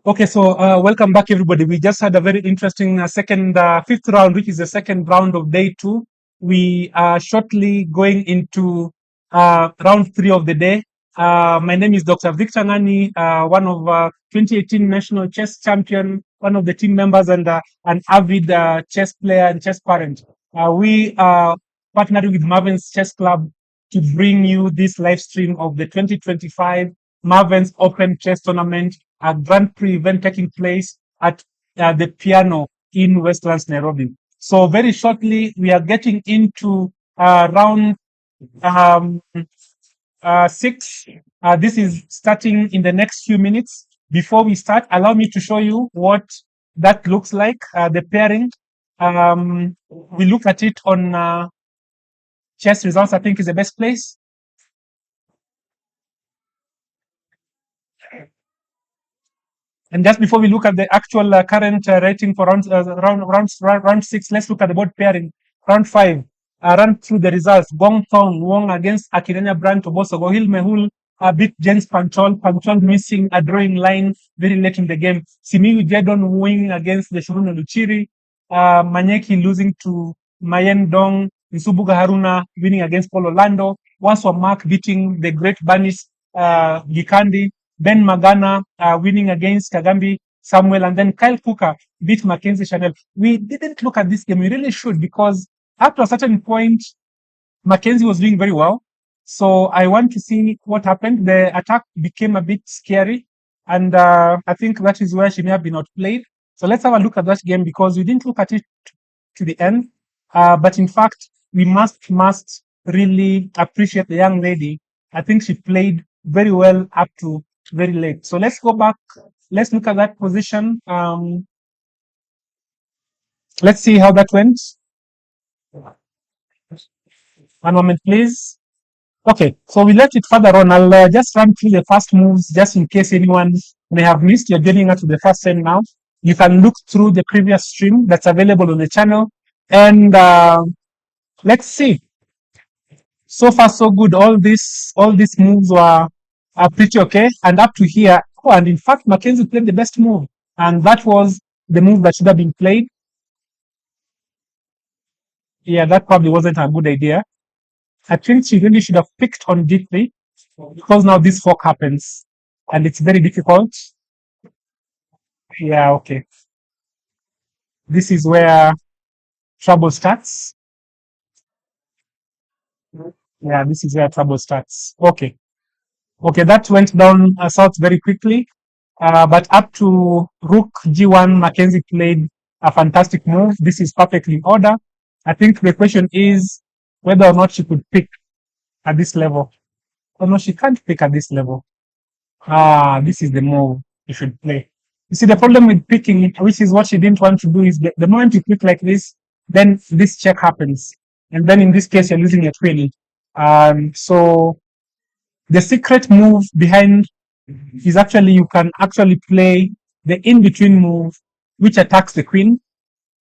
Okay, so welcome back, everybody. We just had a very interesting fifth round, which is the second round of day two. We are shortly going into round three of the day. My name is Dr. Victor Ngani, one of 2018 national chess champion, one of the team members, and an avid chess player and chess parent. We are partnering with Maven's Chess Club to bring you this live stream of the 2025 Maven's Open Chess Tournament, a Grand Prix event taking place at the piano in Westlands, Nairobi. So very shortly, we are getting into round um, six. This is starting in the next few minutes. Before we start, allow me to show you what that looks like, the pairing. We look at it on chess results, I think is the best place. And just before we look at the actual current rating for round six, let's look at the board pairing. Round five, run through the results. Gong Thong Wong against Akirenia Brand Toboso. Gohil Mehul beat James Panchol. Panchol missing a drawing line very late in the game. Simiyu Jedon winning against the Shuruna Luchiri. Manyeki losing to Mayen Dong. Nsubuga Haruna winning against Paul Orlando. Waswa Mark beating the great Banis Gikandi. Ben Magana winning against Kagambi Samuel, and then Kyle Cooker beat Mackenzie Chanel. We didn't look at this game. We really should, because up to a certain point, Mackenzie was doing very well. So I want to see what happened. The attack became a bit scary, and I think that is where she may have been outplayed. So let's have a look at that game, because we didn't look at it to the end. But in fact, we must really appreciate the young lady. I think she played very well up to very late. So let's go back. Let's look at that position. Let's see how that went. One moment, please. Okay, so we left it further on. I'll just run through the first moves just in case anyone may have missed. You're getting us to the first end now. You can look through the previous stream that's available on the channel. And let's see. So far, so good. All these moves are pretty okay. And up to here, and in fact, Mackenzie played the best move, and that was the move that should have been played. Yeah, that probably wasn't a good idea. I think she really should have picked on D3, because now this fork happens, and it's very difficult. Yeah, okay. This is where trouble starts. Yeah, this is where trouble starts. Okay. Okay, that went down south very quickly. But up to Rook G1, Mackenzie played a fantastic move. This is perfectly in order. I think the question is whether or not she could pick at this level. Oh no, she can't pick at this level. This is the move you should play. You see, the problem with picking, which is what she didn't want to do, is the moment you pick like this, then this check happens. And then in this case, you're losing a queen. So the secret move behind is actually you can actually play the in-between move, which attacks the queen.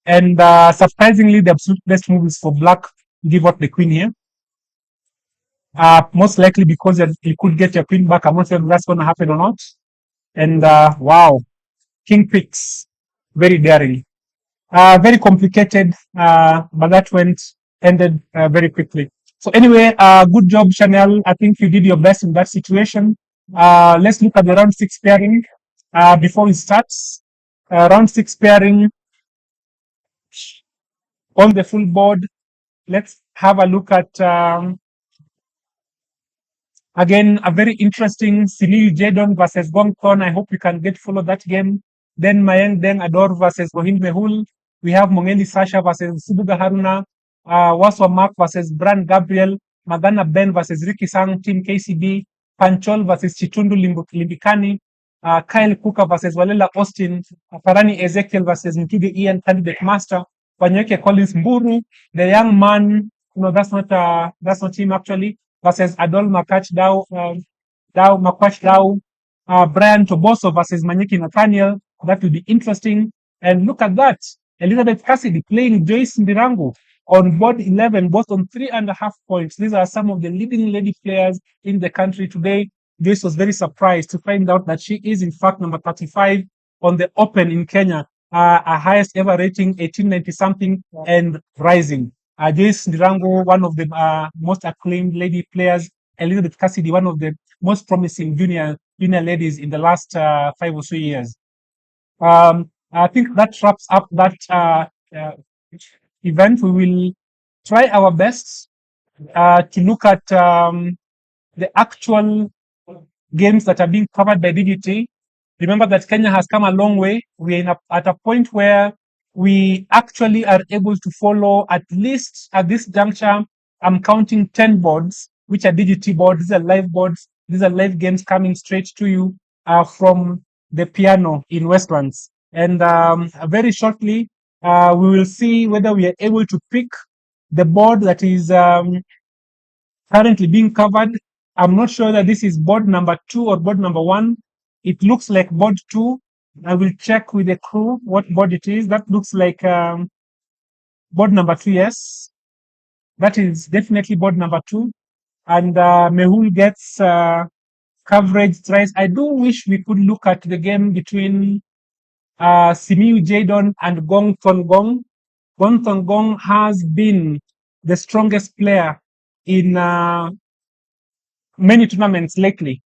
And surprisingly, the absolute best move is for black to give up the queen here. Most likely because you could get your queen back. I'm not sure if that's going to happen or not. And wow, king picks, very daring. Very complicated, but that ended very quickly. So anyway, good job, Chanel. I think you did your best in that situation. Let's look at the round six pairing before we start. Round six pairing on the full board. Let's have a look at, again, a very interesting Siliu Jedon versus Gongton. I hope you can follow that game. Then Mayeng Deng Ador versus Gohil Mehul. We have Mongeli Sasha versus Subuga Haruna. Waswa Mark versus Brand Gabriel. Magana Ben versus Ricky Sang, Team KCB. Panchol versus Chitundu Limbikani. Kyle Cooker versus Walela Austin. Farani Ezekiel versus Mkide Ian, Candidate Master. Wanyeke Collins Mburu, the young man, that's not him actually, versus Adol Makach Dao, Brian Toboso versus Manyeki Nathaniel. That will be interesting. And look at that. Elizabeth Cassidy playing Joyce Ndirangu on board 11, both on 3.5 points. These are some of the leading lady players in the country today. Joyce was very surprised to find out that she is in fact number 35 on the Open in Kenya, a highest ever rating, 1890 something and rising. Joyce Ndirango, one of the most acclaimed lady players, Elizabeth Cassidy, one of the most promising junior ladies in the last 5 or so years. I think that wraps up that uh, event. We will try our best to look at the actual games that are being covered by DGT. Remember that Kenya has come a long way. We are at a point where we actually are able to follow, at least at this juncture, I'm counting 10 boards, which are DGT boards. These are live boards. These are live games coming straight to you from the piano in Westlands. And very shortly, we will see whether we are able to pick the board that is currently being covered. I'm not sure that this is board number 2 or board number 1. It looks like board 2. I will check with the crew what board it is. That looks like board number 2, yes. That is definitely board number 2. And Mehul gets coverage thrice. I do wish we could look at the game between Simiu Jadon and Gong Thon Gong. Gong Thon Gong has been the strongest player in many tournaments lately,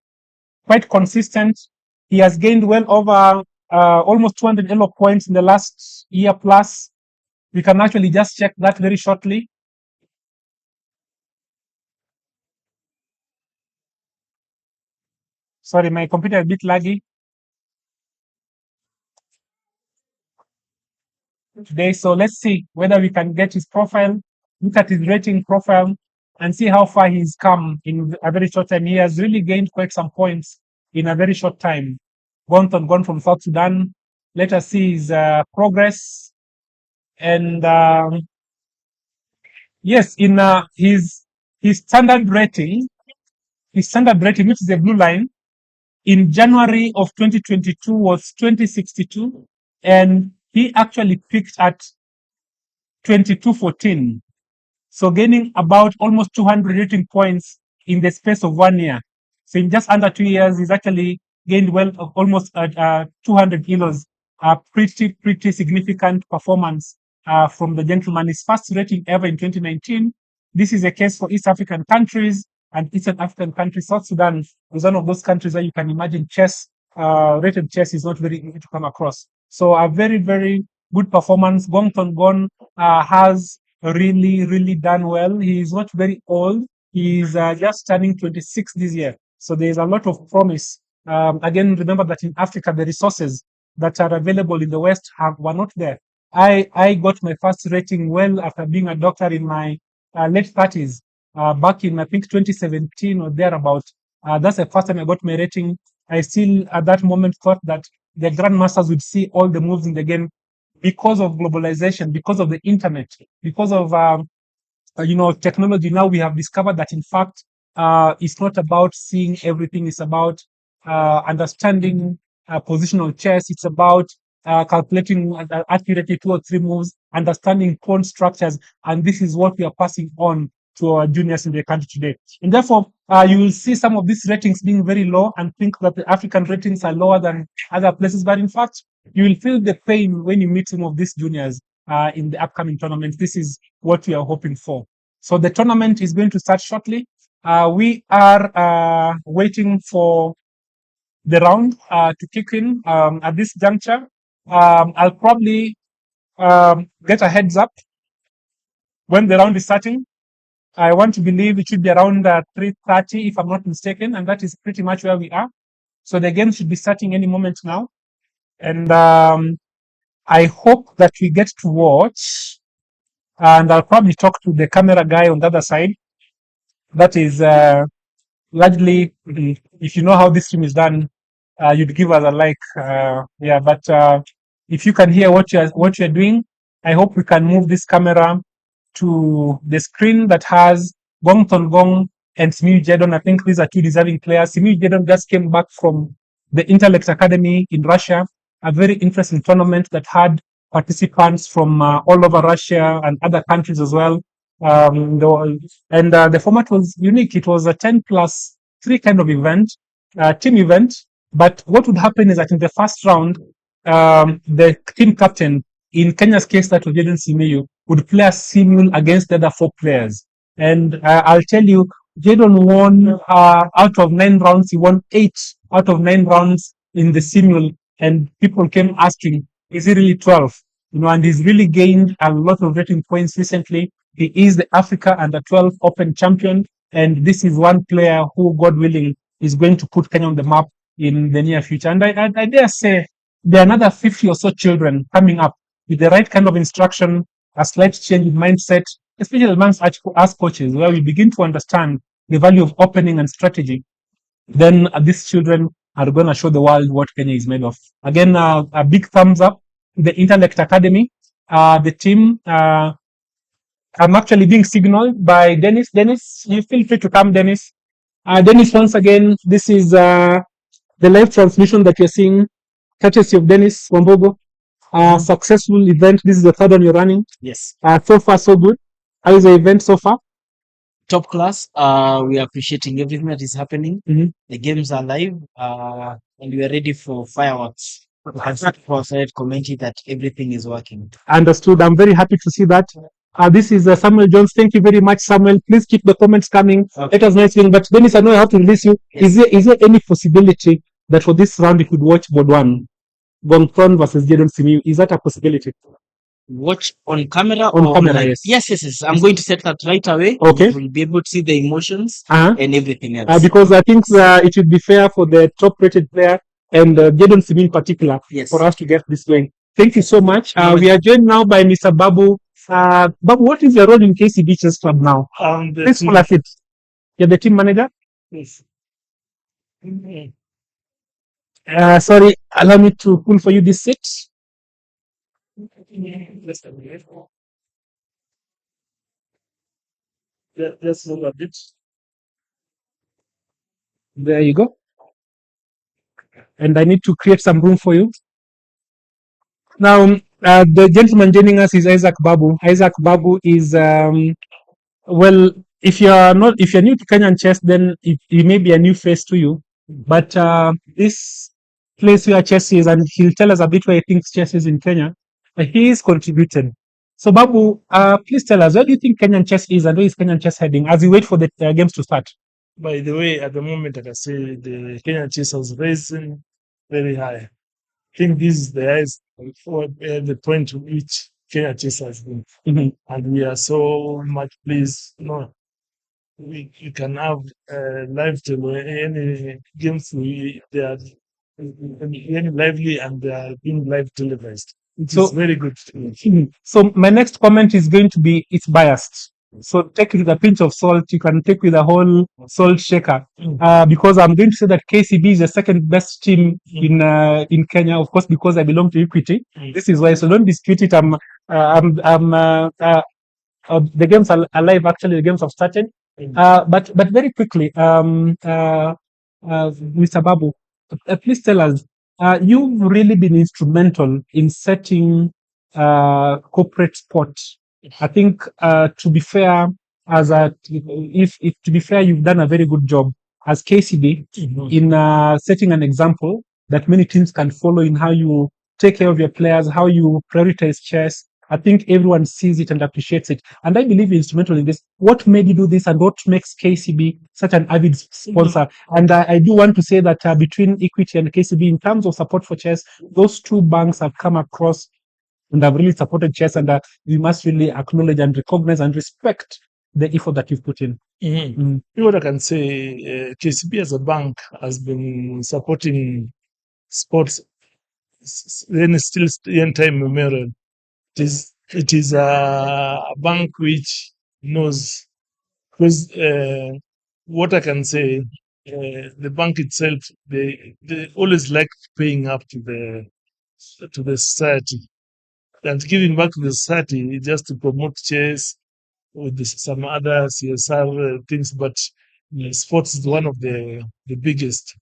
quite consistent. He has gained well over almost 200 elo points in the last year plus. We can actually just check that very shortly. Sorry, my computer is a bit laggy today. So let's see whether we can get his profile, look at his rating profile, and see how far he's come in a very short time. He has really gained quite some points in a very short time. Gone from South Sudan. Let us see his progress. And yes, in his standard rating, which is the blue line, in January of 2022 was 2062, and he actually peaked at 2214. So gaining about almost 200 rating points in the space of 1 year. So in just under 2 years, he's actually gained well of almost 200 kilos. A pretty significant performance from the gentleman. His first rating ever in 2019. This is a case for East African countries and Eastern African countries. South Sudan is one of those countries where you can imagine rated chess is not very easy to come across. So a very, very good performance. Gong Thon Gon has really done well. He is not very old. He's just turning 26 this year. So there's a lot of promise. Again, remember that in Africa, the resources that are available in the West were not there. I got my first rating well after being a doctor in my late 30s, back in, I think, 2017 or thereabout. That's the first time I got my rating. I still, at that moment, thought that the grandmasters would see all the moves in the game because of globalization, because of the internet, because of technology. Now we have discovered that, in fact, it's not about seeing everything. It's about understanding positional chess. It's about calculating accurately 2 or 3 moves, understanding pawn structures, and this is what we are passing on to our juniors in the country today. And therefore, you will see some of these ratings being very low and think that the African ratings are lower than other places. But in fact, you will feel the pain when you meet some of these juniors in the upcoming tournament. This is what we are hoping for. So the tournament is going to start shortly. We are waiting for the round to kick in at this juncture. I'll probably get a heads up when the round is starting. I want to believe it should be around 3:30, if I'm not mistaken, and that is pretty much where we are. So the game should be starting any moment now. And I hope that we get to watch, and I'll probably talk to the camera guy on the other side. That is largely, if you know how this stream is done, you'd give us a like. Yeah, but if you can hear what you're doing, I hope we can move this camera to the screen that has Gong Thon Gong and Simiu Jadon. I think these are 2 deserving players. Simiu Jadon just came back from the Intellect Academy in Russia, a very interesting tournament that had participants from all over Russia and other countries as well. The format was unique. It was a 10+3 kind of event, team event. But what would happen is that in the first round, the team captain, in Kenya's case, that was Jaden Simeyu, would play a simul against the other 4 players. And I'll tell you, Jaden won out of 9 rounds. He won 8 out of 9 rounds in the simul, and people came asking, "Is he really 12?" And he's really gained a lot of rating points recently. He is the Africa Under 12 Open champion, and this is one player who, God willing, is going to put Kenya on the map in the near future. And I dare say there are another 50 or so children coming up with the right kind of instruction, a slight change in mindset, especially amongst us coaches, where we begin to understand the value of opening and strategy. Then these children are going to show the world what Kenya is made of. Again, a big thumbs up to the Intellect Academy, the team. I'm actually being signaled by Dennis. Dennis, you feel free to come, Dennis. Dennis, once again, this is the live transmission that you're seeing, courtesy of Dennis Wambogo. Successful event. This is the 3rd one you're running. Yes. So far, so good. How is the event so far? Top class. We are appreciating everything that is happening. Mhm. The games are live, and we are ready for fireworks. I've started commenting that everything is working. Understood. I'm very happy to see that. This is Samuel Jones. Thank you very much, Samuel. Please keep the comments coming. Okay. Let us know anything. But Dennis, I know I have to release you. Yes. Is there any possibility that for this round you could watch Board 1, Gongthon versus Jaden Simiyu? Is that a possibility? Watch on camera On or camera, online? yes. I'm going to set that right away. Okay. We'll be able to see the emotions Uh-huh. and everything else. Because I think it should be fair for the top-rated player and Jaden Simiyu in particular, Yes. for us to get this going. Thank you so much. We are joined now by Mr. Babu. Babu, what is your role in KCB Chess Club now? Please pull us it. You're the team manager? Yes. Sorry, allow me to pull for you this seat. Just move a bit. There you go. And I need to create some room for you. Now, the gentleman joining us is Isaac Babu. Isaac Babu is, well, if you're new to Kenyan chess, then it may be a new face to you. But this place where chess is, and he'll tell us a bit where he thinks chess is in Kenya, he is contributing. So, Babu, please tell us, where do you think Kenyan chess is and where is Kenyan chess heading as we wait for the games to start? By the way, at the moment, I can say the Kenyan chess has risen very high. I think this is the highest for the point to which Kenya chess has been. Mhm. And we are so much pleased. We can have live any games they are very lively and they are being live televised. It's So- very good. So my next comment is going to be, it's biased. So take it with a pinch of salt. You can take with a whole salt shaker, because I'm going to say that KCB is the second best team in Kenya, of course, because I belong to Equity. This is why. So don't dispute it. The games are live. Actually, the games have started. But very quickly, Mr. Babu, please tell us. You've really been instrumental in setting corporate sport. I think, to be fair, if to be fair, you've done a very good job as KCB in setting an example that many teams can follow in how you take care of your players, how you prioritize chess. I think everyone sees it and appreciates it. And I believe you're instrumental in this. What made you do this and what makes KCB such an avid sponsor? And I do want to say that between Equity and KCB, in terms of support for chess, those two banks have come across and have really supported chess, and we must really acknowledge and recognize and respect the effort that you've put in. What I can say, KCB as a bank has been supporting sports then still in time memorial. It is a bank which knows, because what I can say, the bank itself, they always like paying up to the society and giving back to the society just to promote chess with some other CSR things, but sports is one of the biggest.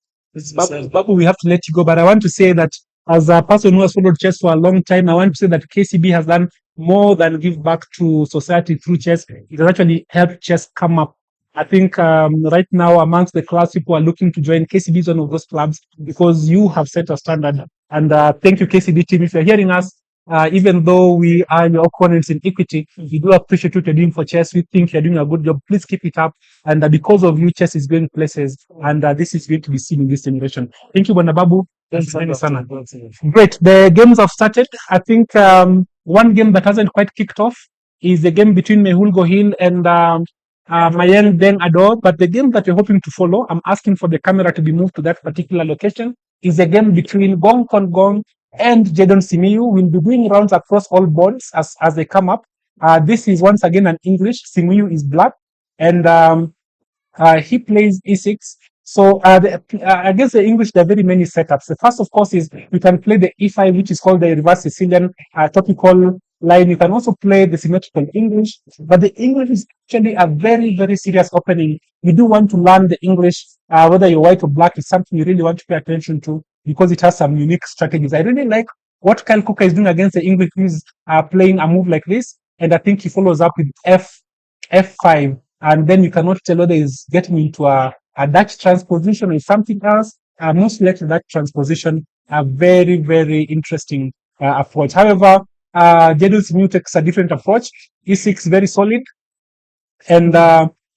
Babu, we have to let you go, but I want to say that as a person who has followed chess for a long time, I want to say that KCB has done more than give back to society through chess. It has actually helped chess come up. I think right now amongst the class, people are looking to join. KCB is one of those clubs because you have set a standard And thank you, KCB team. If you're hearing us, even though we are your opponents in equity, we do appreciate what you're doing for chess. We think you're doing a good job. Please keep it up. And because of you, chess is going places. And this is going to be seen in this generation. Thank you, Banababu. Great. The games have started. I think one game that hasn't quite kicked off is the game between Mehul Gohil and Mayeng Deng Ador. But the game that we're hoping to follow, I'm asking for the camera to be moved to that particular location, is a game between Gong Kon Gong and Jadon Simiyu. We'll be doing rounds across all boards as they come up. This is once again an English. Simiyu is black. And he plays e6. So against the English, there are very many setups. The first, of course, is you can play the e5, which is called the reverse Sicilian topical line. You can also play the symmetrical English, but the English is actually a very, very serious opening. You do want to learn the English, whether you're white or black, is something you really want to pay attention to because it has some unique strategies. I really like what Kyle Cooker is doing against the English. He's playing a move like this, and I think he follows up with f5. And then you cannot tell whether he's getting into a Dutch transposition or something else. Most likely that transposition, a very, very interesting approach. However, Jadon Simiyu takes a different approach. E6 very solid, and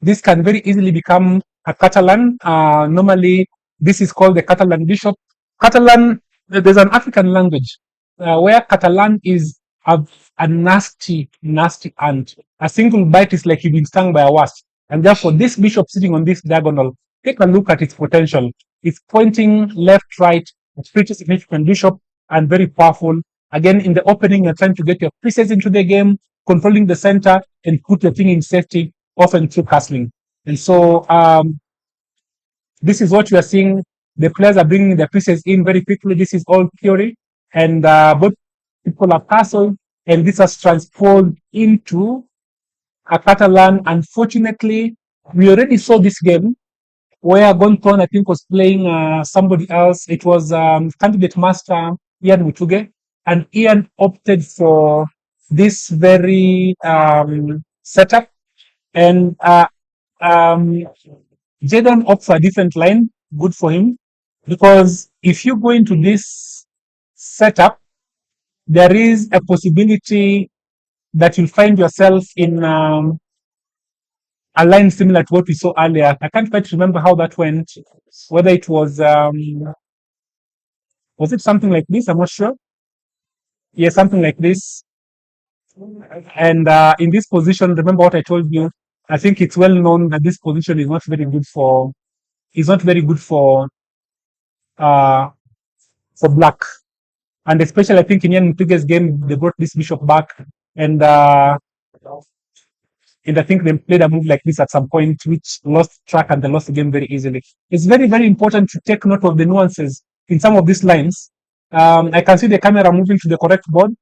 this can very easily become a Catalan. Normally, this is called the Catalan bishop. Catalan, there's an African language where Catalan is a nasty, nasty ant. A single bite is like you've been stung by a wasp. And therefore, this bishop sitting on this diagonal, take a look at its potential. It's pointing left, right. It's pretty significant bishop and very powerful. Again, in the opening, you're trying to get your pieces into the game, controlling the center, and put the thing in safety, often through castling. And so, this is what we are seeing. The players are bringing their pieces in very quickly. This is all theory. And both people have castled, and this has transformed into a Catalan. Unfortunately, we already saw this game where Gonton, I think, was playing somebody else. It was candidate master Ian Mutuge, and Ian opted for this very setup. And Jadon opted for a different line. Good for him, because if you go into this setup, there is a possibility that you'll find yourself in a line similar to what we saw earlier. I can't quite remember how that went, whether it was it something like this? I'm not sure. Yeah, something like this. And in this position, remember what I told you. I think it's well known that this position is not very good for black. And especially, I think in Ian Mutuge's game, they brought this bishop back, and I think they played a move like this at some point, which lost track and they lost the game very easily. It's very, very important to take note of the nuances in some of these lines. I can see the camera moving to the correct board.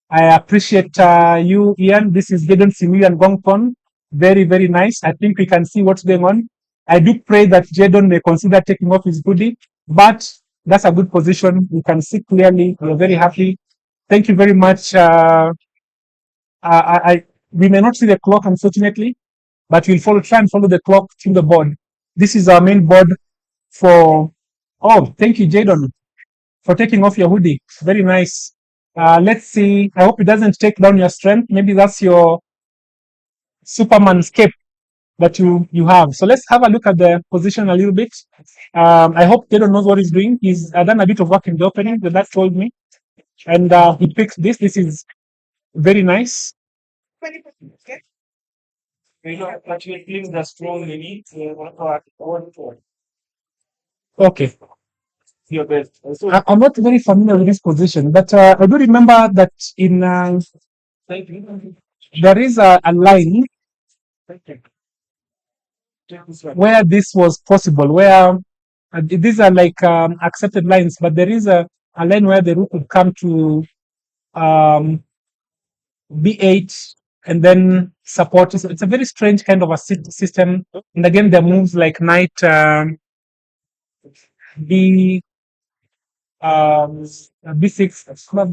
I appreciate you, Ian. This is Jadon Simiyu and Gongton. Very, very nice. I think we can see what's going on. I do pray that Jadon may consider taking off his hoodie, but that's a good position. You can see clearly. We're very happy. Thank you very much. We may not see the clock, unfortunately, but we'll try and follow the clock through the board. This is our main board for. Oh, thank you, Jadon, for taking off your hoodie. Very nice. Let's see. I hope it doesn't take down your strength. Maybe that's your Superman's cape that you have. So let's have a look at the position a little bit. I hope Jadon knows what he's doing. He's done a bit of work in the opening, that told me. And he picked this. This is very nice. Okay. I'm not very familiar with this position, but I do remember that in there is a line where this was possible, where these are like accepted lines, but there is a line where the rook would come to b8 and then support. It's a very strange kind of a system. And again, there are moves like knight b6,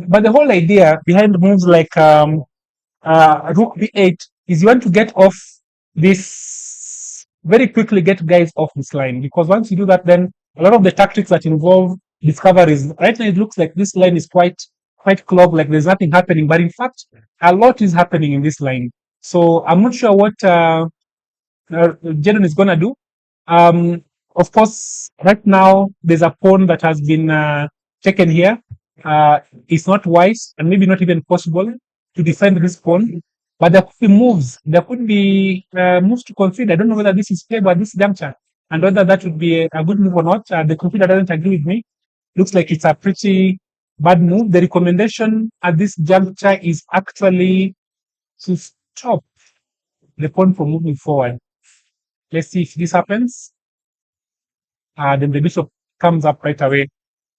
but the whole idea behind moves like rook b8 is you want to get off this very quickly, get guys off this line, because once you do that, then a lot of the tactics that involve discoveries. Right now, it looks like this line is quite clogged, like there's nothing happening. But in fact, a lot is happening in this line. So I'm not sure what Jadon is gonna do. Of course, right now there's a pawn that has been taken here. It's not wise and maybe not even possible to defend this pawn. But there could be moves. There could be moves to consider. I don't know whether this is playable at this juncture and whether that would be a good move or not. The computer doesn't agree with me. Looks like it's a pretty bad move. The recommendation at this juncture is actually to stop the pawn from moving forward. Let's see if this happens. Then the bishop comes up right away.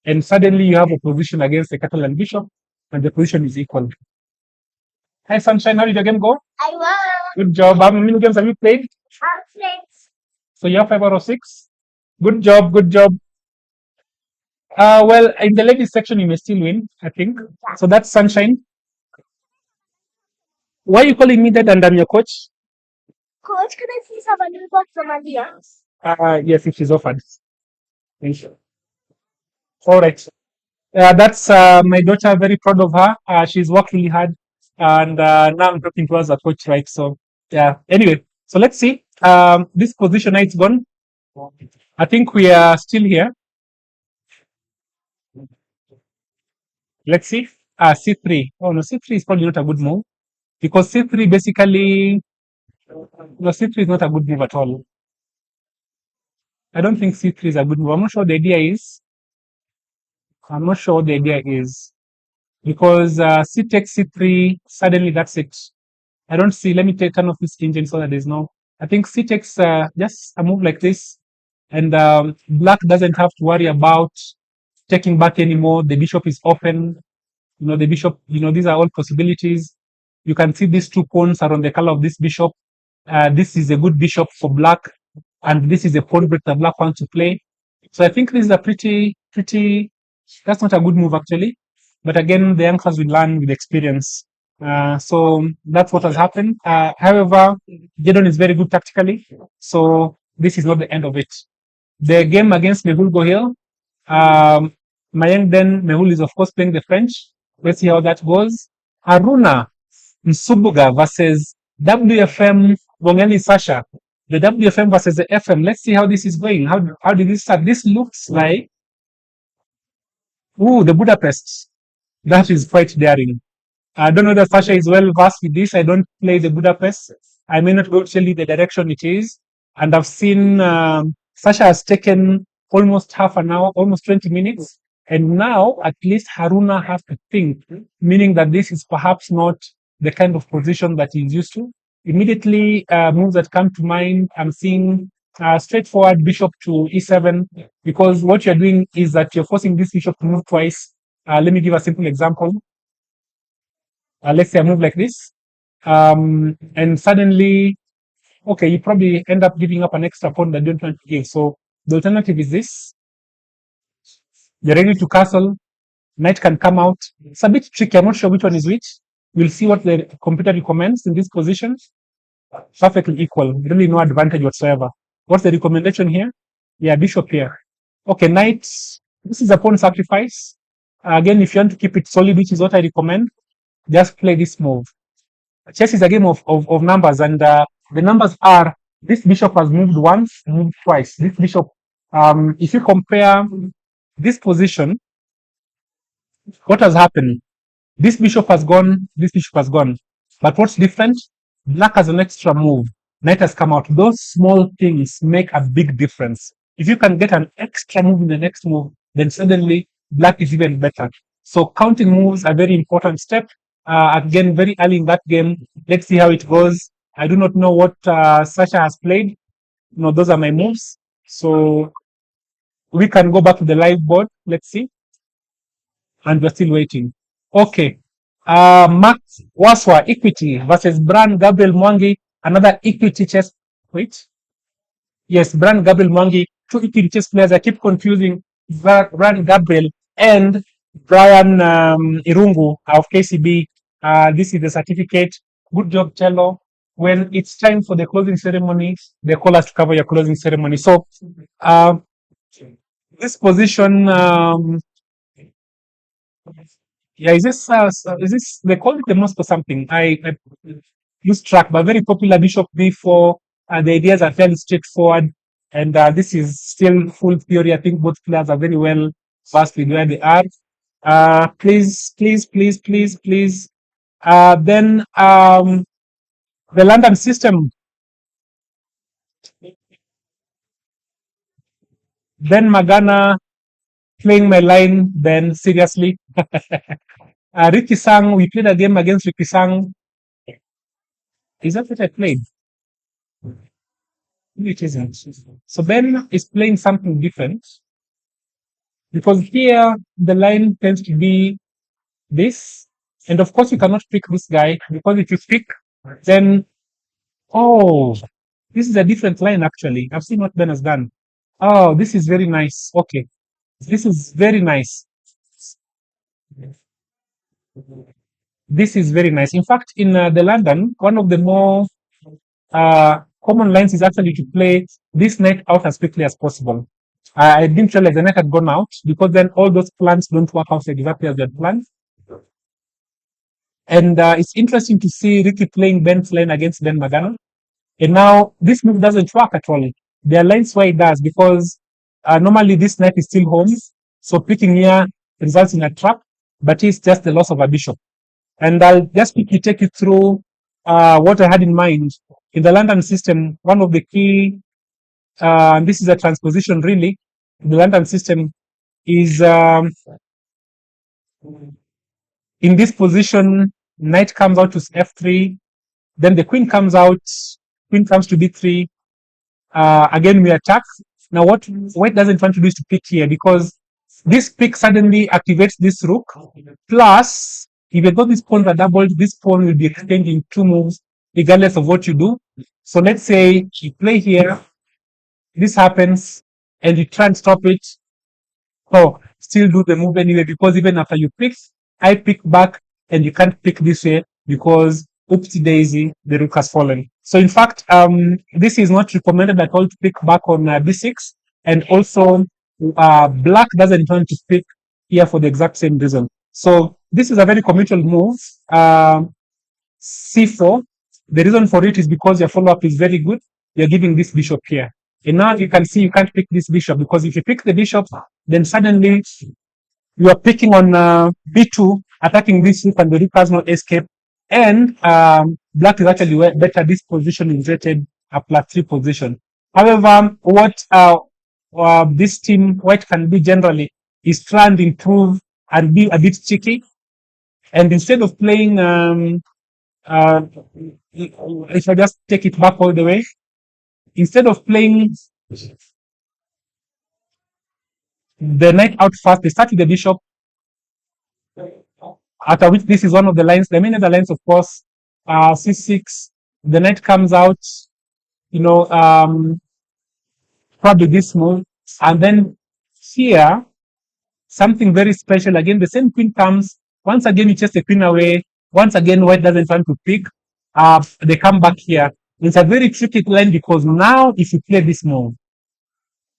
And suddenly you have a position against the Catalan bishop, and the position is equal. Hi, Sunshine. How did your game go? I won. Good job. How many games have you played? So you have 5 out of 6. Good job. Good job. Well, in the ladies section, you may still win, I think. So that's Sunshine. Why are you calling me that and I'm your coach? Coach, can I please have a little box from Maria? Yes, if she's offered. Thank you. All right. That's my daughter. Very proud of her. She's worked really hard, and now I'm talking to her as a coach, right? So yeah. Anyway, so let's see. This position, it's gone. I think we are still here. Let's see. C3. Oh no, C3 is probably not a good move because C3 basically, no, C3 is not a good move at all. I don't think C3 is a good move. I'm not sure the idea is. I'm not sure what the idea is because C takes C3. Suddenly, that's it. I don't see. Let me turn off this engine so that there's no. I think C takes just a move like this, and black doesn't have to worry about taking back anymore. The bishop is open. The bishop. These are all possibilities. You can see these two pawns are on the color of this bishop. This is a good bishop for black, and this is a pawn break that black wants to play. So I think this is a pretty. That's not a good move actually, but again, the youngsters will learn with experience. So that's what has happened. However, Jadon is very good tactically, so this is not the end of it. The game against Mehul Gohil, Mayang then Mehul is of course playing the French. Let's see how that goes. Haruna Nsubuga versus WFM Bongeli Sasha. The WFM versus the FM. Let's see how this is going. How did this start? This looks like the Budapest. That is quite daring. I don't know that Sasha is well versed with this. I don't play the Budapest. I may not go tell you the direction it is. And I've seen Sasha has taken almost half an hour, almost 20 minutes. And now at least Haruna has to think, meaning that this is perhaps not the kind of position that he's used to. Immediately, moves that come to mind, I'm seeing straightforward bishop to e7, because what you're doing is that you're forcing this bishop to move twice. Let me give a simple example. Let's say I move like this, and suddenly, okay, you probably end up giving up an extra pawn that you don't want to give. So the alternative is this. You're ready to castle. Knight can come out. It's a bit tricky. I'm not sure which one is which. We'll see what the computer recommends in this position. Perfectly equal. Really no advantage whatsoever. What's the recommendation here? Yeah, bishop here. Okay, knight. This is a pawn sacrifice. Again, if you want to keep it solid, which is what I recommend, just play this move. Chess is a game of numbers, and the numbers are this bishop has moved once, moved twice. This bishop, if you compare this position, what has happened? This bishop has gone, this bishop has gone. But what's different? Black has an extra move. Knight has come out. Those small things make a big difference. If you can get an extra move in the next move, then suddenly black is even better. So counting moves are a very important step. Again, very early in that game. Let's see how it goes. I do not know what Sasha has played. Those are my moves. So we can go back to the live board. Let's see. And we're still waiting. Okay. Max Waswa, Equity versus Brand Gabriel Mwangi, another Equity chess. Wait. Yes, Brand Gabriel Mwangi, two Equity chess players. I keep confusing Brand Gabriel and Brian Irungu of KCB. This is the certificate. Good job, Cello. When it's time for the closing ceremony, they call us to cover your closing ceremony. So, this position, yeah, is this, they call it the mosque or something? I lose track, but very popular bishop b4. The ideas are fairly straightforward, and this is still full theory. I think both players are very well versed with where they are. Please, please, please, please, please. Then the London system. Then Magana playing my line. Then seriously, Ricky Sang. We played a game against Ricky Sang. Is that what I played? No, it isn't. So Ben is playing something different because here the line tends to be this, and of course you cannot pick this guy because if you pick, then oh, this is a different line actually. I've seen what Ben has done. Oh, this is very nice. Okay, this is very nice. This is very nice. In fact, in the London, one of the more common lines is actually to play this knight out as quickly as possible. I didn't realize the knight had gone out because then all those plans don't work out exactly as they had planned. And it's interesting to see Ricky playing Ben's line against Ben Magana. And now this move doesn't work at all. There are lines why it does because normally this knight is still home. So picking here results in a trap, but it's just the loss of a bishop. And I'll just quickly take you through what I had in mind. In the London system, one of the key, this is a transposition really, the London system is in this position, knight comes out to f3, then the queen comes out, queen comes to b3, again we attack. Now what white doesn't want to do is to pick here because this pick suddenly activates this rook, plus even though these pawns are doubled, this pawn will be extending 2 moves regardless of what you do. So let's say you play here, this happens, and you try and stop it. So still do the move anyway because even after you pick, I pick back and you can't pick this way because oopsie daisy, the rook has fallen. So in fact, this is not recommended at all to pick back on b6, and also black doesn't want to pick here for the exact same reason. So this is a very commercial move. c4. The reason for it is because your follow-up is very good. You're giving this bishop here. And now you can see you can't pick this bishop because if you pick the bishop, then suddenly you are picking on b2, attacking this rook, and the rook has no escape. And black is actually better. This position is rated a +3 position. However, what this team white can do generally is try and improve and be a bit cheeky. And instead of playing, if I just take it back all the way, instead of playing the knight out first, they start with the bishop. After which, this is one of the lines. The main other lines, of course, c6. The knight comes out, probably this move, and then here something very special. Again, the same queen comes. Once again, you chase the queen away. Once again, white doesn't want to pick. They come back here. It's a very tricky line because now, if you play this move,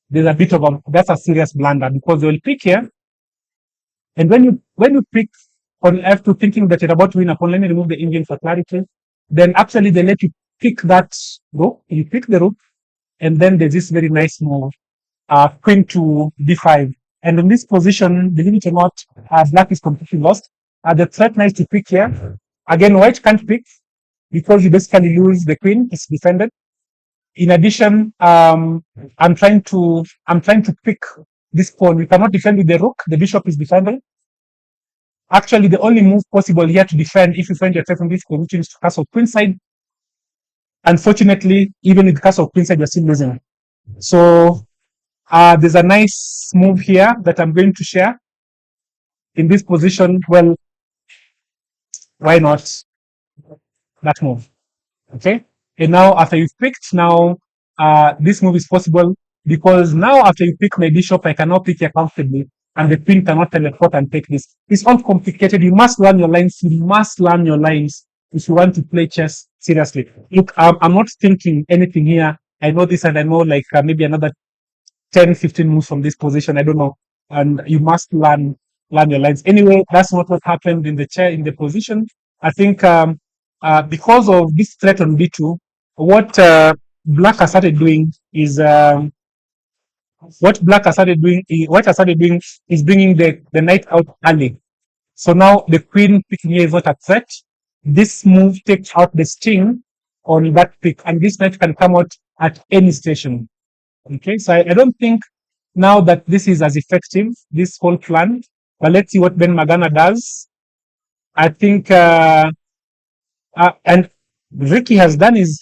there's a bit of that's a serious blunder because they will pick here, and when you pick on f2 thinking that you're about to win a pawn, let me remove the engine for clarity. Then actually they let you pick that rook. You pick the rook, and then there's this very nice move, queen to d5. And in this position, believe it or not, black is completely lost. The threat now is to pick here. Again, white can't pick because you basically lose the queen. It's defended. In addition, I'm trying to pick this pawn. We cannot defend with the rook. The bishop is defended. Actually, the only move possible here to defend, if you find yourself in this position, is to castle queenside. Unfortunately, even with castle queenside, you're still losing. So there's a nice move here that I'm going to share. In this position, well, why not that move? Okay. And now after you've picked, now this move is possible because now after you pick my bishop, I can now pick here comfortably, and the queen cannot teleport and take this. It's all complicated. You must learn your lines. You must learn your lines if you want to play chess seriously. Look, I'm not thinking anything here. I know this, and I know like maybe another 10, 15 moves from this position. I don't know. And you must learn your lines. Anyway, that's not what happened in the position. I think because of this threat on b2, what black has started doing is white has started doing is bringing the knight out early. So now the queen picking here is not a threat. This move takes out the sting on that pick, and this knight can come out at any station. Okay, so I don't think now that this is as effective, this whole plan. But let's see what Ben Magana does. I think and Ricky has done his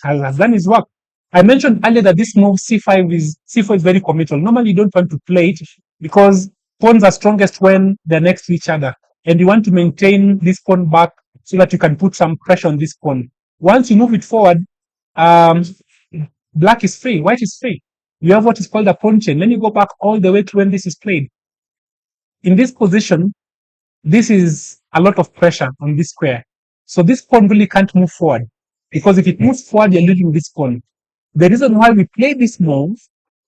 work. I mentioned earlier that this move c4 is very committal. Normally you don't want to play it because pawns are strongest when they're next to each other, and you want to maintain this pawn back so that you can put some pressure on this pawn. Once you move it forward, black is free, white is free. You have what is called a pawn chain. Then you go back all the way to when this is played. In this position, this is a lot of pressure on this square. So this pawn really can't move forward, because if it moves forward, you're losing this pawn. The reason why we play this move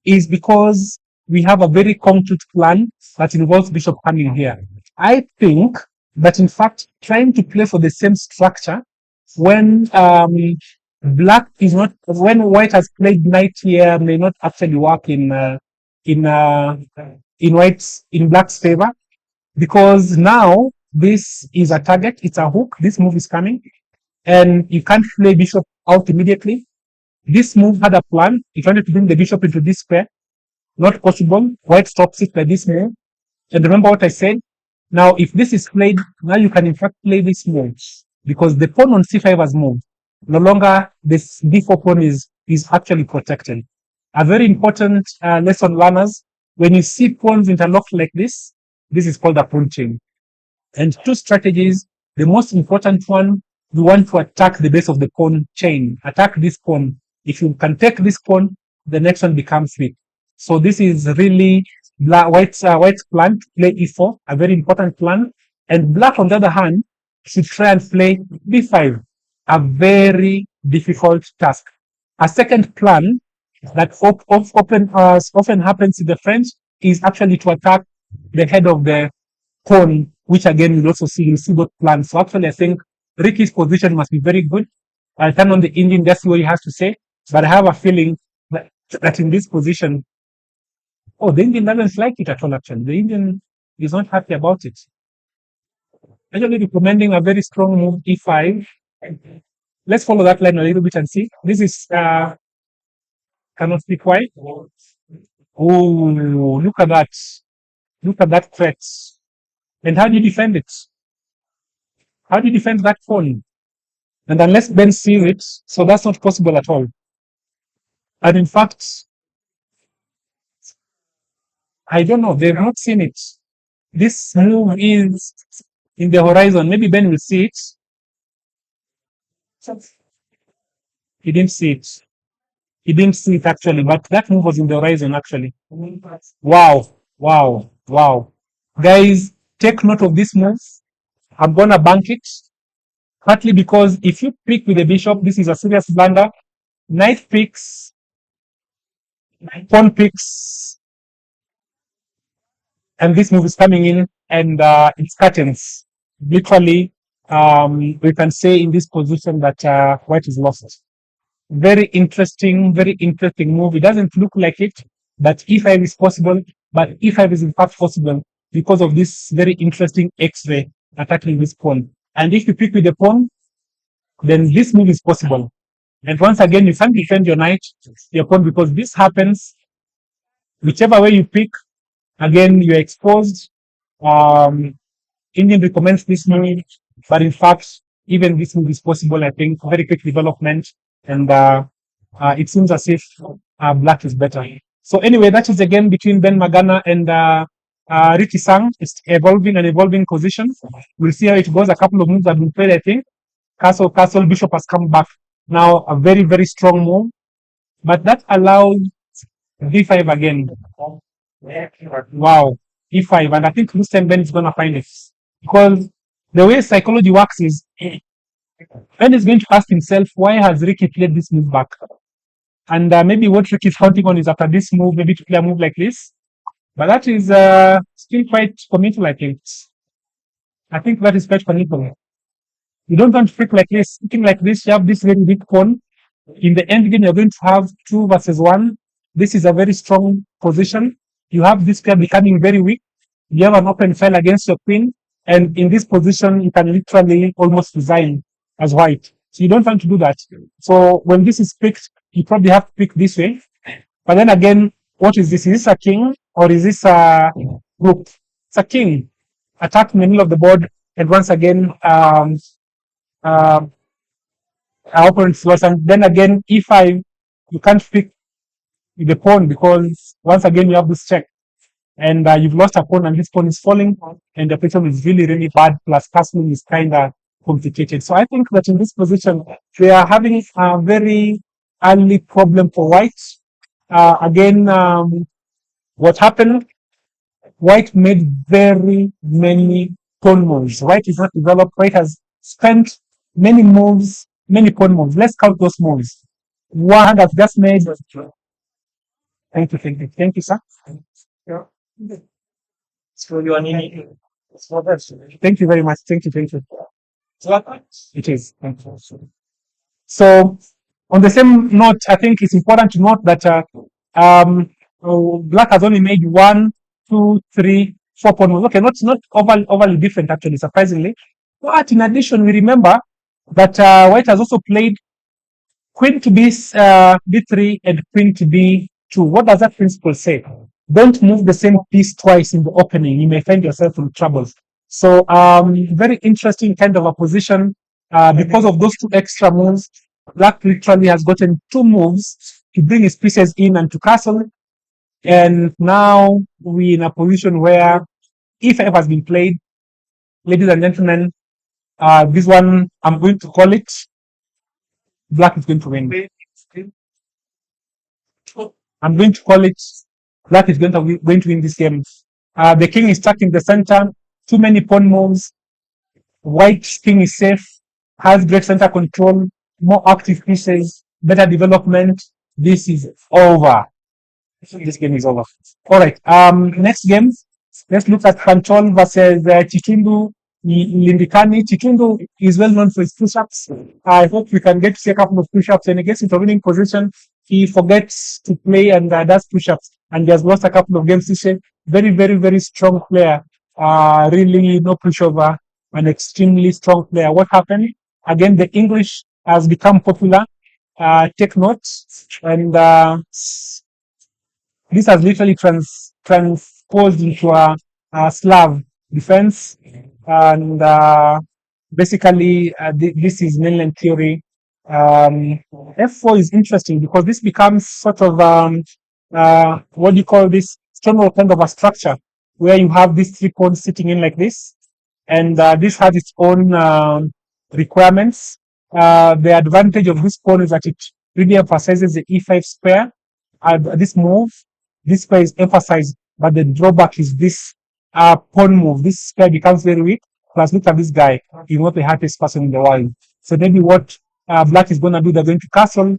is because we have a very concrete plan that involves bishop coming here. I think that in fact trying to play for the same structure when black is not, when white has played knight here, may not actually work in black's favor, because now this is a target, it's a hook, this move is coming, and you can't play bishop out immediately. This move had a plan. It wanted to bring the bishop into this square. Not possible. White stops it by this move. And remember what I said? Now, if this is played, now you can in fact play this move, because the pawn on c5 has moved. No longer this d4 pawn is actually protected. A very important lesson, learners. When you see pawns interlocked like this is called a pawn chain. And two strategies. The most important one, we want to attack the base of the pawn chain. Attack this pawn. If you can take this pawn, the next one becomes weak. So this is really white's plan to play e4, a very important plan. And black, on the other hand, should try and play b5, a very difficult task. A second plan that often happens in the French is actually to attack the head of the pawn, which again you'll see both plans. So actually I think Ricky's position must be very good. I'll turn on the engine, that's what he has to say. But I have a feeling that in this position, the engine doesn't like it at all, actually. The engine is not happy about it. Actually recommending a very strong move, e5. Let's follow that line a little bit and see. This is, cannot speak why. Oh, look at that. Look at that threat. And how do you defend it? How do you defend that pawn? And unless Ben sees it, so that's not possible at all. And in fact, I don't know, they've not seen it. This move is in the horizon. Maybe Ben will see it. He didn't see it. He didn't see it actually, but that move was in the horizon actually. Wow, wow, wow. Guys, take note of this move. I'm gonna bank it. Partly because if you pick with the bishop, this is a serious blunder. Knight picks, pawn picks, and this move is coming in, and it's curtains. Literally, we can say in this position that white is lost. Very interesting move. It doesn't look like it, but e5 is possible, but e5 is in fact possible because of this very interesting X-ray attacking this pawn. And if you pick with the pawn, then this move is possible. And once again, you can't defend your knight, your pawn, because this happens, whichever way you pick, again, you're exposed. Indian recommends this move, but in fact, even this move is possible, I think. Very quick development, and it seems as if black is better. So anyway, that is the game between Ben Magana and Ricky Sang. It's evolving position. We'll see how it goes. A couple of moves have been played, I think. Castle, bishop has come back. Now a very, very strong move, but that allowed d5 again. Wow, e5, and I think this time Ben is gonna find it, because the way psychology works is Ben is going to ask himself, why has Ricky played this move back? And maybe what trick is counting on is after this move, maybe to play a move like this. But that is still quite committal, I think. I think that is quite committal. You don't want to pick like this. Picking like this, you have this very weak pawn. In the end game, you're going to have 2 versus 1. This is a very strong position. You have this pair becoming very weak. You have an open file against your queen. And in this position, you can literally almost resign as white. So you don't want to do that. So when this is picked, you probably have to pick this way. But then again, what is this? Is this a king or is this a rook? It's a king. Attack in the middle of the board. And once again, opponent's lost. And then again, e5, you can't pick the pawn because once again, you have this check. And you've lost a pawn and this pawn is falling. And the position is really, really bad. Plus, castling is kind of complicated. So I think that in this position, we are having a very early problem for white. Again, what happened? White made very many pawn moves. White is not developed. White has spent many moves, many pawn moves. Let's count those moves. One has just made. Thank you, sir. So you are needing. Thank you very much. Thank you. It is. Thank you. So, on the same note, I think it's important to note that black has only made 1, 2, 3, 4 pawn moves. Okay, not overly different actually, surprisingly. But in addition, we remember that white has also played queen to b3 and queen to b2. What does that principle say? Don't move the same piece twice in the opening. You may find yourself in trouble. So very interesting kind of a position. Because of those 2 extra moves, black literally has gotten 2 moves to bring his pieces in and to castle. And now we're in a position where e5 has been played. Ladies and gentlemen, this one, I'm going to call it. Black is going to win. I'm going to call it. Black is going to win this game. The king is stuck in the center. Too many pawn moves. White king is safe. Has great center control. More active pieces. Better development. This is over. This game is over. All right. Next game. Let's look at Control versus Chitundu Lindikani. Chitundu is well known for his push-ups. I hope we can get to see a couple of push-ups. And he gets into a winning position. He forgets to play and does push-ups. And he has lost a couple of games this year. Very, very, very strong player. Really no pushover. An extremely strong player. What happened? Again, the English has become popular. Take notes. And this has literally transposed into a Slav defense. And basically, this is mainland theory. F4 is interesting because this becomes sort of what do you call this? Stonewall kind of a structure where you have these 3 pawns sitting in like this, and this has its own requirements. The advantage of this pawn is that it really emphasizes the e5 square. This move, this square is emphasized, but the drawback is this pawn move. This square becomes very weak. Plus, look at this guy. He's not the hardest person in the world. So maybe what black is going to do, they're going to castle.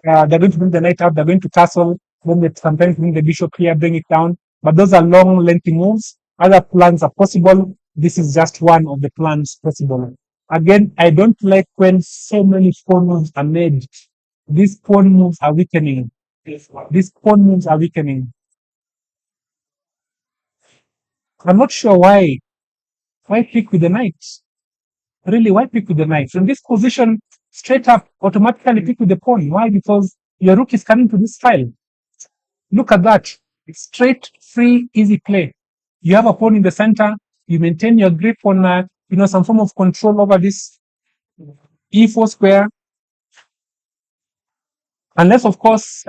They're going to bring the knight out. They're going to castle. Then they sometimes bring the bishop here, bring it down. But those are long, lengthy moves. Other plans are possible. This is just one of the plans possible. Again, I don't like when so many pawn moves are made. These pawn moves are weakening. These pawn moves are weakening. I'm not sure why. Why pick with the knight? Really, why pick with the knight? From this position, straight up, automatically pick with the pawn. Why? Because your rook is coming to this file. Look at that. It's straight, free, easy play. You have a pawn in the center. You maintain your grip on, some form of control over this e4 square. Unless, of course,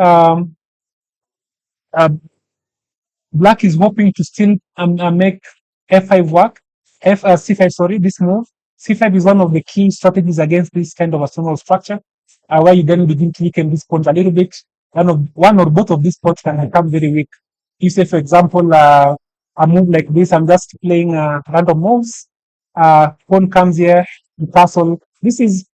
black is hoping to still make f5 work. C5, sorry, this move. C5 is one of the key strategies against this kind of a stonewall structure, where you then begin to weaken these pawns a little bit. One or both of these pawns can become very weak. If, say, for example, a move like this, I'm just playing random moves. Pawn comes here, you castle. This is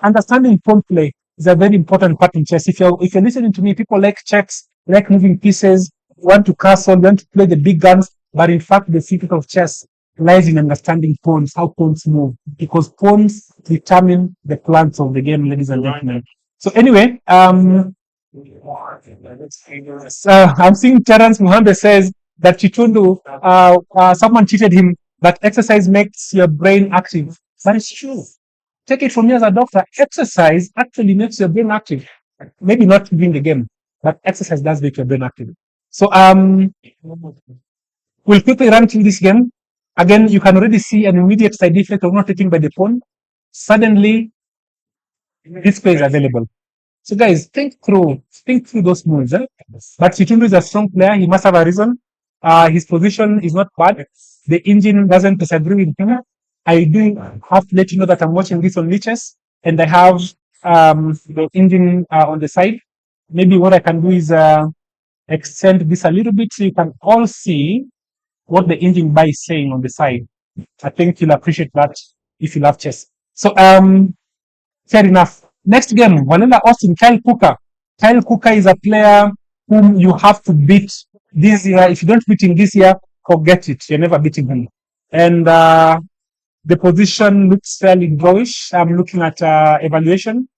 understanding pawn play. is a very important part in chess. If you're listening to me, people like checks, like moving pieces, want to castle, want to play the big guns, but in fact, the secret of chess lies in understanding pawns, how pawns move, because pawns determine the plans of the game, ladies and gentlemen. So anyway, I'm seeing Terence Muhambe says that Chitundu, someone cheated him, that exercise makes your brain active. But it's true. Take it from me as a doctor. Exercise actually makes your brain active. Maybe not during the game, but exercise does make your brain active. So we'll quickly run through this game. Again, you can already see an immediate side effect of not taking by the pawn. Suddenly, this play is available. So guys, think through those moves. But Chitundu is a strong player. He must have a reason. His position is not bad. The engine doesn't disagree with him. I do have to let you know that I'm watching this on Lichess, and I have the engine on the side. Maybe what I can do is extend this a little bit so you can all see what the engine by is saying on the side. I think you'll appreciate that if you love chess. So fair enough. Next game, Walela Austin, Kyle Cooker. Kyle Cooker is a player whom you have to beat this year. If you don't beat him this year, forget it. You're never beating him. And the position looks fairly drawish. I'm looking at evaluation.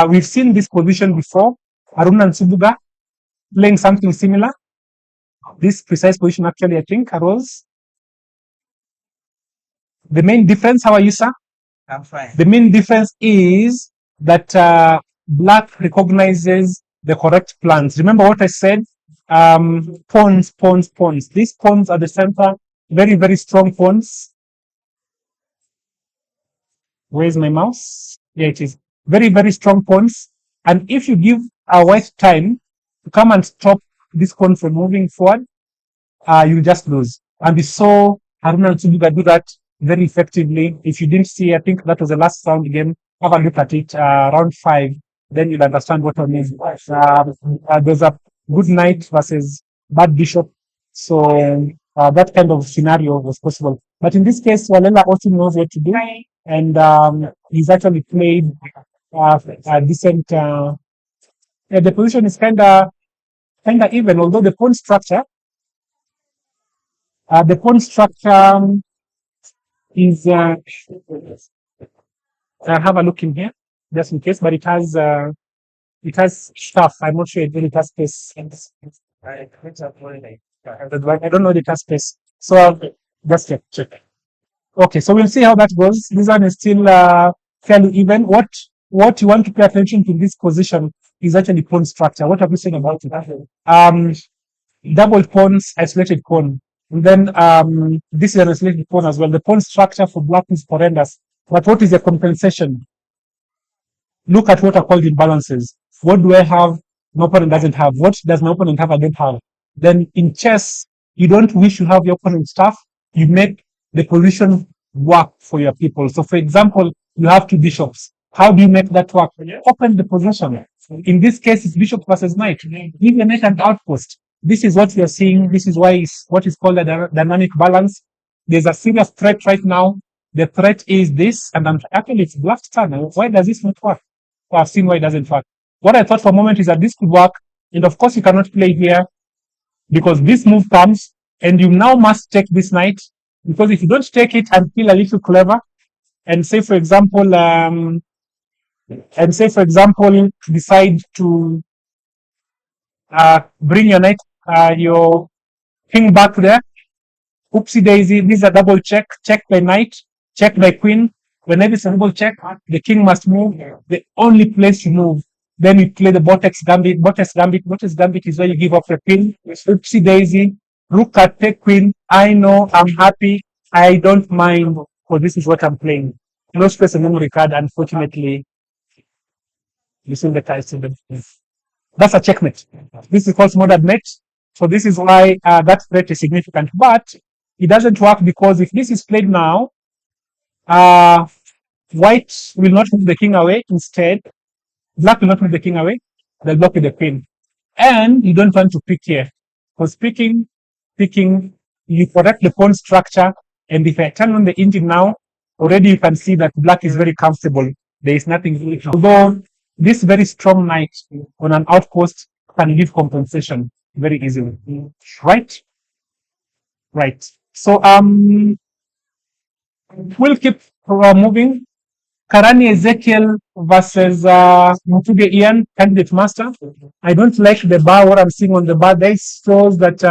We've seen this position before. Aruna and Subuga playing something similar. This precise position actually, I think, arose. The main difference, how are you, sir? I'm fine. The main difference is that black recognizes the correct plans. Remember what I said? Pawns. These pawns are the center, very, very strong pawns. Where's my mouse? Yeah, it is. Very, very strong pawns. And if you give a white time to come and stop this pawn from moving forward, you just lose. And we saw Haruna Tsubuga do that very effectively. If you didn't see, I think that was the last round game. Have a look at it, round 5. Then you'll understand what I mean. There's a good knight versus bad bishop. So that kind of scenario was possible. But in this case, Walela also knows what to do. And he's actually played a decent. The position is kind of even, although the pawn structure is. Have a look in here, just in case. But it has stuff. I'm not sure it really has space. I don't know if it has space. So just check. Okay, so we'll see how that goes. This one is still fairly even. What you want to pay attention to in this position is actually pawn structure. What have you said about it? Double pawns, isolated pawn. And then this is an isolated pawn as well. The pawn structure for black is horrendous. But what is the compensation? Look at what are called imbalances. What do I have? My opponent doesn't have. What does my opponent have? I don't have. Then in chess, you don't wish to have your opponent's stuff. You make the position work for your people. So for example, you have 2 bishops. How do you make that work? Open the position. In this case, it's bishop versus knight. Give a knight an outpost. This is what we are seeing. This is why it's what is called a dynamic balance. There's a serious threat right now. The threat is this, and actually it's black's turn. Why does this not work? Well, I've seen why it doesn't work. What I thought for a moment is that this could work, and of course you cannot play here because this move comes, and you now must take this knight, because if you don't take it and feel a little clever, and say for example, decide to bring your knight, your king back there. Oopsie daisy, this is a double check by knight, check by queen. Whenever it's a double check, the king must move. The only place to move. Then you play the Botex Gambit. Botex Gambit is where you give up the queen. Oopsie daisy, rook at take queen. I know, I'm happy. I don't mind, because this is what I'm playing. No space and memory card, unfortunately. Using the title. That's a checkmate. This is called modern mate. So this is why that threat is significant. But it doesn't work, because if this is played now, white will not move the king away. Instead, black will not move the king away. They'll block with the queen. And you don't want to pick here. Because picking, you correct the pawn structure. And if I turn on the engine now, already you can see that black is very comfortable. There is nothing. Although this very strong knight on an outpost can give compensation very easily. Right? Right. So we'll keep moving. Karani Ezekiel versus Mutuge Ian, candidate master. I don't like the bar. What I'm seeing on the bar, there shows that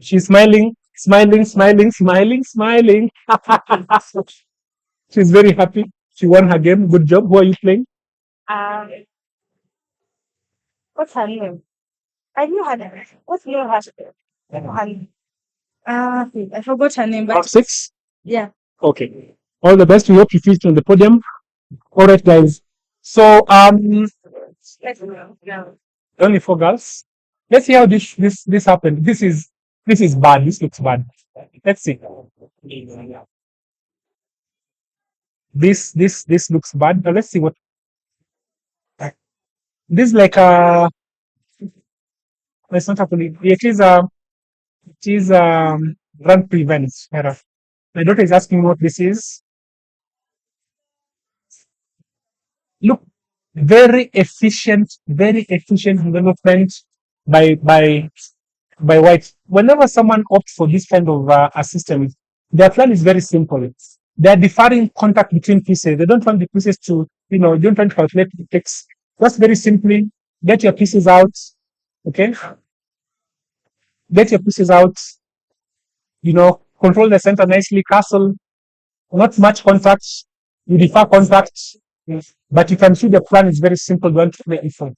she's smiling, smiling, smiling, smiling, smiling. She's very happy. She won her game. Good job. Who are you playing? What's her name? I knew her name. What's her name? I forgot her name, Round but 6. yeah. Okay. All the best. We hope you feast on the podium. All right, guys. So only 4 girls. Let's see how this happened. This is bad. This looks bad. Let's see. This looks bad. Now let's see what this is like it's not happening. It is run prevent error. My daughter is asking what this is. Look, very efficient development by white. Whenever someone opts for this kind of a system, their plan is very simple. They're deferring contact between pieces. They don't want the pieces to, they don't want to calculate the text. Just very simply, get your pieces out. Okay? Get your pieces out. Control the center nicely. Castle, not much contact. You defer contact. But you can see the plan is very simple. Don't play effort.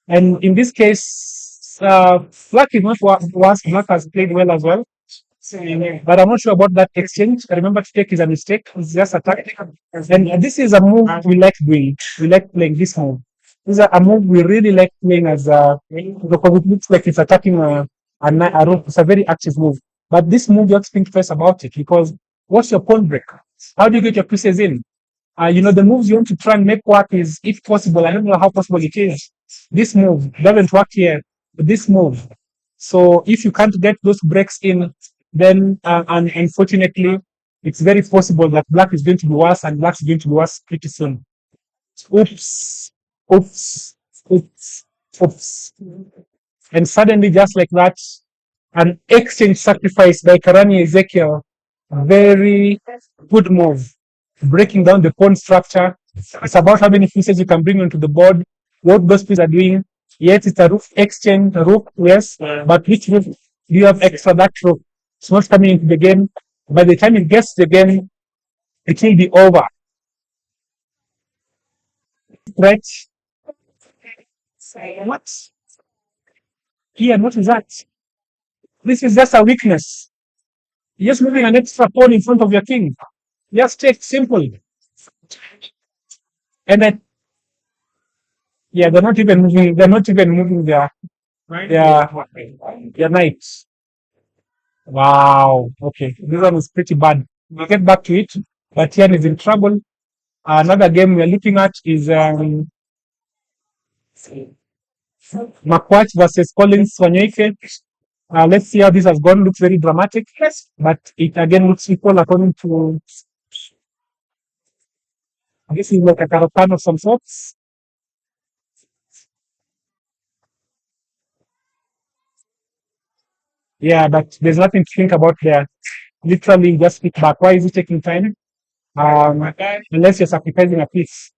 And in this case, Black is not worse. Black has played well as well. But I'm not sure about that exchange. Remember, to take is a mistake. It's just a tactic. And this is a move we like doing. We like playing this move. This is a move we really like playing as because it looks like it's attacking a rook. It's a very active move. But this move, you have to think first about it, because what's your pawn break? How do you get your pieces in? The moves you want to try and make work is, if possible, I don't know how possible it is. This move doesn't work here, but this move. So if you can't get those breaks in, then and unfortunately, it's very possible that Black is going to be worse, and Black is going to be worse pretty soon. Oops, oops, oops, oops. And suddenly, just like that, an exchange sacrifice by Karani Ezekiel. Very good move. Breaking down the pawn structure. It's about how many pieces you can bring onto the board, what those pieces are doing. Yes, it's a rook exchange, rook, yes, but which rook do you have extra? That rook. It's not coming into the game. By the time it gets to the game, it will be over. Right? What? Here, what is that? This is just a weakness. You're just moving an extra pawn in front of your king. Just take simple. And then, yeah, they're not even moving their knights. Wow. Okay. This one is pretty bad. We'll get back to it. But Tian is in trouble. Another game we're looking at is Makwach versus Collins Wanyoike. Let's see how this has gone. Looks very dramatic, but it again looks equal according to this is like a Carapan of some sorts. Yeah, but there's nothing to think about there. Literally just pick back. Why is it taking time? Unless you're sacrificing a piece.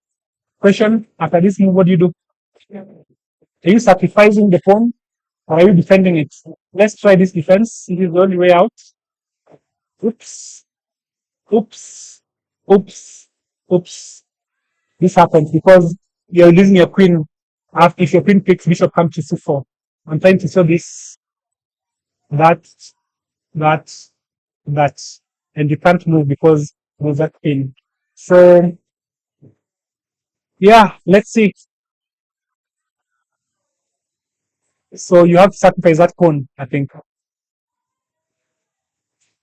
Question, after this move, what do you do? Are you sacrificing the pawn, or are you defending it? Let's try this defense. This is the only way out. Oops. Oops. Oops. Oops. This happens because you're losing your queen. If your queen picks, bishop comes to c4. I'm trying to show this, that, and you can't move because there's that queen. So, yeah, let's see. So you have to sacrifice that pawn, I think.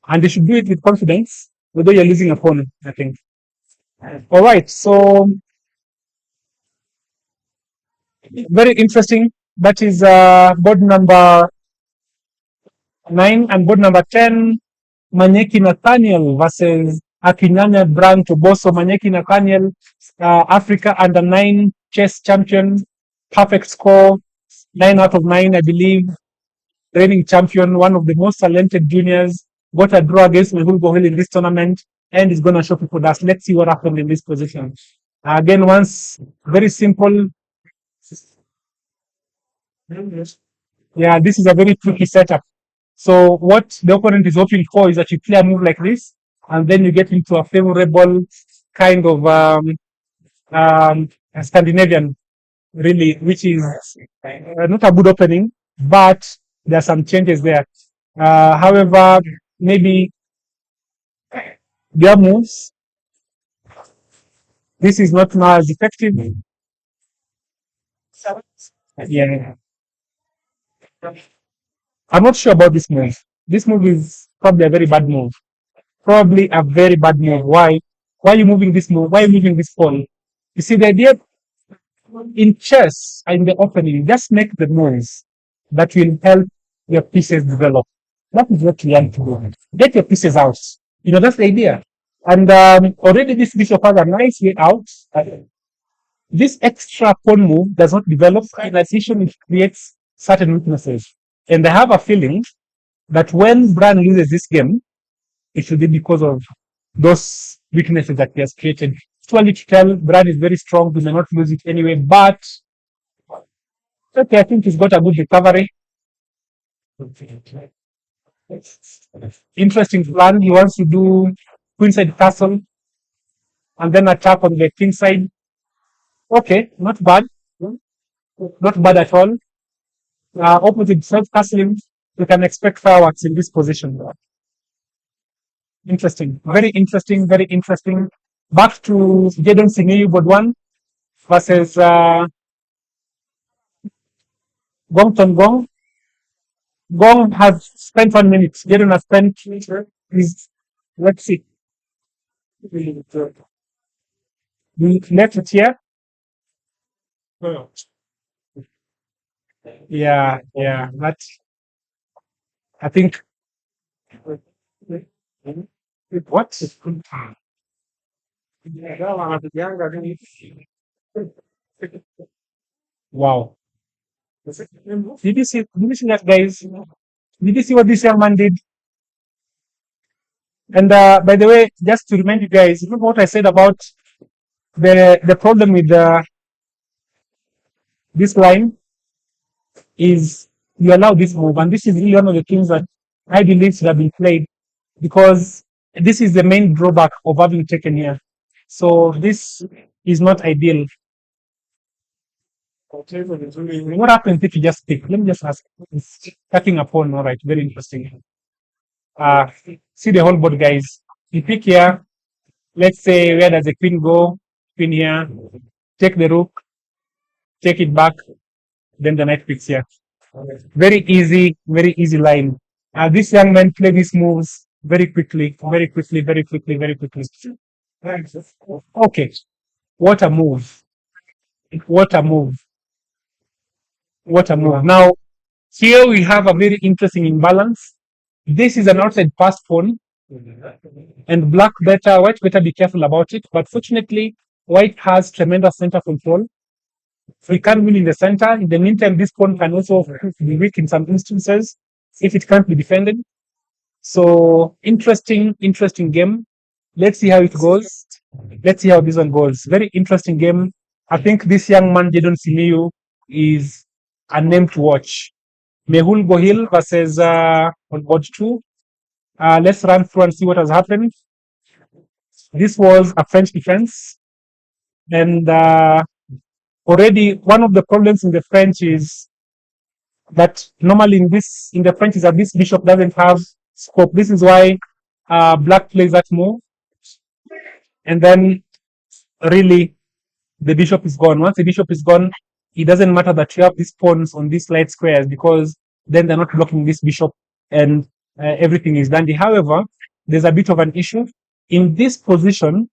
And they should do it with confidence, although you're losing a pawn, I think. All right, so very interesting. That is board number 9 and board number 10. Manyeki Nathaniel versus Akinyanya Brand Toboso Manyeki Nakaniel, Africa under 9 chess champion, perfect score, 9 out of 9, I believe, reigning champion, one of the most talented juniors, got a draw against Mehul Gohil in this tournament, and is going to show people that. Let's see what happened in this position. Again, once, very simple. Yeah, this is a very tricky setup. So what the opponent is hoping for is that you play a move like this, and then you get into a favorable kind of Scandinavian, really, which is not a good opening, but there are some changes there. However, maybe their moves, this is not now as effective. Yeah. I'm not sure about this move. This move is probably a very bad move. Probably a very bad move. Why? Why are you moving this move? Why are you moving this pawn? You see, the idea in chess, in the opening, just make the moves that will help your pieces develop. That is what you want to do. Get your pieces out. You know, that's the idea. And already this bishop has a nice way out. This extra pawn move does not develop. In addition, it creates certain weaknesses. And I have a feeling that when Bran loses this game, it should be because of those weaknesses that he has created. It's too early to tell. Brad is very strong. He may not lose it anyway, but okay, I think he's got a good recovery. Interesting plan. He wants to do queenside castle and then attack on the king side. Okay, not bad. Not bad at all. Opposite self castling, you can expect fireworks in this position. Interesting. Very interesting. Very interesting. Back to Jadon Singiyu board 1 versus Gong Ton Gong. Gong has spent 1 minute. Jadon has spent, let's see. We left it here. Yeah, but I think what? Wow. Did you see that, guys? Did you see what this young man did? And by the way, just to remind you guys, remember what I said about the problem with this line is you allow this move, and this is really one of the things that I believe should have been played, because this is the main drawback of having taken here. So this is not ideal. What happens if you just pick? Let me just ask. It's cutting a pawn, all right, very interesting. See the whole board, guys. You pick here. Let's say, where does the queen go? Queen here. Take the rook. Take it back. Then the knight picks here. Very easy line. This young man play these moves very quickly. Okay. What a move. Now, here we have a very interesting imbalance. This is an outside pass pawn, and white better be careful about it. But fortunately, white has tremendous center control. So he can't win in the center. In the meantime, this pawn can also be weak in some instances if it can't be defended. So interesting game. Let's see how it goes. Let's see how this one goes. Very interesting game. I think this young man, Jadon Simiyu, is a name to watch. Mehul Gohil versus on board 2. Let's run through and see what has happened. This was a French defense, and already one of the problems in the French is that normally in the French is that this bishop doesn't have scope. This is why black plays that move, and then really the bishop is gone. Once the bishop is gone, it doesn't matter that you have these pawns on these light squares, because then they're not blocking this bishop, and everything is dandy. However, there's a bit of an issue. In this position,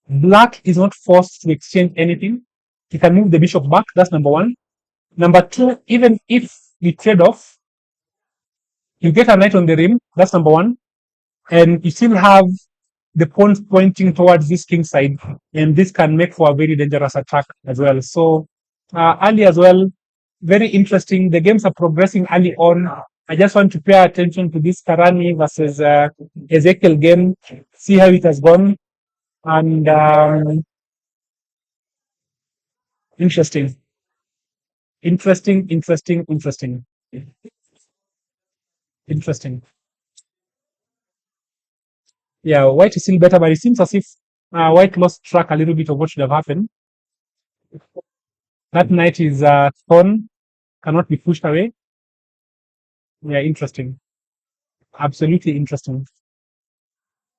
black is not forced to exchange anything. He can move the bishop back. That's number one. Number two, even if you trade off, you get a knight on the rim. That's number one. And you still have the pawns pointing towards this king side, and this can make for a very dangerous attack as well. So early as well, very interesting. The games are progressing early on. I just want to pay attention to this Karani versus Ezekiel game, see how it has gone, and interesting, interesting, interesting, interesting, interesting. Yeah, White is still better, but it seems as if White lost track a little bit of what should have happened. That knight is thorn, cannot be pushed away. Yeah, interesting. Absolutely interesting.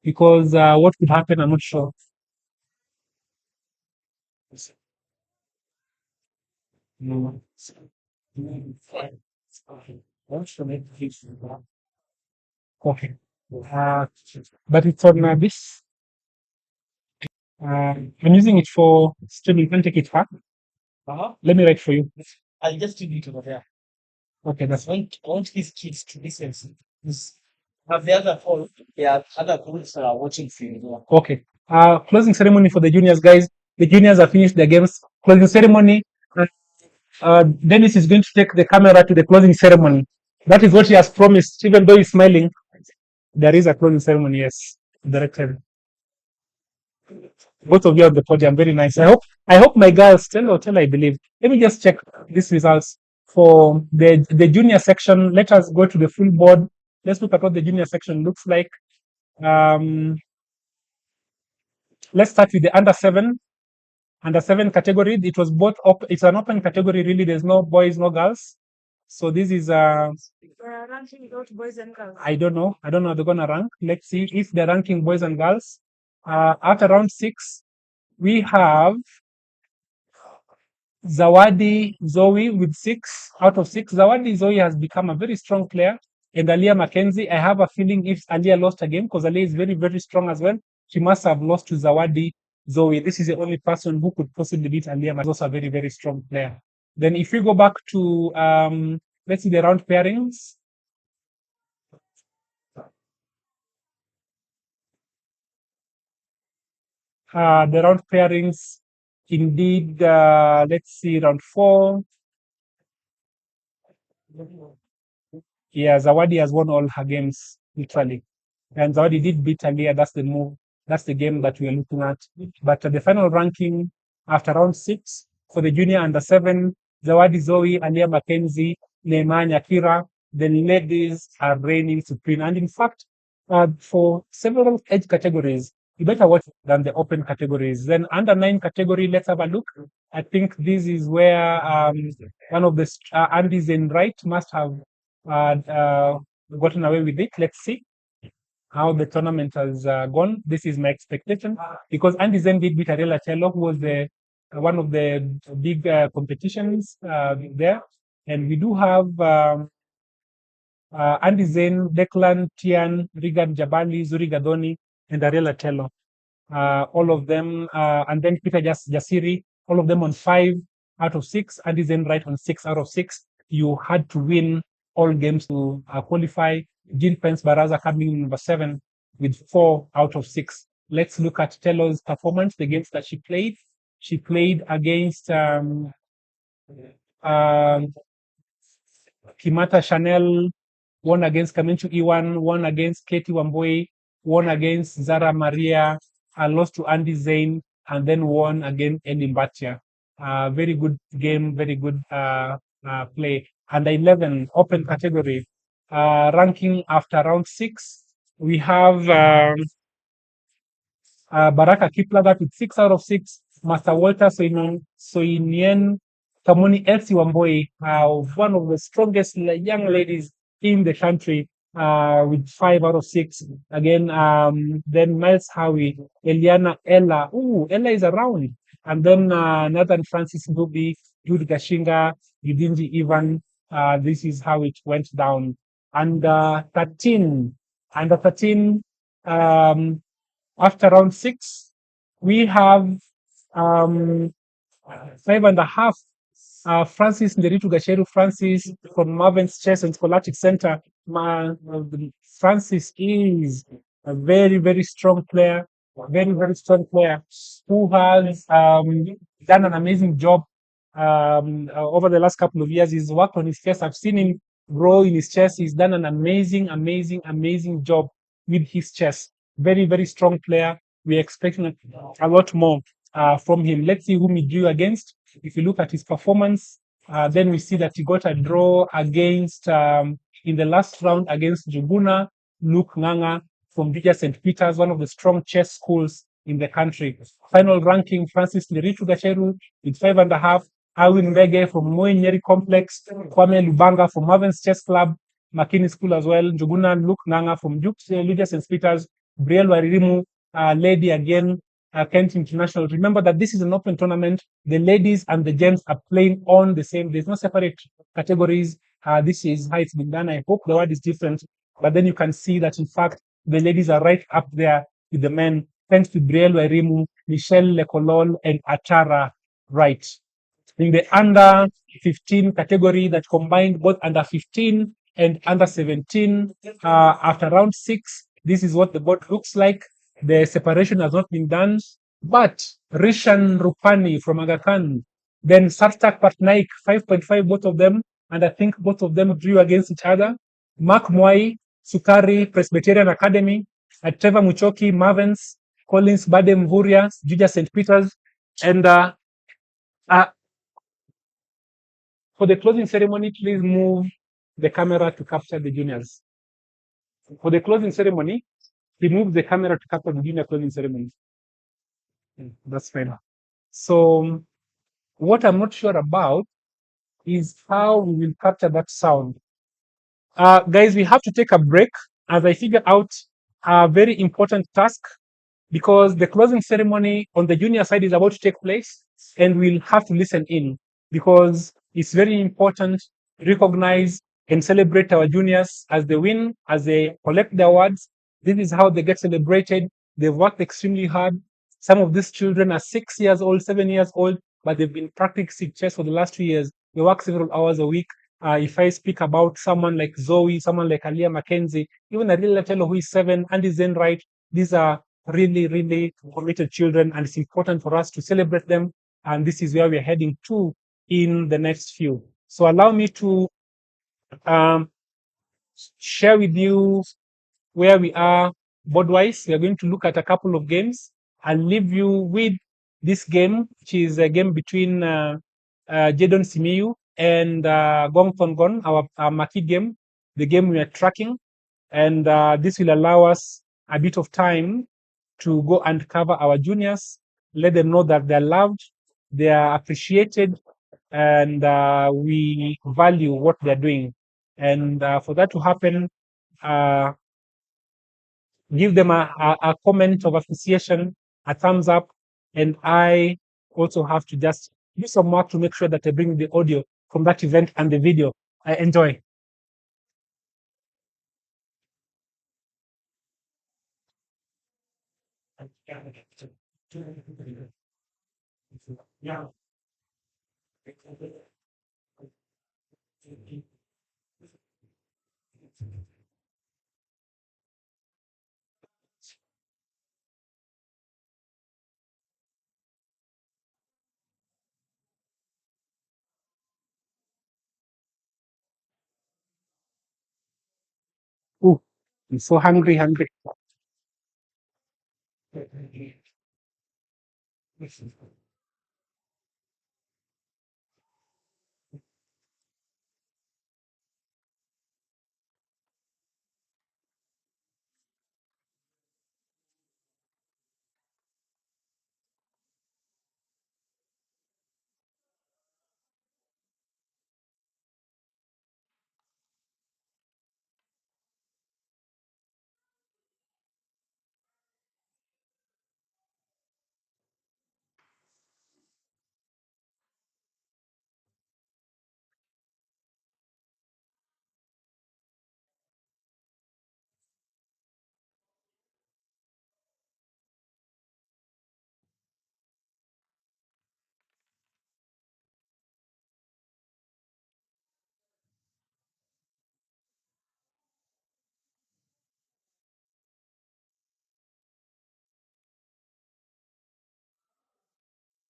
Because what could happen, I'm not sure. No. Okay. But it's on this. I'm using it for streaming. You can take it back. Let me write for you. I'll just read it over there. Okay, that's fine. I want his kids to listen. Have the other phone, yeah, other groups that are watching for you. Okay. Closing ceremony for the juniors, guys. The juniors have finished their games. Closing ceremony. Dennis is going to take the camera to the closing ceremony. That is what he has promised, even though he's smiling. There is a closing ceremony, yes. Directed. Both of you on the podium, very nice. I hope my girls tell, I believe. Let me just check these results for the junior section. Let us go to the full board. Let's look at what the junior section looks like. Let's start with the under 7. Under 7 category. It was both it's an open category, really. There's no boys, no girls. So this is ranking without boys and girls. I don't know how they're gonna rank. Let's see if they're ranking boys and girls. After round 6, we have Zawadi Zoe with 6 out of 6. Zawadi Zoe has become a very strong player. And Alia Mackenzie, I have a feeling if Alia lost a game, because Alia is very, very strong as well, she must have lost to Zawadi Zoe. This is the only person who could possibly beat Alia. Is also a very, very strong player. Then if we go back to let's see the round pairings. The round pairings, indeed, let's see, round 4. Yeah, Zawadi has won all her games, literally. And Zawadi did beat Alia. That's the move. That's the game that we are looking at. But the final ranking after round 6 for the junior under 7, Zawadi Zoe, Alia Mackenzie, Neymar Akira, the ladies are reigning supreme. And in fact, for several age categories, you better watch than the open categories. Then under 9 category, let's have a look. I think this is where one of the Andy's in right must have gotten away with it. Let's see how the tournament has gone. This is my expectation because Andy Zen did beat Ariela Cello, who was the one of the big competitions there, and we do have Andy Zen, Declan, Tian, Regan Jabali, Zuri Gadoni, and Ariela Cello. All of them, and then Peter Jasiri, all of them on 5 out of 6. Andy Zen right on 6 out of 6. You had to win all games to qualify. Jean Pence Baraza coming in number 7 with 4 out of 6. Let's look at Tello's performance, the games that she played. She played against Kimata Chanel, won against Kamenchu Iwan, won against Katie Wamboi, won against Zara Maria, lost to Andy Zane, and then won against Eddie Mbatia. Very good game, very good play. Under 11, open category. Ranking after round 6, we have Baraka Kiplagat with 6 out of 6. Master Walter Soinien Kamoni Elsie Wamboi, one of the strongest young ladies in the country, with 5 out of 6. Again, then Miles Howie, Eliana Ella. Ella is around. And then Nathan Francis Ngubi, Jude Gashinga, Yudinji Ivan. This is how it went down. Under 13, after round 6, we have 5.5. Francis Nderitu Gasheru Francis from Maven's Chess and Scholastic Center. Francis is a very, very strong player, very strong player who has done an amazing job over the last couple of years. He's worked on his chess. I've seen him grow in his chess. He's done an amazing job with his chess. Very strong player. We're expecting a lot more from him. Let's see whom he drew against. If you look at his performance, then we see that he got a draw against in the last round against Juguna Luke Nganga from Vija St. Peter's, one of the strong chess schools in the country. Final ranking, Francis Lirichu Gacheru with 5.5. Alwin Mbege from Moinyeri Complex, Kwame Lubanga from Maven's Chess Club, Makini School as well, Njuguna Luke Nganga from Vija St. Peter's, Brielle Waririmu, Lady again, Kent International. Remember that this is an open tournament. The ladies and the gents are playing on the same. There's no separate categories. This is how it's been done. I hope the word is different. But then you can see that, in fact, the ladies are right up there with the men, thanks to Brielle Wairimu, Michelle Lekolol, and Atara Wright. In the under 15 category that combined both under 15 and under 17, after round 6, this is what the board looks like. The separation has not been done, but Rishan Rupani from Aga Khan, then Sartak Patnaik, 5.5, both of them, and I think both of them drew against each other. Mark Mwai, Sukari, Presbyterian Academy, Trevor Muchoki, Mavens, Collins Bade Mvuria, Juja St. Peter's, and for the closing ceremony, please move the camera to capture the juniors. For the closing ceremony, he moved the camera to capture the junior closing ceremony. That's fine. So what I'm not sure about is how we will capture that sound. Guys, we have to take a break as I figure out a very important task, because the closing ceremony on the junior side is about to take place, and we'll have to listen in, because it's very important to recognize and celebrate our juniors as they win, as they collect the awards. This is how they get celebrated. They've worked extremely hard. Some of these children are 6 years old, 7 years old, but they've been practicing chess for the last 2 years. They work several hours a week. If I speak about someone like Zoe, someone like Alia Mackenzie, even a little fellow who is 7, Andy Zenright, these are really committed children, and it's important for us to celebrate them. And this is where we're heading to in the next few. So allow me to share with you where we are board-wise. We are going to look at a couple of games. I'll leave you with this game, which is a game between Jadon Simiyu and Gong Tongon, our marquee game, the game we are tracking. And this will allow us a bit of time to go and cover our juniors, let them know that they're loved, they are appreciated, and we value what they're doing. And for that to happen, give them a comment of appreciation, a thumbs up, and I also have to just do some work to make sure that I bring the audio from that event and the video. Enjoy. Yeah. Ooh, I'm so hungry.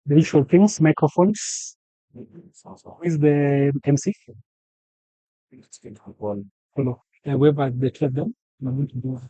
the usual things, microphones. Who is the MC? Follow. Whoever the two of them, I'm going to do.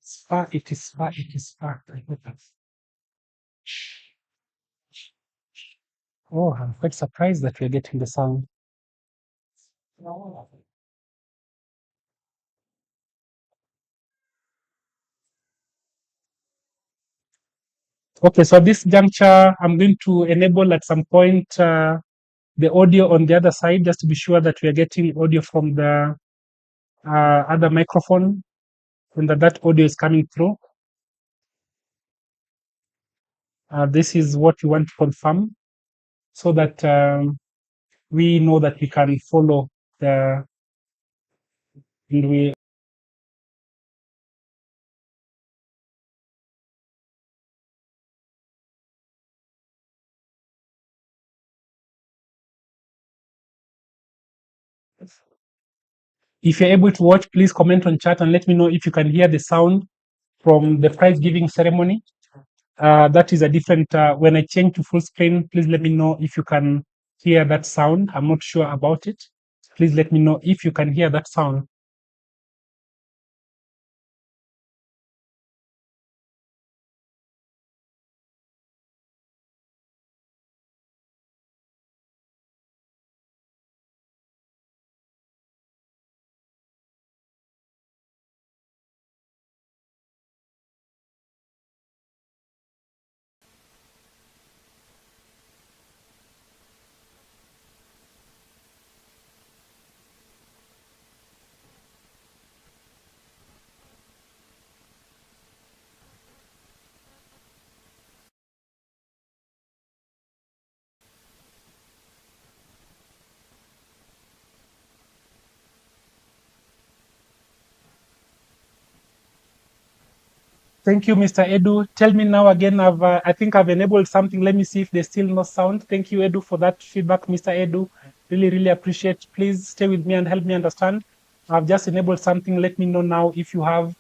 It's far, it is far, it is far. I know that. Oh, I'm quite surprised that we're getting the sound. Okay, so at this juncture, I'm going to enable at some point the audio on the other side, just to be sure that we are getting audio from the other microphone and that audio is coming through. This is what we want to confirm so that we know that we can follow the, and we If you're able to watch, please comment on chat and let me know if you can hear the sound from the prize giving ceremony. That is a different, when I change to full screen, please let me know if you can hear that sound. I'm not sure about it. Please let me know if you can hear that sound. Thank you, Mr. Edu. Tell me now again, I think I've enabled something. Let me see if there's still no sound. Thank you, Edu, for that feedback, Mr. Edu. Really, really appreciate. Please stay with me and help me understand. I've just enabled something. Let me know now if you have.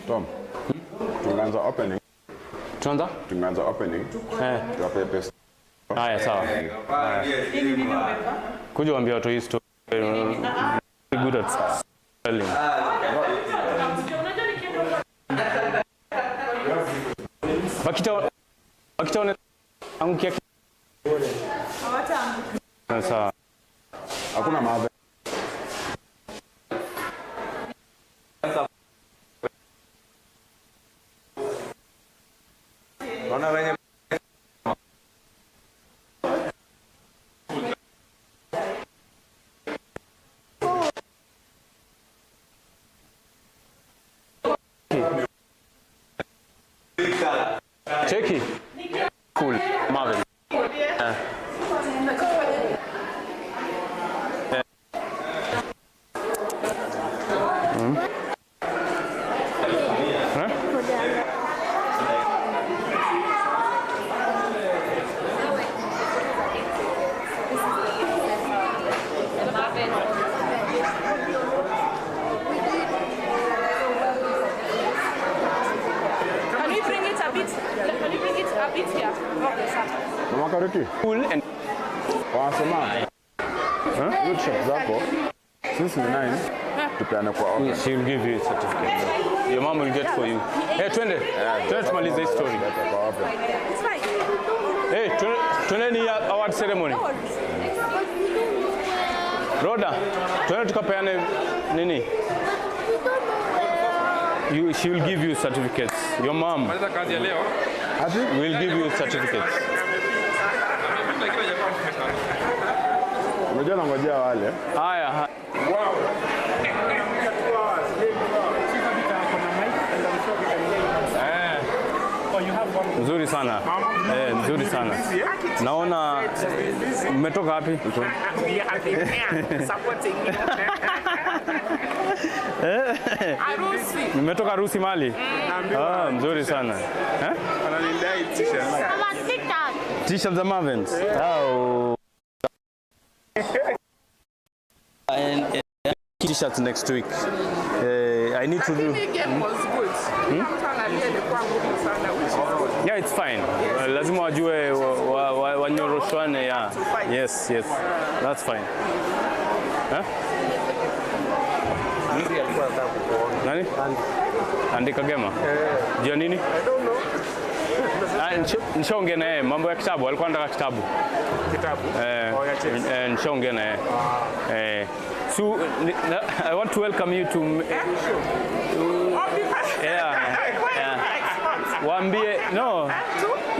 Tom, tunaanza opening. Tunaanza opening. Tuwape pesa. Haya, sawa. Kuja waambia watu hii story. Good at selling. Bakita angukia. Sawa. Hakuna Maven. Ona wenye Cheki. Cool. Maven. Kariki. Cool and Wanasema hizo t-shirt zako since ni 9 tupeane kwa open. she will give you a certificate. Your mom will get for you. Hey, twende tumalize hii story. Kwa open. Hey, twende ni award ceremony. Roda, twende tukapeane nini? She will give you certificates. Your mom will give you certificates. Unajua nangojea wale. Haya. Nzuri sana. Nzuri sana. Naona mmetoka wapi? Mmetoka harusi mali? Nzuri sana. Wananidai t-shirt. T-shirt za Maven. Oh. And t-shirts next week. I need to do. Game was good. Yeah, it's fine. Lazima wajue wanyoroshwane. Yeah. Yes. That's fine. Huh? Nani? Andika Gema. Jua nini? Nishaongea na yeye mambo ya kitabu, alikuwa anataka kitabu. Nishaongea na yeye. So I want to welcome you to Wambie, no,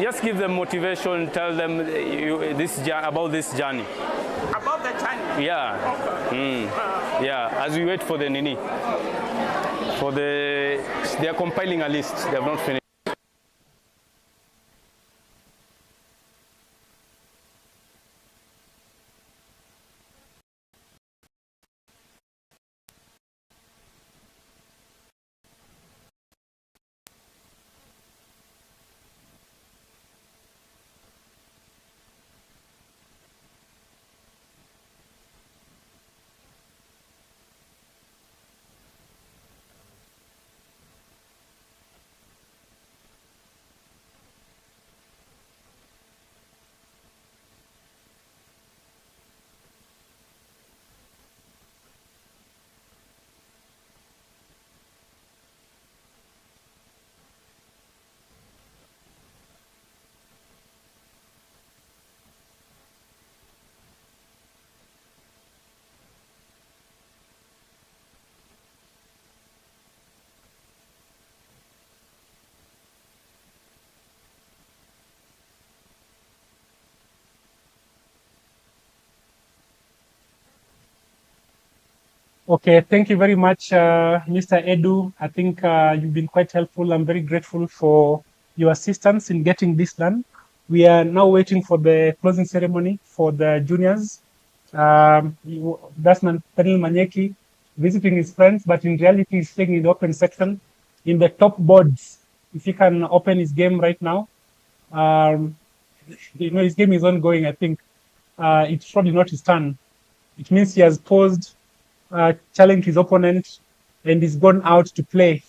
just give them motivation, tell them about this journey. About the journey? Yeah. Yeah, as we wait for the Nini. They are compiling a list, they have not finished. Okay, thank you very much, Mr. Edu. I think you've been quite helpful. I'm very grateful for your assistance in getting this done. We are now waiting for the closing ceremony for the juniors. That's Daniel Manyeki visiting his friends, but in reality, he's staying in the open section. In the top boards, if he can open his game right now, his game is ongoing. I think it's probably not his turn. It means he has paused, challenged his opponent, and he's gone out to play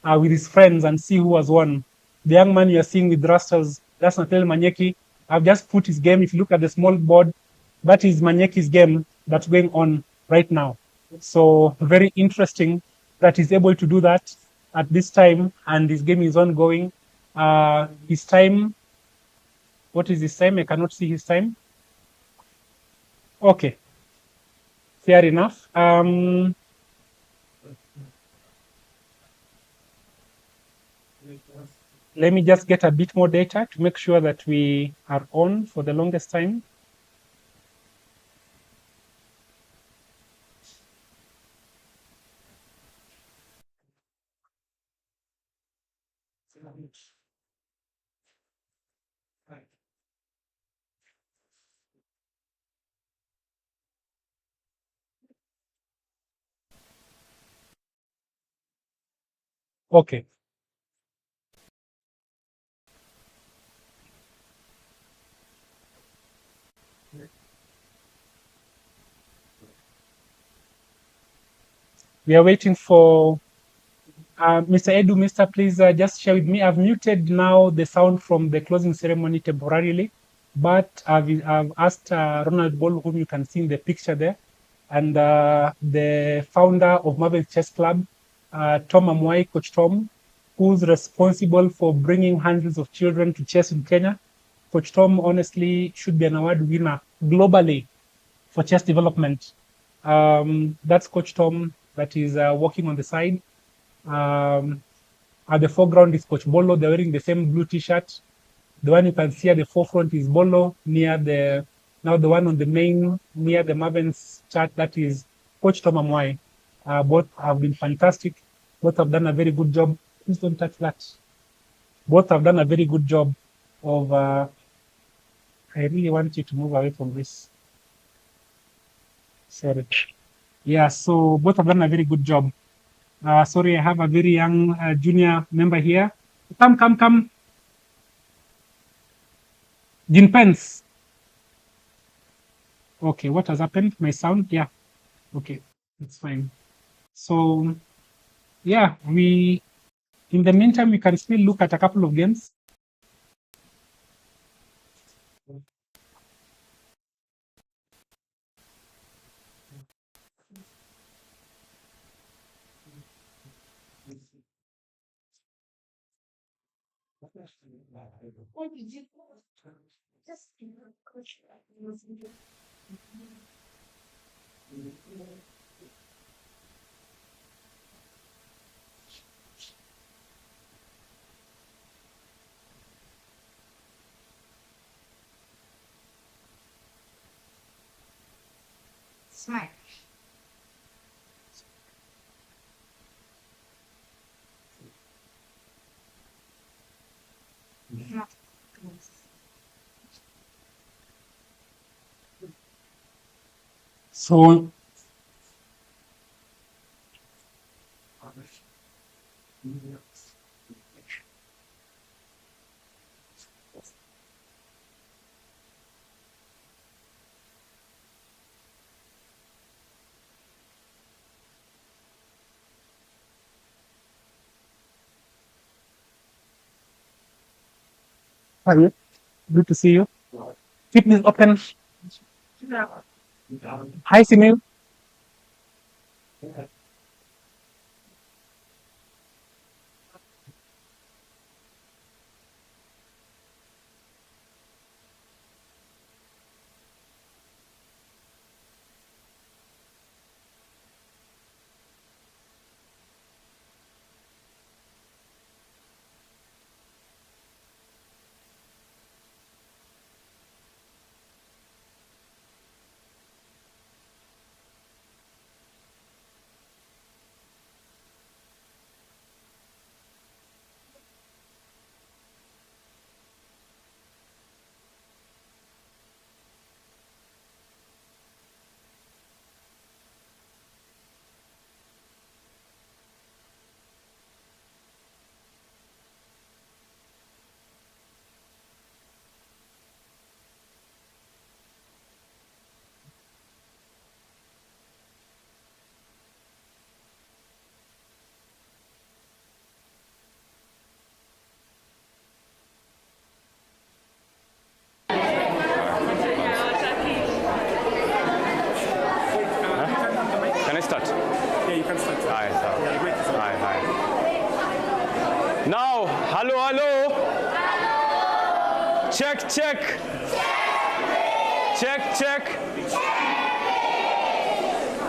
with his friends and see who has won. The young man you are seeing with rasters, that's Nathaniel Manyeki. I've just put his game. If you look at the small board, that is Manyeki's game that's going on right now. So very interesting that he's able to do that at this time, and his game is ongoing. His time, what is his time? I cannot see his time. Okay, fair enough. Let me just get a bit more data to make sure that we are on for the longest time. Okay. We are waiting for Mr. Edu. Mr. Please just share with me. I've muted now the sound from the closing ceremony temporarily but I've asked Ronald Ball, whom you can see in the picture there, and the founder of Maven Chess Club, Tom Amwai, Coach Tom, who's responsible for bringing hundreds of children to chess in Kenya. Coach Tom honestly should be an award winner globally for chess development. That's Coach Tom that is working on the side. At the foreground is Coach Bolo. They're wearing the same blue t-shirt. The one you can see at the forefront is Bolo, near the one on the main, near the Maven's chart, that is Coach Tom Amwai. Both have been fantastic. Both have done a very good job. Please don't touch that. Both have done a very good job of, I really want you to move away from this. Sorry. Yeah, so both have done a very good job. Sorry, I have a very young junior member here. Come. Jin Pence. Okay, what has happened? My sound? Yeah. Okay, that's fine. So, yeah, in the meantime, we can still look at a couple of games. Smart. So, hi, good to see you. Keep this open. Hi, Simil. Can I start? Yeah, you can start. Hi, sir. Yeah, wait. Hi. Now, hello. Check. Check.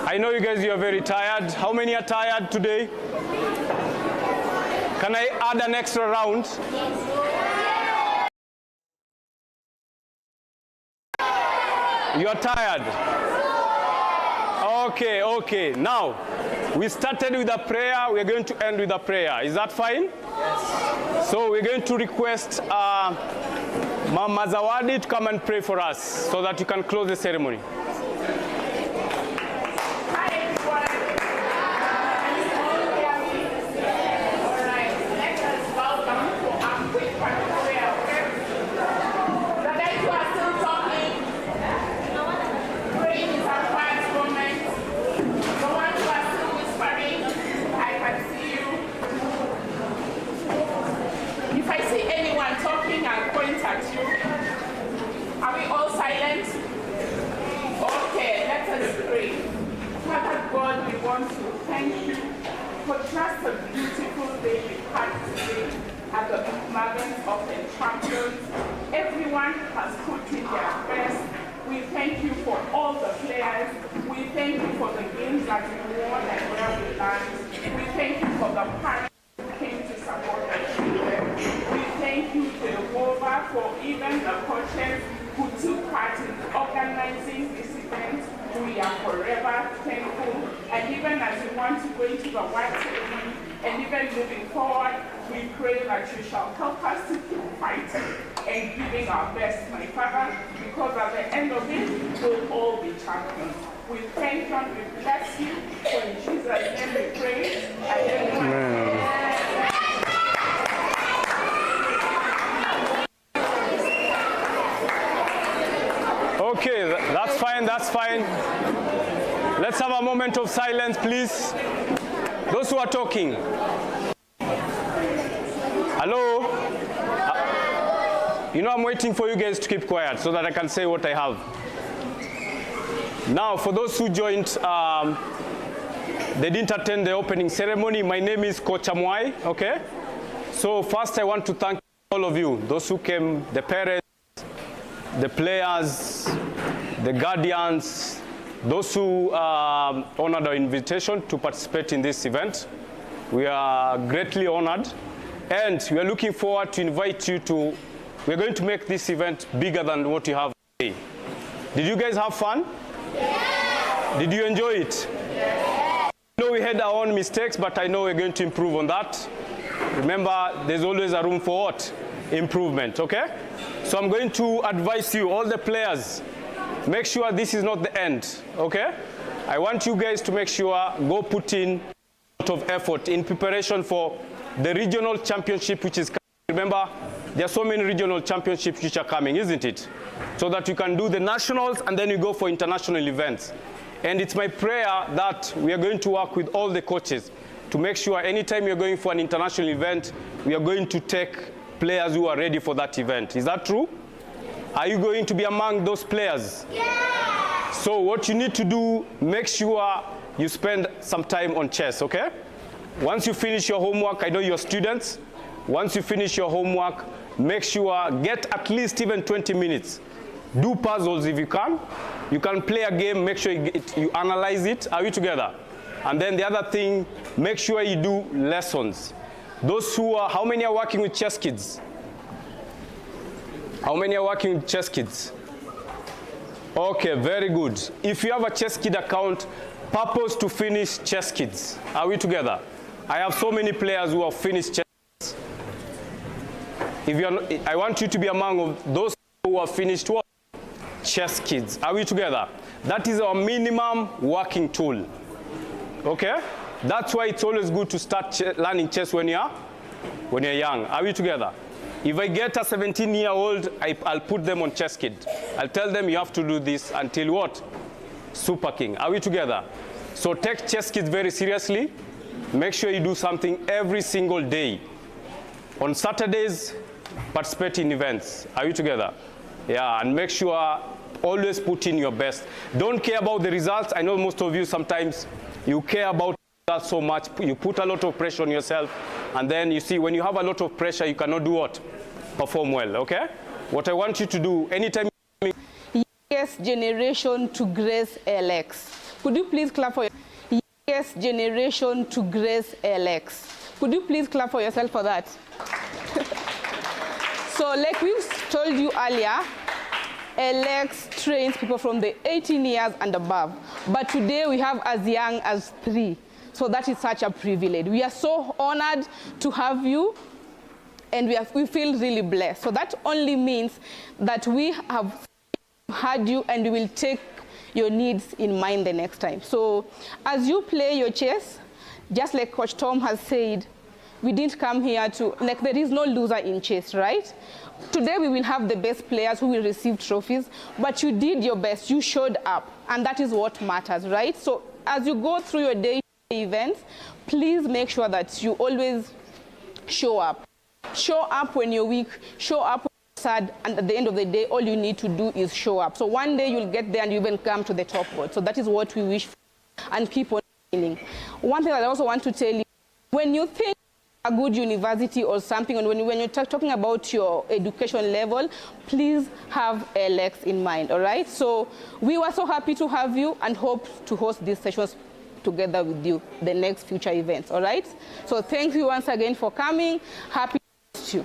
I know you guys, you are very tired. How many are tired today? Can I add an extra round? You are tired? Okay. Now, we started with a prayer. We're going to end with a prayer. Is that fine? Yes. So we're going to request Mama Zawadi to come and pray for us so that you can close the ceremony. If I see anyone talking, I'll point at you. want to thank you for just a beautiful day we had today at the Maven of the Champions. Everyone has put in their best. We thank you for all the players. We thank you for the games that we won and where we learned. We thank you for the parents who came to support the children. We thank you, Jehovah, for even the coaches who took part in organizing this event. We are forever thankful. And even as we want to go into the white ceremony, and even moving forward, we pray that you shall help us to keep fighting and giving our best, my Father, because at the end of it, we'll all be champions. We thank you and we bless you. For in Jesus' name we pray. Okay, that's fine, that's fine. Let's have a moment of silence, please. Those who are talking. Hello? You know, I'm waiting for you guys to keep quiet so that I can say what I have. Now, for those who joined, they didn't attend the opening ceremony. My name is Coach Amwai, okay? So first I want to thank all of you, those who came, the parents, the players, the guardians, those who honored our invitation to participate in this event. We are greatly honored, and we are looking forward to invite you to, we're going to make this event bigger than what you have today. Did you guys have fun? Yeah. Did you enjoy it? Yeah. I know we had our own mistakes, but I know we're going to improve on that. Remember, there's always a room for what? Improvement, okay? So I'm going to advise you, all the players, make sure this is not the end, okay? I want you guys to make sure, go put in a lot of effort in preparation for the regional championship, which is coming. Remember, there are so many regional championships which are coming, isn't it? So that you can do the nationals and then you go for international events. And it's my prayer that we are going to work with all the coaches to make sure anytime you're going for an international event, we are going to take players who are ready for that event. Is that true? Are you going to be among those players? Yeah! So what you need to do, make sure you spend some time on chess, okay? Once you finish your homework, I know you're students, once you finish your homework, make sure, get at least even 20 minutes. Do puzzles if you can. You can play a game, make sure you analyze it. Are we together? And then the other thing, make sure you do lessons. Those who are, how many are working with chess kids? How many are working with chess kids? Okay, very good. If you have a chess kid account, purpose to finish chess kids. Are we together? I have so many players who have finished chess. If you're not, I want you to be among those who have finished what? Chess kids. Are we together? That is our minimum working tool. Okay? That's why it's always good to start learning chess when you're young. Are we together? If I get a 17-year-old, I'll put them on chess kid. I'll tell them you have to do this until what? Super King. Are we together? So take chess kids very seriously. Make sure you do something every single day. On Saturdays, participate in events. Are you together? Yeah, and make sure always put in your best. Don't care about the results. I know most of you sometimes you care about results so much. You put a lot of pressure on yourself, and then you see when you have a lot of pressure, you cannot do what? Perform well, okay? What I want you to do, anytime. Yes, generation to grace LX. Could you please clap for your yes, generation to grace LX. Could you please clap for yourself for that? So like we told you earlier, LX trains people from the 18 years and above. But today we have as young as 3. So that is such a privilege. We are so honored to have you, and we feel really blessed. So that only means that we have heard you and we will take your needs in mind the next time. So as you play your chess, just like Coach Tom has said, we didn't come here to, like, there is no loser in chess, right? Today we will have the best players who will receive trophies, but you did your best, you showed up, and that is what matters, right? So as you go through your day events, please make sure that you always show up. Show up when you're weak, show up when you're sad, and at the end of the day, all you need to do is show up. So one day you'll get there and you even come to the top board. So that is what we wish for, and keep on One thing that I also want to tell you, when you think a good university or something, and when you're talking about your education level, please have LX in mind, all right? So we were so happy to have you and hope to host these sessions together with you, the next future events, all right? So thank you once again for coming. Happy to host you.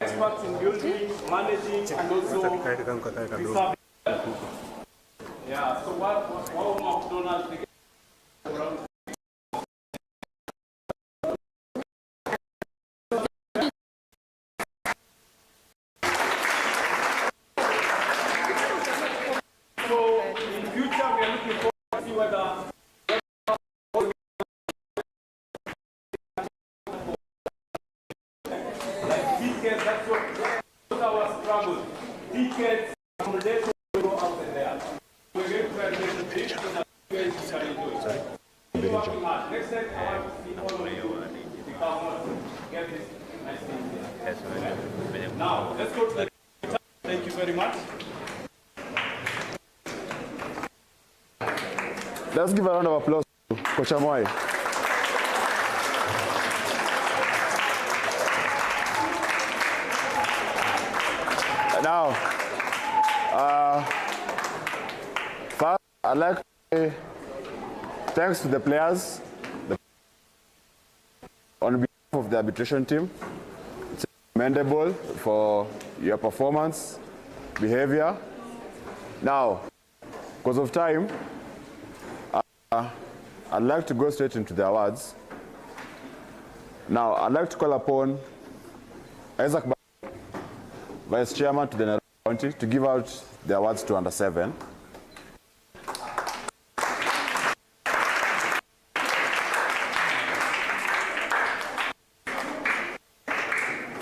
Experts in building, managing, and also yeah, so what McDonald's they get around. So in future we are looking forward to see whether tickets, that's what our struggle. Tickets, accommodation, go out there. We're going to try to make it big so that you guys can enjoy it. Keep working hard. Next time, I want to see all of you become one. Get this nice thing here. Now, let's go to the thank you very much. Let's give a round of applause to Coach Amoy. Now, first, I'd like to say thanks to the players on behalf of the arbitration team. It's commendable for your performance, behavior. Now, because of time, I'd like to go straight into the awards. Now, I'd like to call upon Isaac, Vice Chairman to the Nairobi County, to give out the awards to Under 7.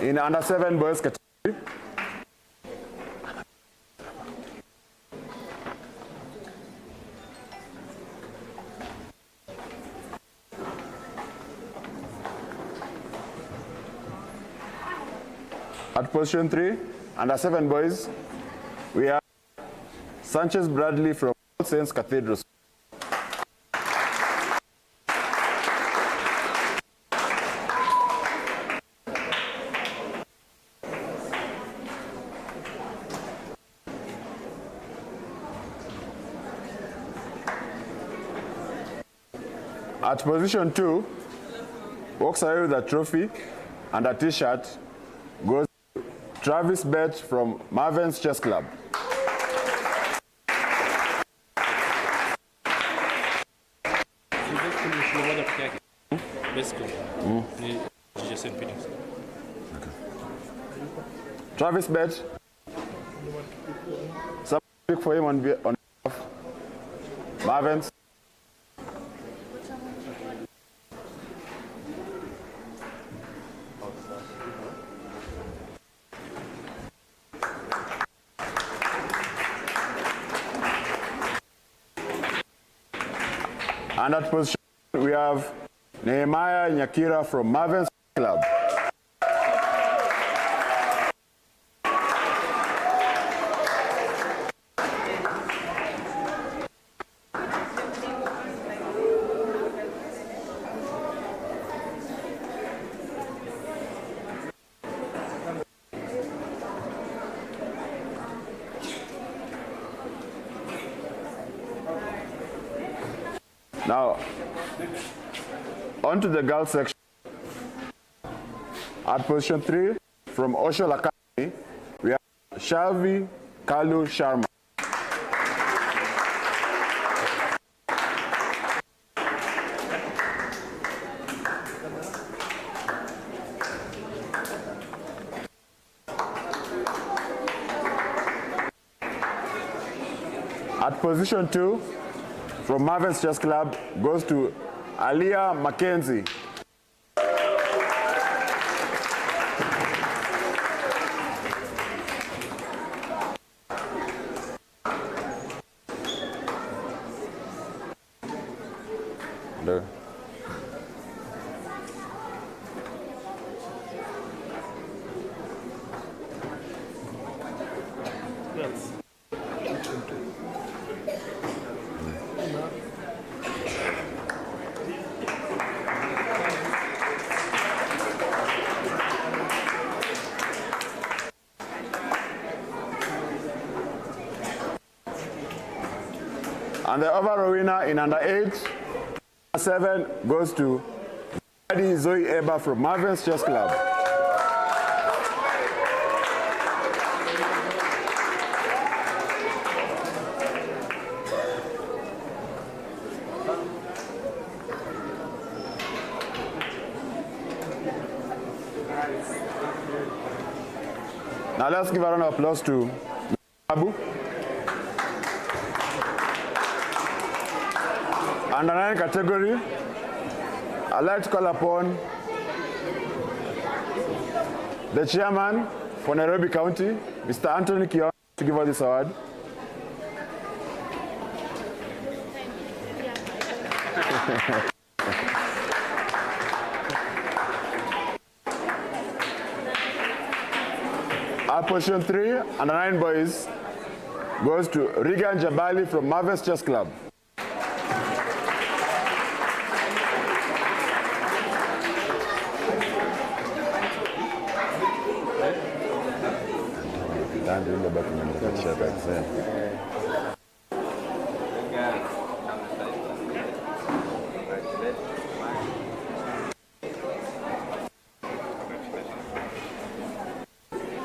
In Under 7 boys category, at position 3, Under 7 boys, we have Sanchez Bradley from All Saints Cathedral. At position 2, walks away with a trophy and a t-shirt, goes Travis Bet from Maven's Chess Club. Travis Bet. Some speak for him on behalf. Maven. And at position, we have Nehemiah Nyakira from Maven Club. Now, on to the girls section. At position 3, from Oshel Academy, we have Shalvi Kalu Sharma. At position 2, from Maven's Chess Club, goes to Aliyah Mackenzie. There. And the overall winner in under 8, 7 goes to Zoe Eba from Maven's Chess Club. Now let's give a round of applause to Abu. Under 9 category, I'd like to call upon the chairman for Nairobi County, Mr. Anthony Kion, to give us this award. Our position 3, under 9 boys, goes to Regan Jabali from Maven's Chess Club.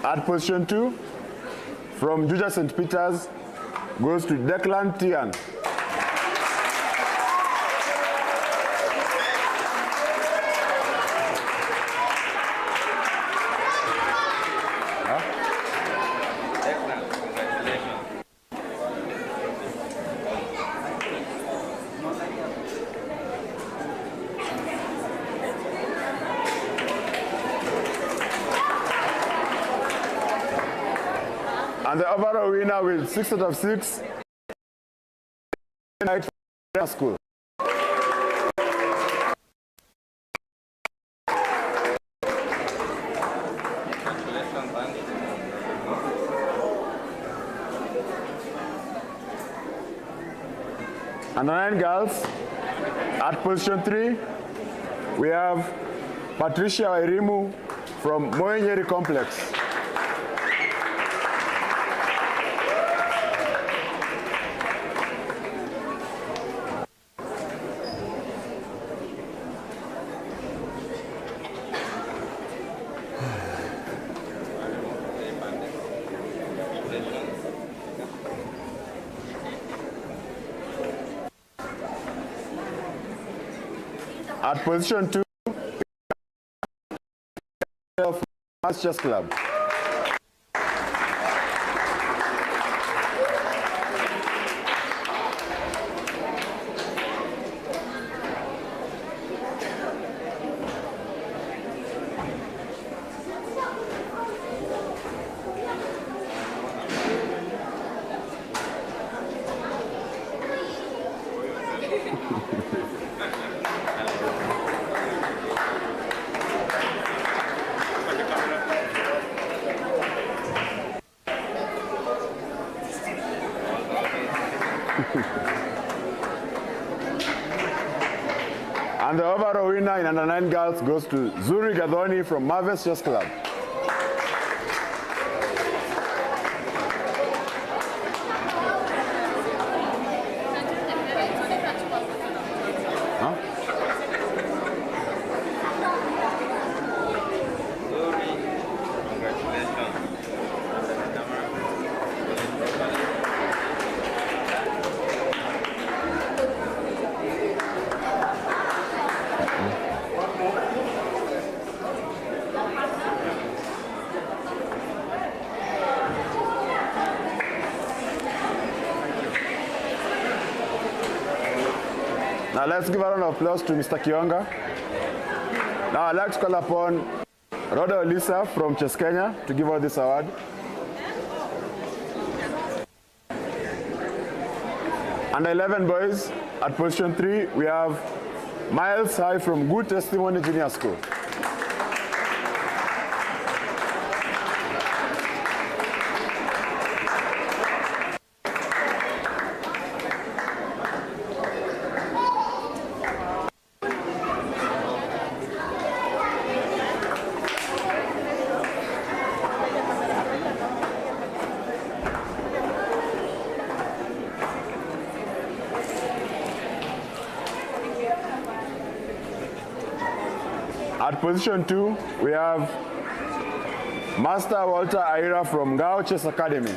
At position 2, from Juja St. Peter's, goes to Declan Tian. And the overall winner with 6 out of 6, night for school. And the 9 girls, at position 3, we have Patricia Wairimu from Moenyeri Complex. At position 2, of Chess Club. And the overall winner in under 9 girls goes to Zuri Gadoni from Maven Chess Club. Now let's give a round of applause to Mr. Kionga. Now I'd like to call upon Rhoda Olisa from Chess Kenya to give out this award. Under 11 boys, at position 3, we have Miles High from Good Testimony Junior School. At position 2, we have Master Walter Aira from Gao Chess Academy.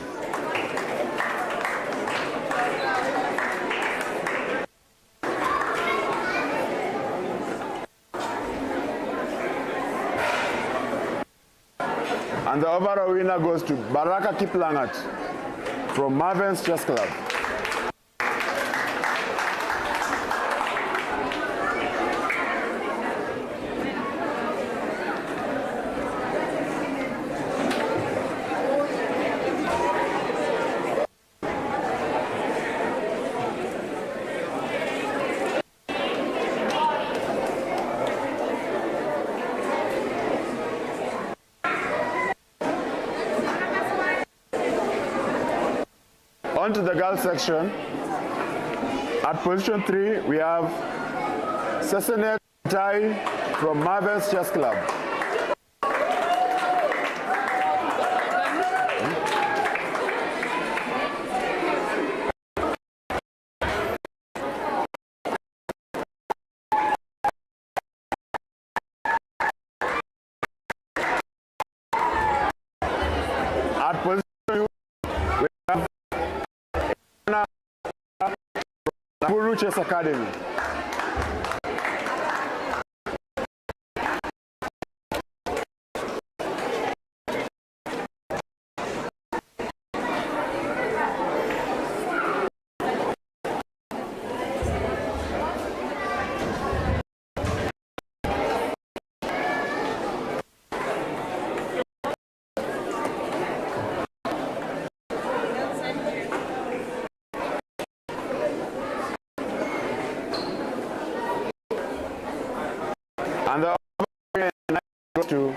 And the overall winner goes to Baraka Kiplangat from Maven's Chess Club. On to the girls section. At position 3, we have Sesenet Tai from Maven's Chess Club. At position 2, we have Guru Chess Academy. And the other goes to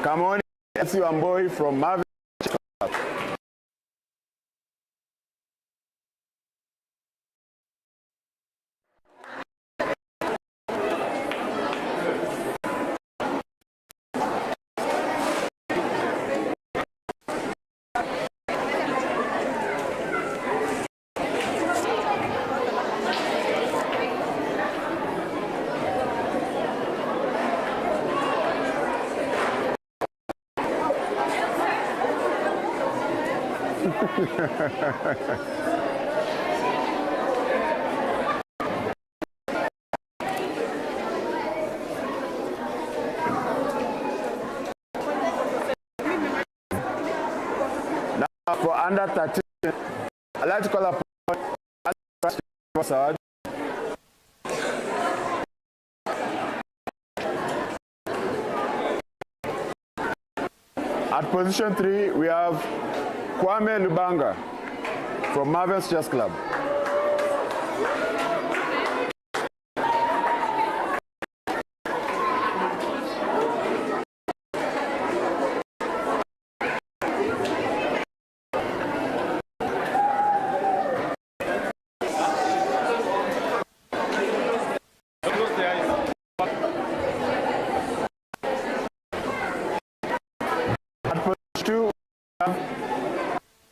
Kamoni Wamboi from Maven. Now for under 13, I'd like to call upon Asad. At position 3, we have Kwame Lubanga from Maven's Chess Club.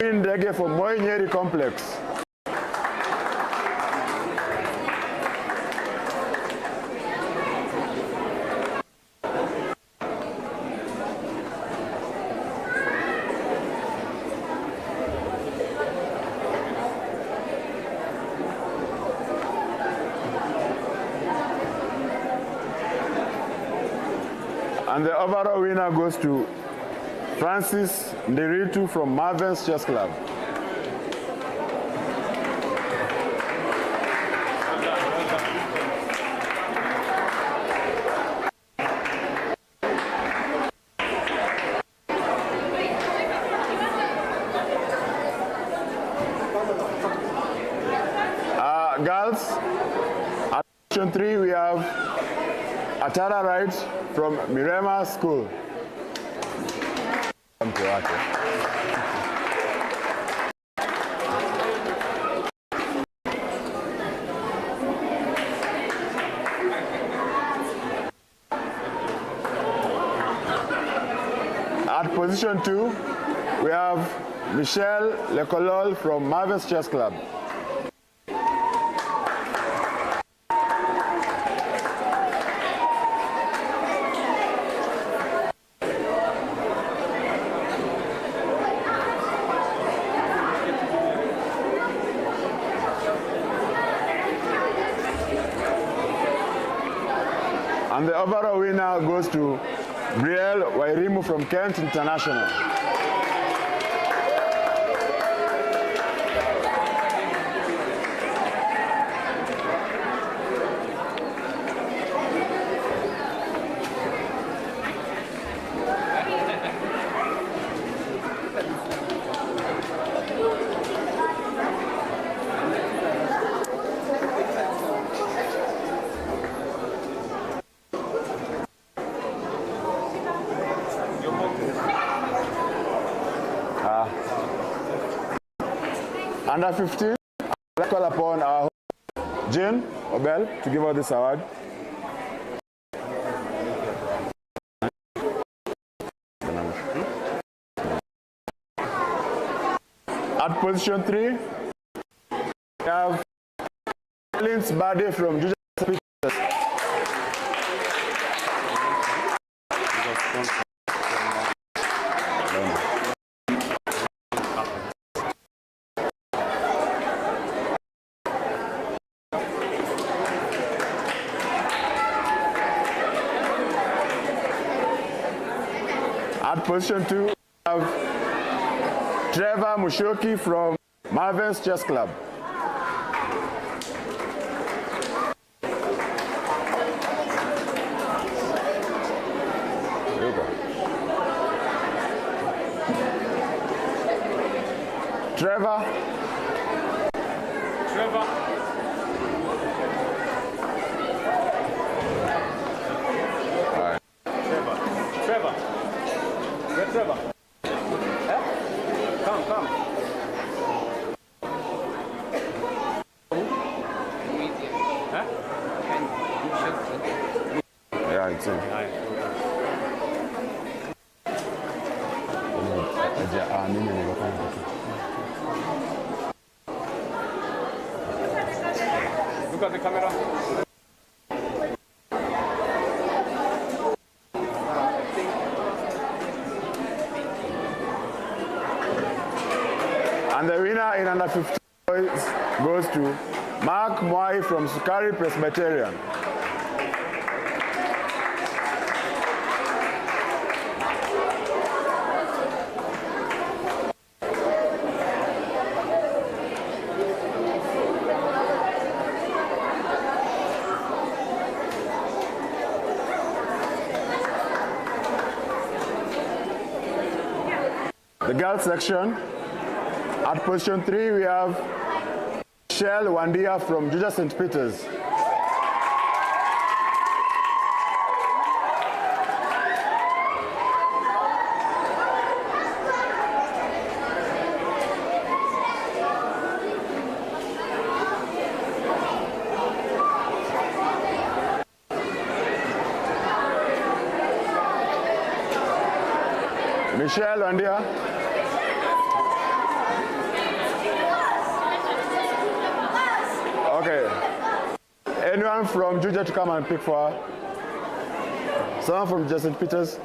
Ndege from Moi Nyeri Complex. And the overall winner goes to Francis Nderitu from Maven's Chess Club. Girls, at position 3 we have Atara Wright from Mirema School. At position 2, we have Michelle Lecolol from Maven's Chess Club. And the overall winner goes to Brielle Wairimu from Kent International. Under 15, let's call upon our host, Jane Obel, to give out this award. At position 3, we have Collins Bade from Juja Pictures. At position 2, we have Trevor Mushoki from Maven's Chess Club. Trevor. Trevor. Eh? Come. Huh? Yeah, it's in. Look at the camera. And the winner in under 15 goes to Mark Mwai from Sukari Presbyterian. The girls section, at position 3 we have Shell Wandia from Juja St. Peter's. Michelle Wandia. Anyone from Juja to come and pick for her? Someone from St. Peter's?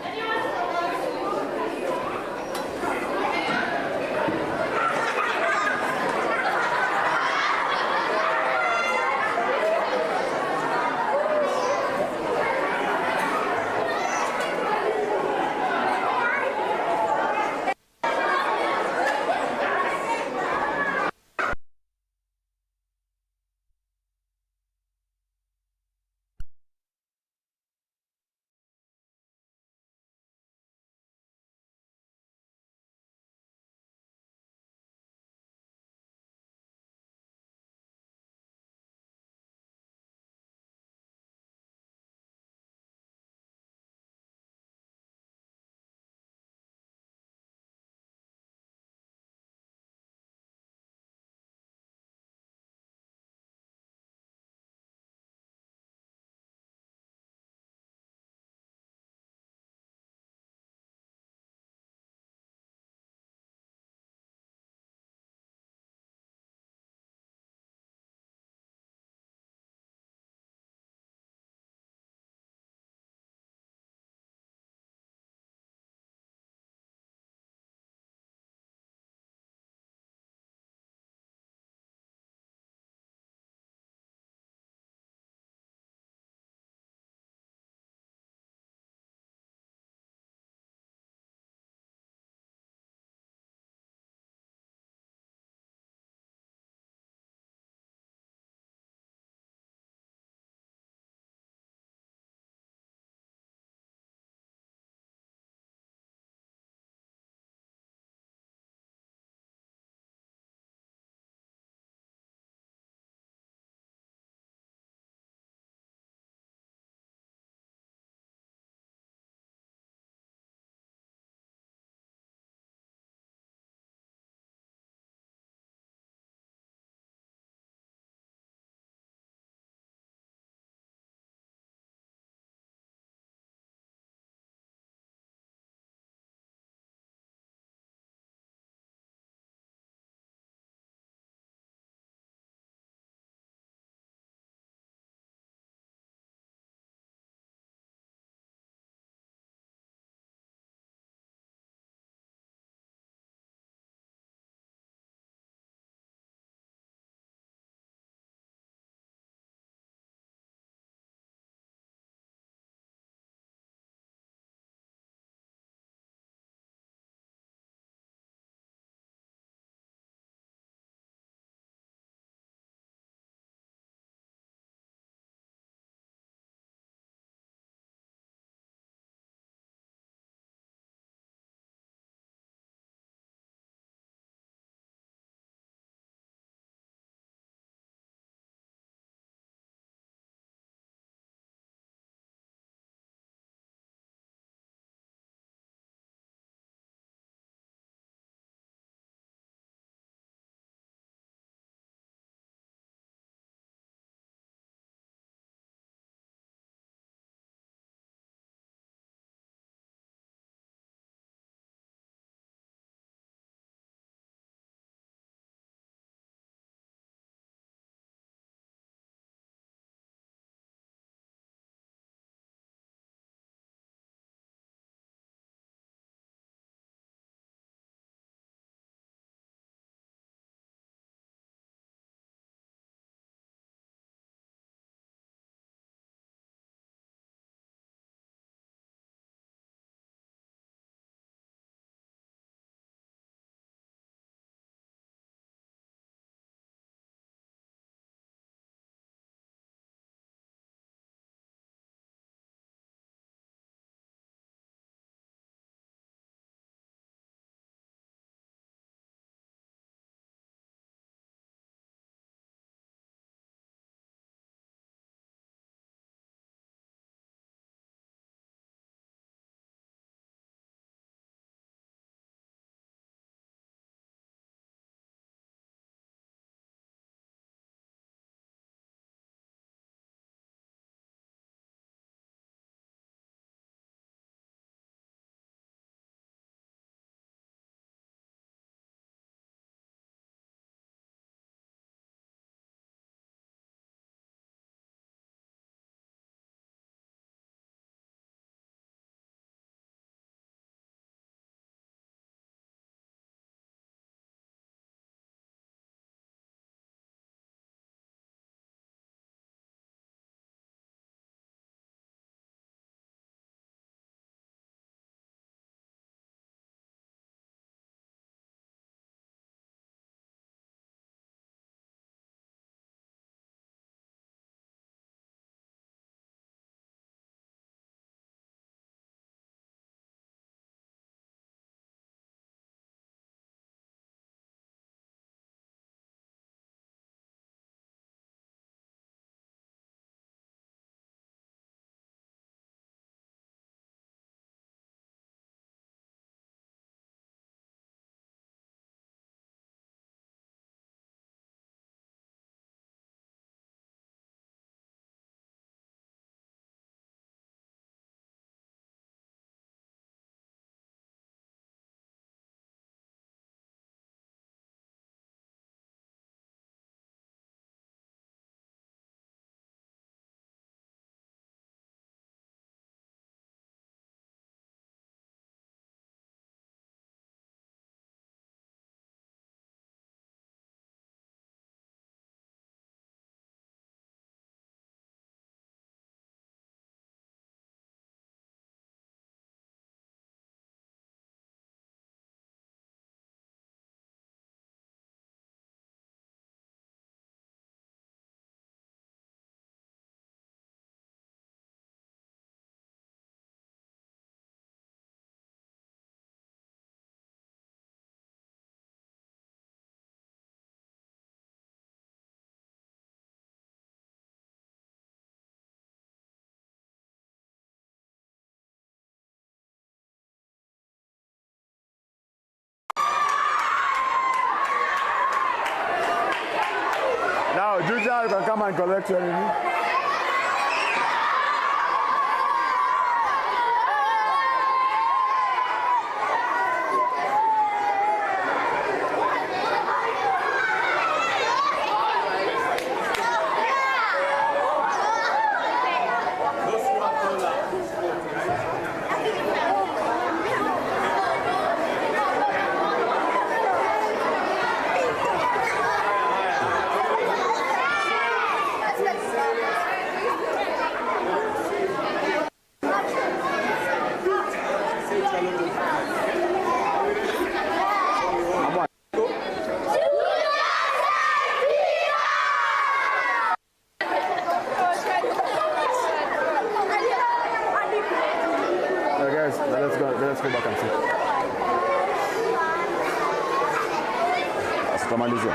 you can come and collect your nini. Guys, let's go back and see. Tutamalizia.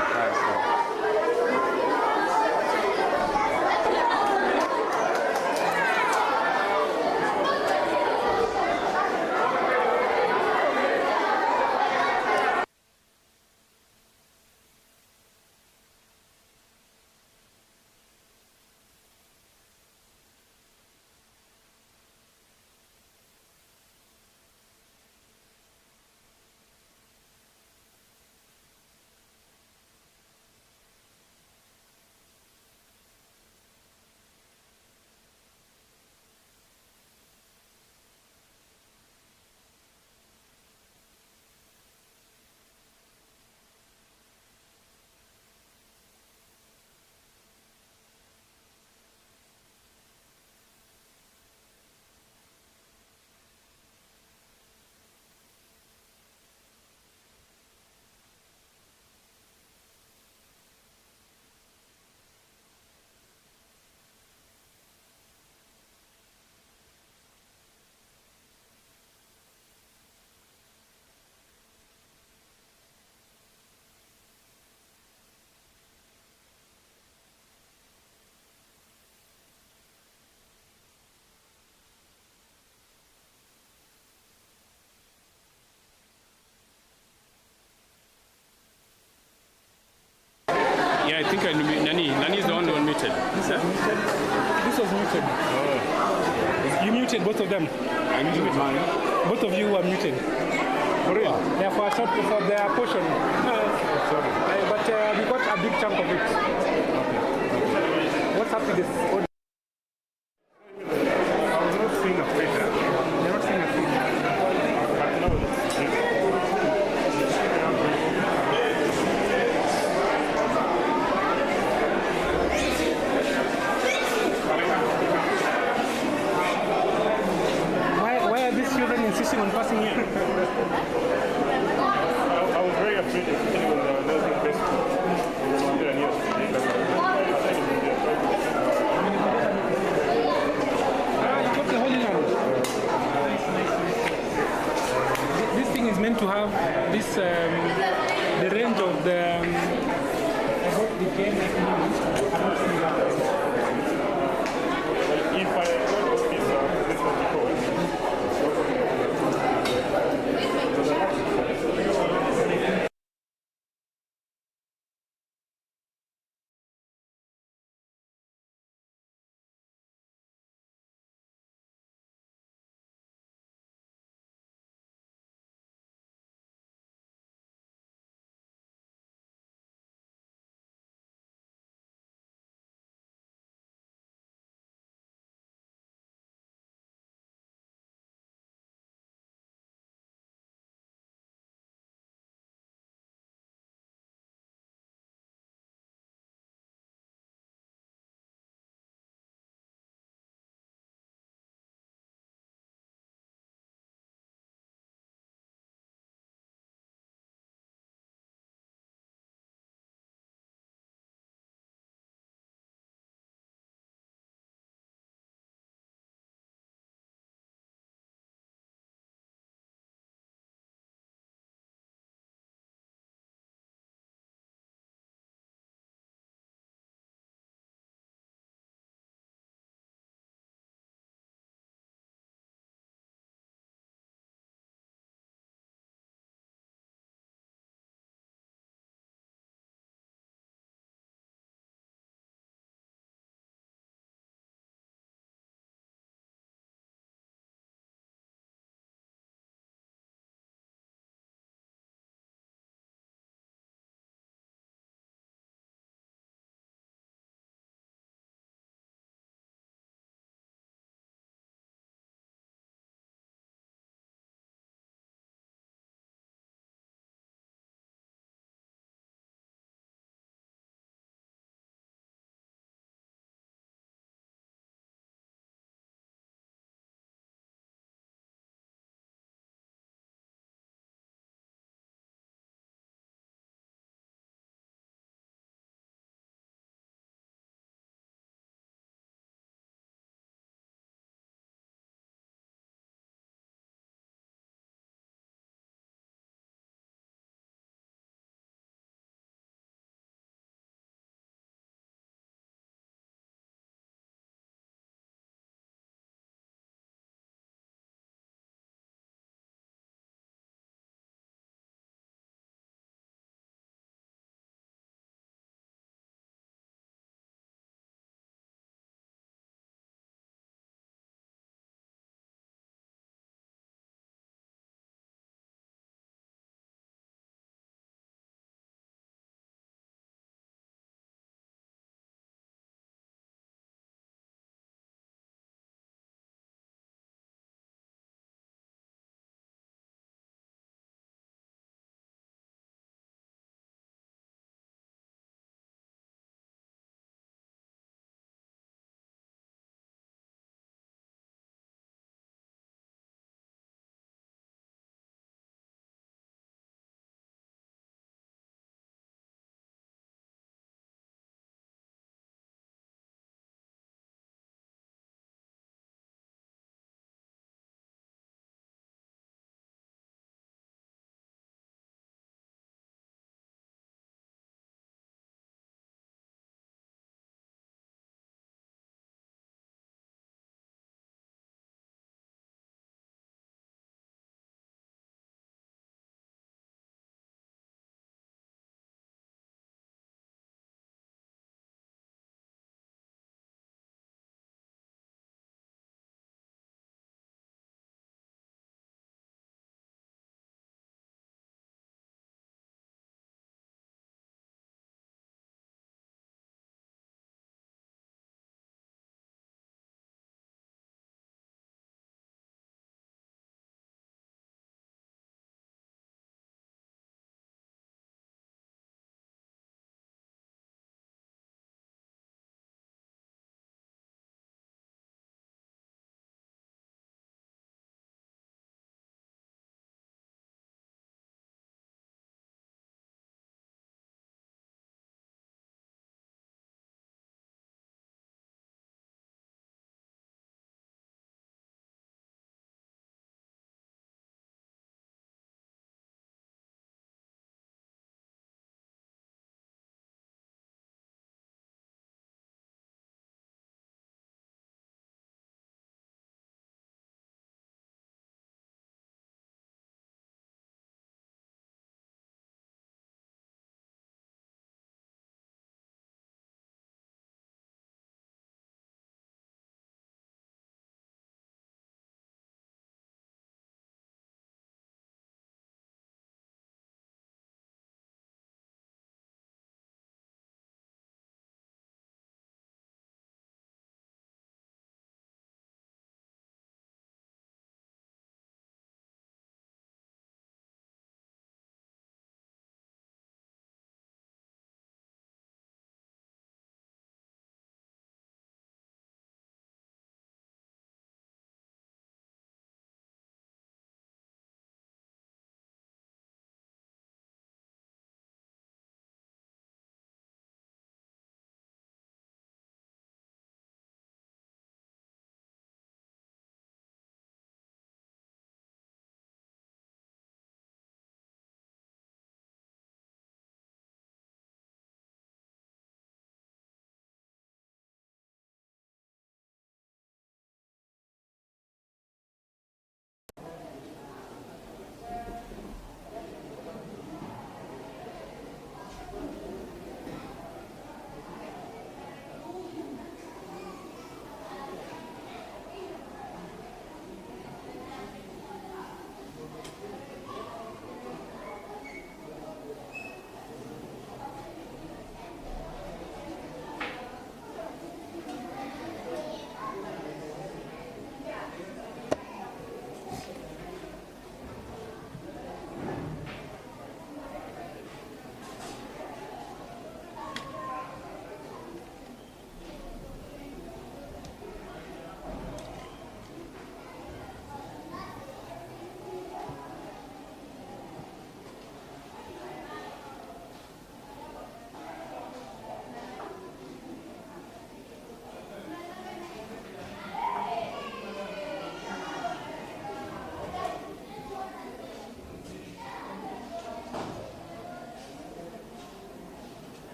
Yeah, I think Nani is the only one muted. This was muted. Oh. You muted both of them. I muted mine. Both of you were muted. For real? Yeah, for a short for their portion. Sorry. But we got a big chunk of it. Okay. What's happening is I was not seeing a picture. they're not seeing a thing. But no. Why are these children insisting on passing here? I was very afraid of sitting on the nursing best. You got the Holy Land. This thing is meant to have this the range of the about the game. I'm not seeing that. If I this was before.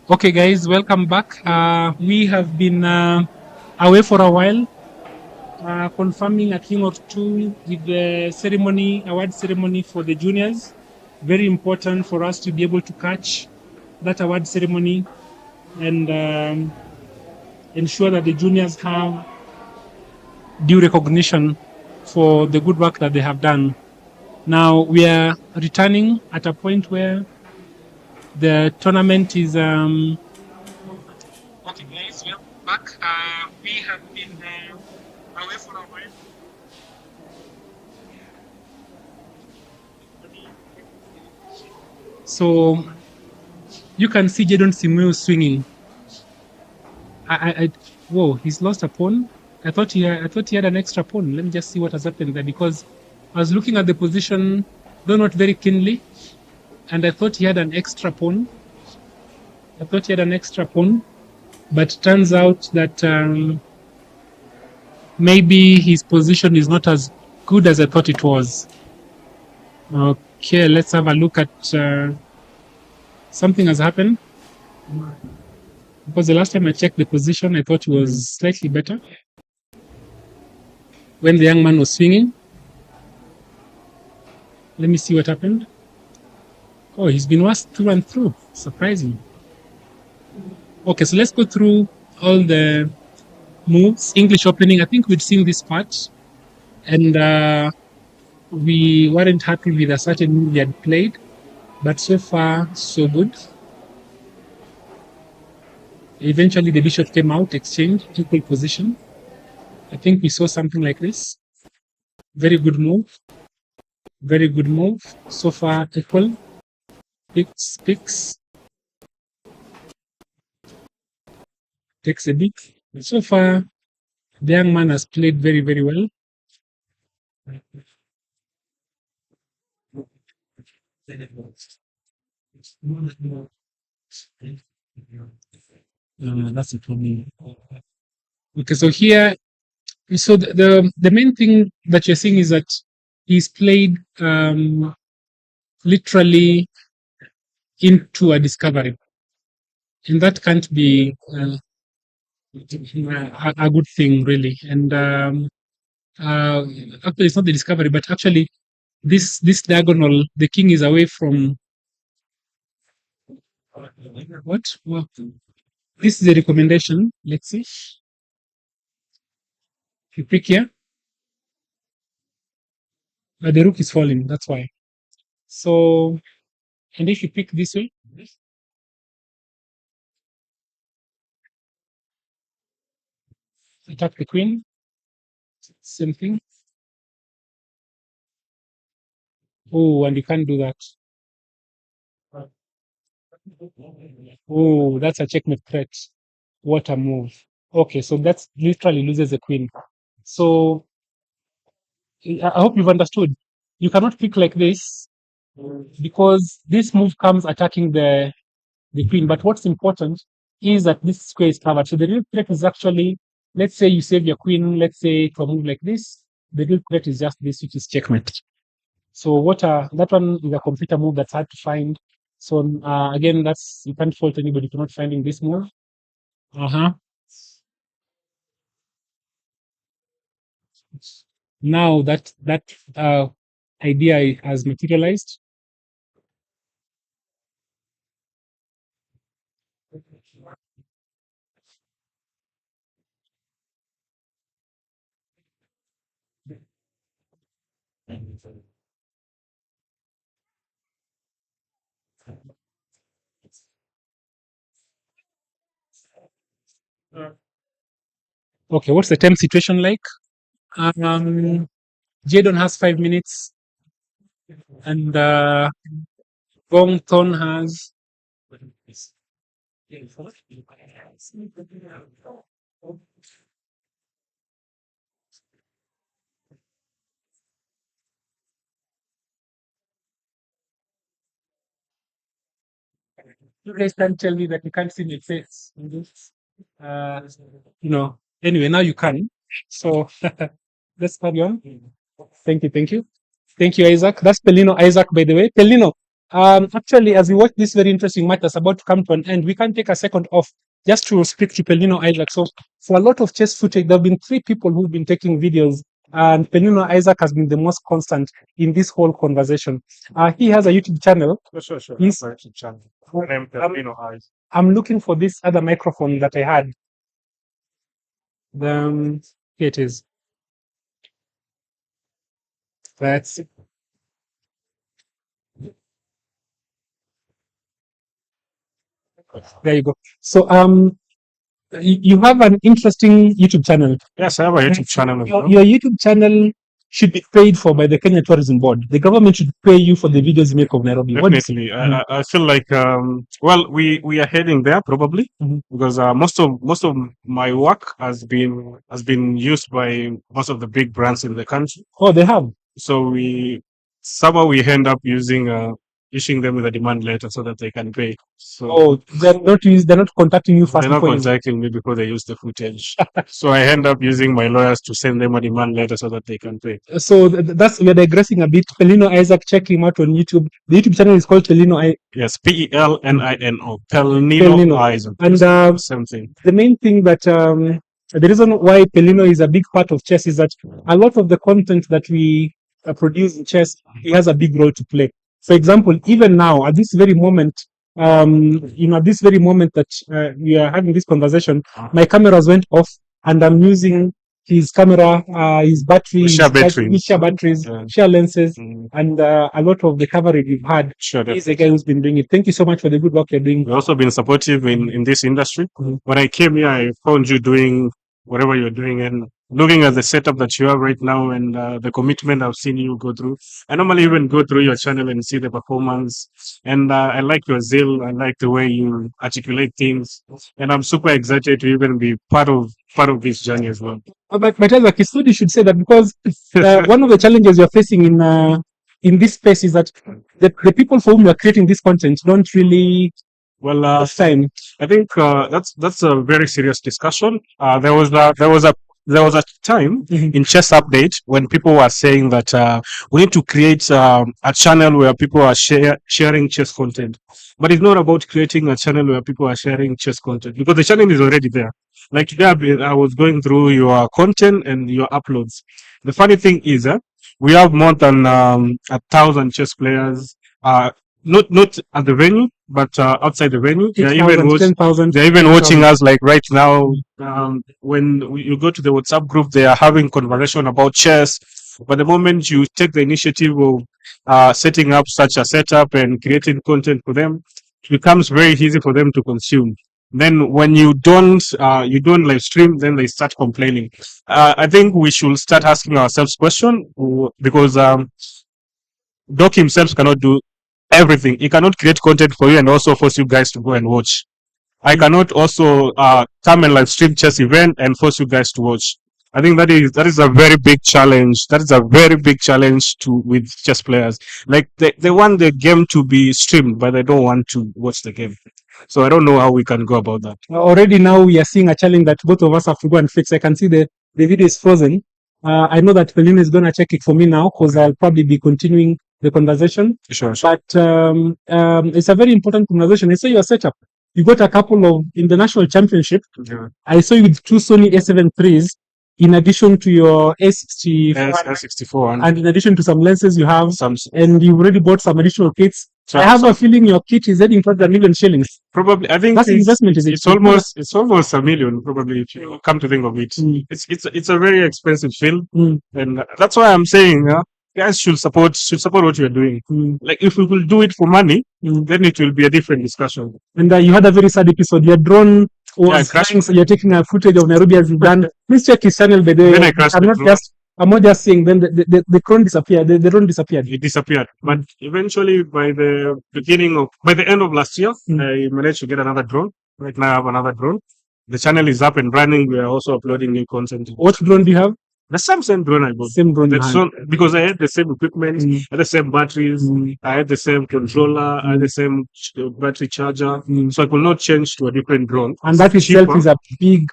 Okay, guys, welcome back. We have been away for a while, confirming a thing or two with the ceremony, award ceremony for the juniors. Very important for us to be able to catch that award ceremony and ensure that the juniors have due recognition for the good work that they have done. Now we are returning at a point where the tournament is okay, guys, we're back. We have been away for a while. So you can see Jadon Simuel swinging. Whoa, he's lost a pawn. I thought he had an extra pawn. Let me just see what has happened there, because I was looking at the position, though not very keenly, and I thought he had an extra pawn. But turns out that maybe his position is not as good as I thought it was. Okay, let's have a look at something has happened. Because the last time I checked the position, I thought it was slightly better when the young man was swinging. Let me see what happened. Oh, he's been worse through and through. Surprising. Okay, so let's go through all the moves. English opening, I think we'd seen this part, and we weren't happy with a certain move he had played, but so far so good. Eventually the bishop came out, exchange, equal position. I think we saw something like this. Very good move. Very good move. So far equal. Picks. Takes a bit. So far the young man has played very, very well. That's it for me. Okay, so here, so the main thing that you're seeing is that he's played literally into a discovery, and that can't be a good thing, really. And actually, it's not the discovery, but actually, this diagonal, the king is away from what? Well, this is a recommendation. Let's see. If you pick here, the rook is falling. That's why. So, and if you pick this way, attack the queen. Same thing. Oh, and you can't do that. Oh, that's a checkmate threat. What a move. Okay, so that's literally loses the queen. So I hope you've understood. You cannot pick like this because this move comes attacking the queen. But what's important is that this square is covered. So the real threat is actually, let's say you save your queen, let's say to a move like this, the real threat is just this, which is checkmate. So that one is a computer move that's hard to find. So again, that's, you can't fault anybody for not finding this move. Now that idea has materialized. Okay, what's the time situation like? Jadon has 5 minutes, and Gong Thon has. You guys can't tell me that you can't see my face. Anyway, now you can. So let's carry on. Thank you. Thank you, Isaac. That's Pelino Isaac, by the way. Pelino, Actually, as we watch this very interesting match that's about to come to an end, we can take a second off just to speak to Pelino Isaac. So, for a lot of chess footage, there have been 3 people who've been taking videos, and Pelino Isaac has been the most constant in this whole conversation. He has a YouTube channel. Sure. He's- My YouTube channel. Named Pelino Eyes. I'm looking for this other microphone that I had. Here it is. That's it. There you go. So, you have an interesting YouTube channel. Yes, I have a YouTube channel. as well. Your YouTube channel should be paid for by the Kenya Tourism Board. The government should pay you for the videos you make of Nairobi. What do you Definitely. I feel like well, we are heading there probably Mhm. because most of my work has been used by most of the big brands in the country. Oh, they have. So we end up issuing them with a demand letter so that they can pay. So Oh, they're not contacting you first they're not before you. contacting me before they use the footage. So I end up using my lawyers to send them a demand letter so that they can pay. So we're digressing a bit. Pelino Isaac, check him out on YouTube. The YouTube channel is called Pelino Yes, PELNINO. Pelnino Pelnino. Eyes. And Same thing. the main thing that the reason why Pelino is a big part of chess is that a lot of the content that we produce in chess, he has a big role to play. For example, even now at this very moment, at this very moment that we are having this conversation, my cameras went off, and I'm using his camera, his battery, We share batteries. we share batteries, Yeah. share lenses, Mm. and a lot of the coverage we've had. Sure. He's the guy who's been doing it. Thank you so much for the good work you're doing. We've also been supportive in this industry. Mhm. When I came here, I found you doing whatever you're doing, and looking at the setup that you have right now and the commitment I've seen you go through. I normally even go through your channel and see the performance, and I like your zeal. I like the way you articulate things, and I'm super excited to even be part of this journey as well. But Isaac, it's good you should say that, because one of the challenges you're facing in this space is that the people for whom you're creating this content don't really Well, have time. I think that's a very serious discussion. There was a time Mhm. in Chess Update when people were saying that we need to create a channel where people are sharing chess content. But it's not about creating a channel where people are sharing chess content, because the channel is already there. Like today, I was going through your content and your uploads. The funny thing is, we have more than 1,000 chess players. Not at the venue, but outside the venue. They're even 10,000. they're even watching us like right now. When you go to the WhatsApp group, they are having conversation about chess. But the moment you take the initiative of setting up such a setup and creating content for them, it becomes very easy for them to consume. Then when you don't live stream, then they start complaining. I think we should start asking ourselves question, because Doc himself cannot do everything. He cannot create content for you and also force you guys to go and watch. I cannot also come and live stream chess event and force you guys to watch. I think that is a very big challenge. That is a very big challenge with chess players. Like they want the game to be streamed, but they don't want to watch the game. So I don't know how we can go about that. Already now we are seeing a challenge that both of us have to go and fix. I can see the video is frozen. I know that Pelino is going to check it for me now, because I'll probably be continuing the conversation. Sure. But it's a very important conversation. I saw your setup. You got a couple of, in the national championship, Yeah. I saw you with 2 Sony A7 IIIs, in addition to your A64, S64 and in addition to some lenses you have, some. and you've already bought some additional kits. So- I have a feeling your kit is heading towards $1 million shillings. Probably, I think That's investment, is it? it's almost $1 million, probably, if you come to think of it. Mm. It's a very expensive field, Mm. and that's why I'm saying, guys should support what you're doing. Mm. Like if we will do it for money, Mm. then it will be a different discussion. And you had a very sad episode. Your drone was crashed. flying, so you're taking a footage of Nairobi as you've done. Please check his channel, by the way. Then I crashed the drone. I'm not just saying. Then the drone disappeared. The drone disappeared. It disappeared, but eventually by the end of last year, Mm. I managed to get another drone. Right now I have another drone. The channel is up and running. We are also uploading new content. What drone do you have? The same drone I bought. Same drone. That's so, because I had the same equipment, Mm. I had the same batteries, Mm. I had the same controller, I had the same battery charger, Mm. so I could not change to a different drone. And that It's itself cheaper. is a big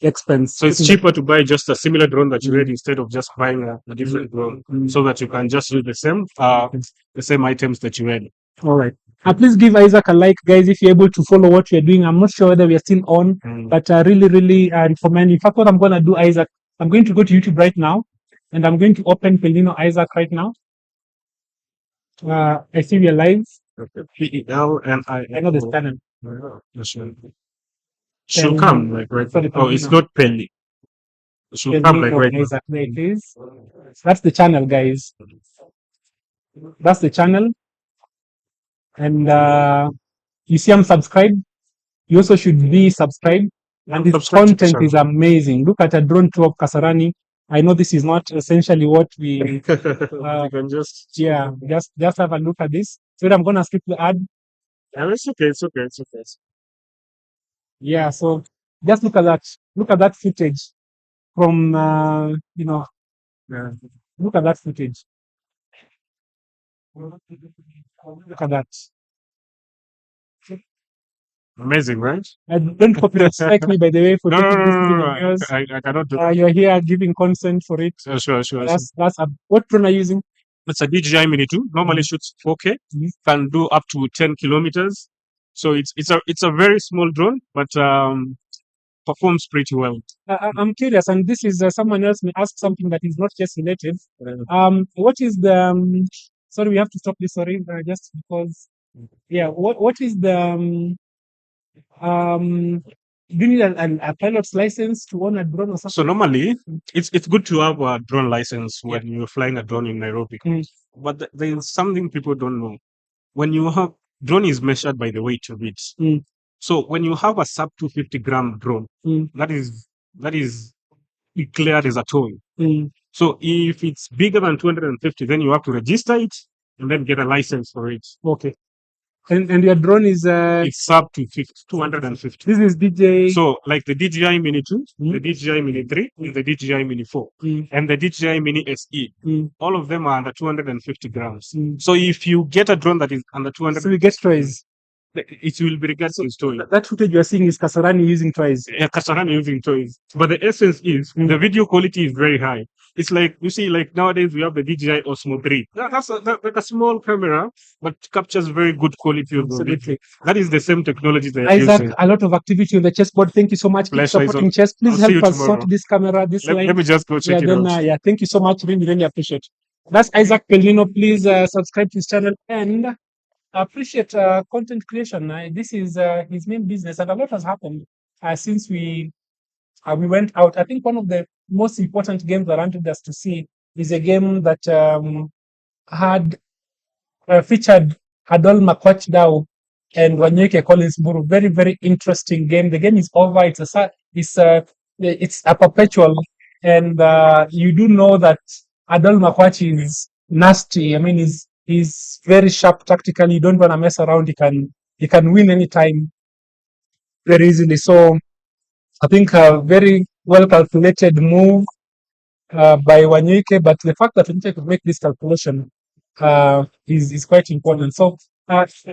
expense. So it's cheaper to buy just a similar drone that you Mm. had instead of just buying a different drone, Mm. so that you can just use the same items that you had. All right. Please give Isaac a like, guys, if you're able to follow what we're doing. I'm not sure whether we are still on, but I really recommend. In fact, what I'm going to do, Isaac, I'm going to go to YouTube right now, and I'm going to open Pelino Isaac right now. I see we are live. PELNI. I know this channel. She'll come like right. Sorry, Oh, it's Pelino. not Penny. She'll come like Pelino right now. Isaac. There it is. That's the channel, guys. That's the channel. And you see I'm subscribed. You also should be subscribed. And this Subscribe to the content is channel. amazing. Look at a drone tour of Kasarani. I know this is not essentially what we You can just yeah, just have a look at this. So I'm gonna skip the ad. Yeah, it's okay. It's okay. It's okay. Yeah, so just look at that. Look at that footage from you know, look at that footage. Look at that. Amazing, right? Don't copyright strike me, by the way, for No, taking this video no. because I cannot do. you're here giving consent for it. Sure. That's what drone are you using? It's a DJI Mini 2. Normally shoots 4K. Can do up to 10 kilometers. So it's a very small drone, but performs pretty well. I'm curious, and this is someone else may ask something that is not just related. What is the? Sorry, we have to stop this. Sorry, just because. Yeah, what is the? Do you need a pilot's license to own a drone or something? So normally, it's good to have a drone license when you're flying a drone in Nairobi. But there is something people don't know. When you have drone is measured by the weight of it. So when you have a sub 250-gram drone, that is declared as a toy. So if it's bigger than 250, then you have to register it and then get a license for it. Okay. And your drone is It's sub to 250. This is DJ. So like the DJI Mini 2, the DJI Mini 3, and the DJI Mini 4, and the DJI Mini SE. All of them are under 250 grams. So if you get a drone that is under 200, So we get toys. it will be regarded as toy. That footage you are seeing is Kasarani using toys. Yeah, Kasarani using toys. But the essence is the video quality is very high. It's like, you see, like nowadays we have the DJI Osmo 3. That's like a small camera, but captures very good quality of the video. That is the same technology that Isaac, a lot of activity on the chessboard. Thank you so much. Keep Pleasure, supporting Isaac. chess. Please I'll see help you us tomorrow. sort this camera, this line. Let me just go check it out. Yeah, thank you so much. Really appreciate. That's Isaac Pelino. Please subscribe to his channel and appreciate content creation. This is his main business, and a lot has happened since we went out. I think one of the most important games that I wanted us to see is a game that had featured Adol Makwach Dao and Wanyeke Collins Buru. Very interesting game. The game is over. It's a perpetual, and you do know that Adol Makwach is nasty. I mean, he's very sharp tactically. You don't want to mess around. He can win anytime very easily. So I think a very well calculated move by Wanyeke, but the fact that Wanyeke could make this calculation is quite important. So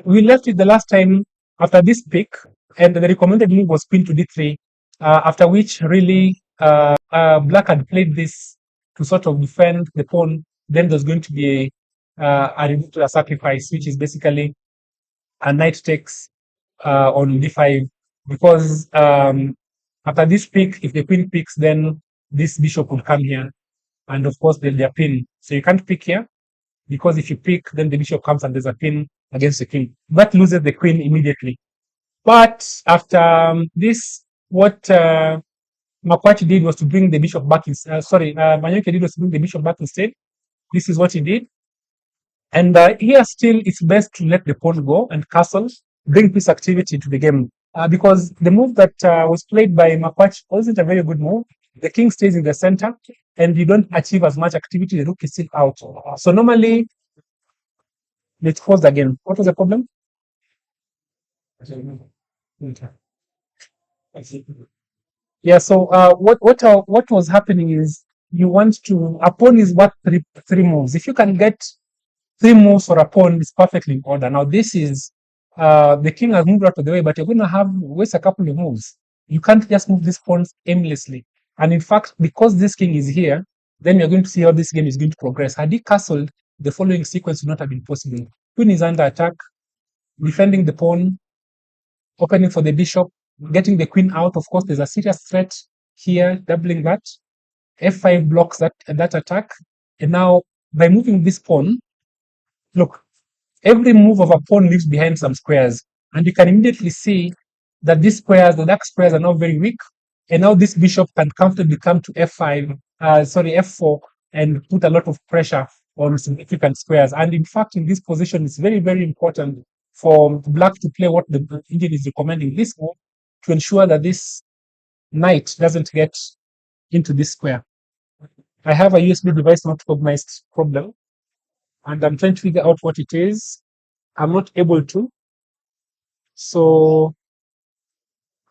we left it the last time after this pick, and the recommended move was queen to d3, after which really Black had played this to sort of defend the pawn. Then there's going to be a sacrifice, which is basically a knight takes on d5, because after this pick, if the queen picks, then this bishop will come here, and of course there'll be a pin. So you can't pick here, because if you pick, then the bishop comes and there's a pin against the king. That loses the queen immediately. But after this, what Makwachi did was to bring the bishop back. Wanyeke did was to bring the bishop back instead. This is what he did. And here still, it's best to let the pawn go and castle, bring peace activity to the game. Because the move that was played by Makwachi wasn't a very good move. The king stays in the center, and you don't achieve as much activity. The rook is still out. So normally, let's pause again. What was the problem? Yeah. So what was happening is you want to, a pawn is what three moves. If you can get 3 moves for a pawn, it's perfectly in order. Now this is the king has moved out of the way, but you're going to waste a couple of moves. You can't just move these pawns aimlessly. And in fact, because this king is here, then you're going to see how this game is going to progress. Had he castled, the following sequence would not have been possible. Queen is under attack. defending the pawn, opening for the bishop, getting the queen out. Of course, there's a serious threat here, doubling that. F5 blocks that attack. And now, by moving this pawn, look, every move of a pawn leaves behind some squares. And you can immediately see that these squares, the dark squares, are now very weak. And now this bishop can comfortably come to F4, and put a lot of pressure on significant squares. And in fact, in this position, it's very, very important for black to play what the Indian is recommending this move to ensure that this knight doesn't get into this square. I have a USB device not recognized problem, and I'm trying to figure out what it is. I'm not able to. So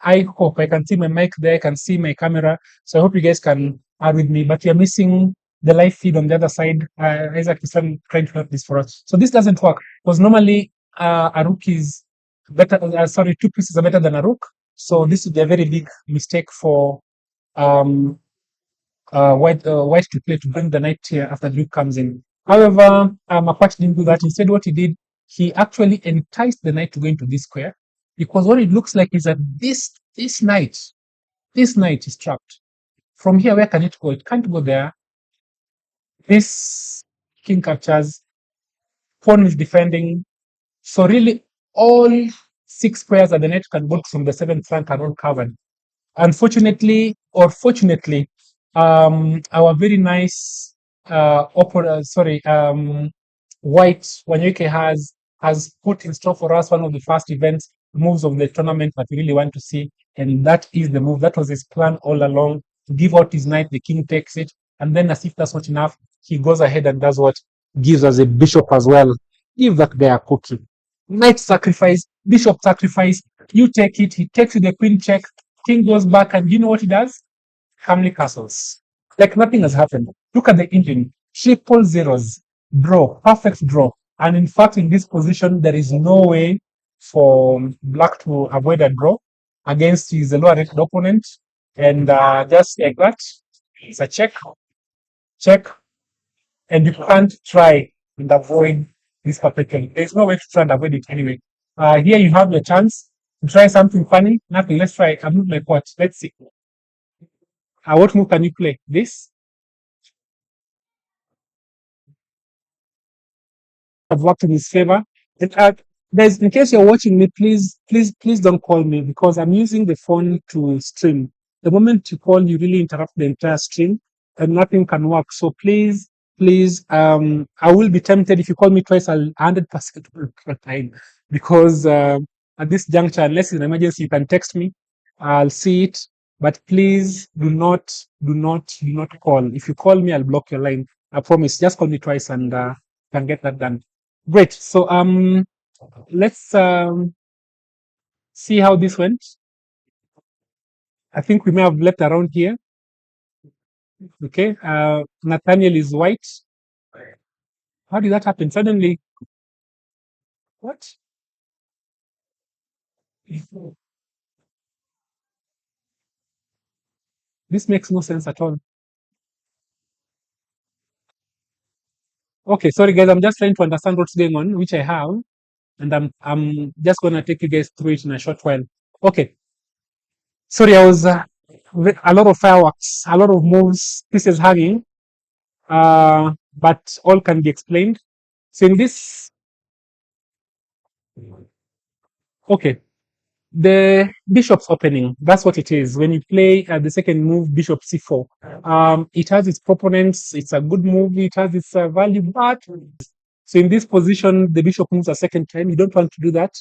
I hope I can see my mic there, I can see my camera. So I hope you guys can add with me, but you're missing the live feed on the other side. Isaac is trying to help this for us. So this doesn't work because normally a rook is better. Two pieces are better than a rook. So this would be a very big mistake for white to play to bring the knight here after the rook comes in. However, Apache didn't do that. Instead, what he did, he actually enticed the knight to go into this square, because what it looks like is that this knight is trapped. From here, where can it go? It can't go there. This king captures, pawn is defending. So really, all 6 squares that the knight can go from the 7th rank are all covered. Unfortunately, or fortunately, our very nice white Wanyuke has put in store for us one of the first events moves of the tournament that we really want to see, and that is the move. That was his plan all along, to give out his knight, the king takes it, and then as if that's not enough, he goes ahead and does what? Gives us a bishop as well. Give that guy a cookie. Knight sacrifice, bishop sacrifice, you take it, he takes you the queen check, king goes back, and you know what he does? Calmly castles. Like nothing has happened. Look at the engine. Triple zeros. Draw. Perfect draw. And in fact, in this position, there is no way for black to avoid a draw against his lower rated opponent. And just like that, it's a check. Check. And you can't try and avoid this perfectly. There's no way to try and avoid it anyway. Here you have your chance to try something funny. Nothing. Let's try. I'm not like what? Let's see. What move can you play? This? Have worked in his favor. And guys, in case you're watching me, please don't call me, because I'm using the phone to stream. The moment you call, you really interrupt the entire stream and nothing can work. So please, I will be tempted if you call me twice, I'll 100% will time, because at this juncture, unless it's an emergency, you can text me. I'll see it. But please do not call. If you call me, I'll block your line. I promise. Just call me twice and can get that done. Great. So let's see how this went. I think we may have left around here. Okay. Nathaniel is white. How did that happen? Suddenly, what? This makes no sense at all. Okay, sorry guys, I'm just trying to understand what's going on, which I have, and I'm just gonna take you guys through it in a short while. Okay. Sorry, I was a lot of fireworks, a lot of moves, pieces hanging, but all can be explained. So in this, okay, the bishop's opening, that's what it is. When you play the second move, bishop c4, it has its proponents, it's a good move, it has its value, but so in this position, the bishop moves a second time. You don't want to do that.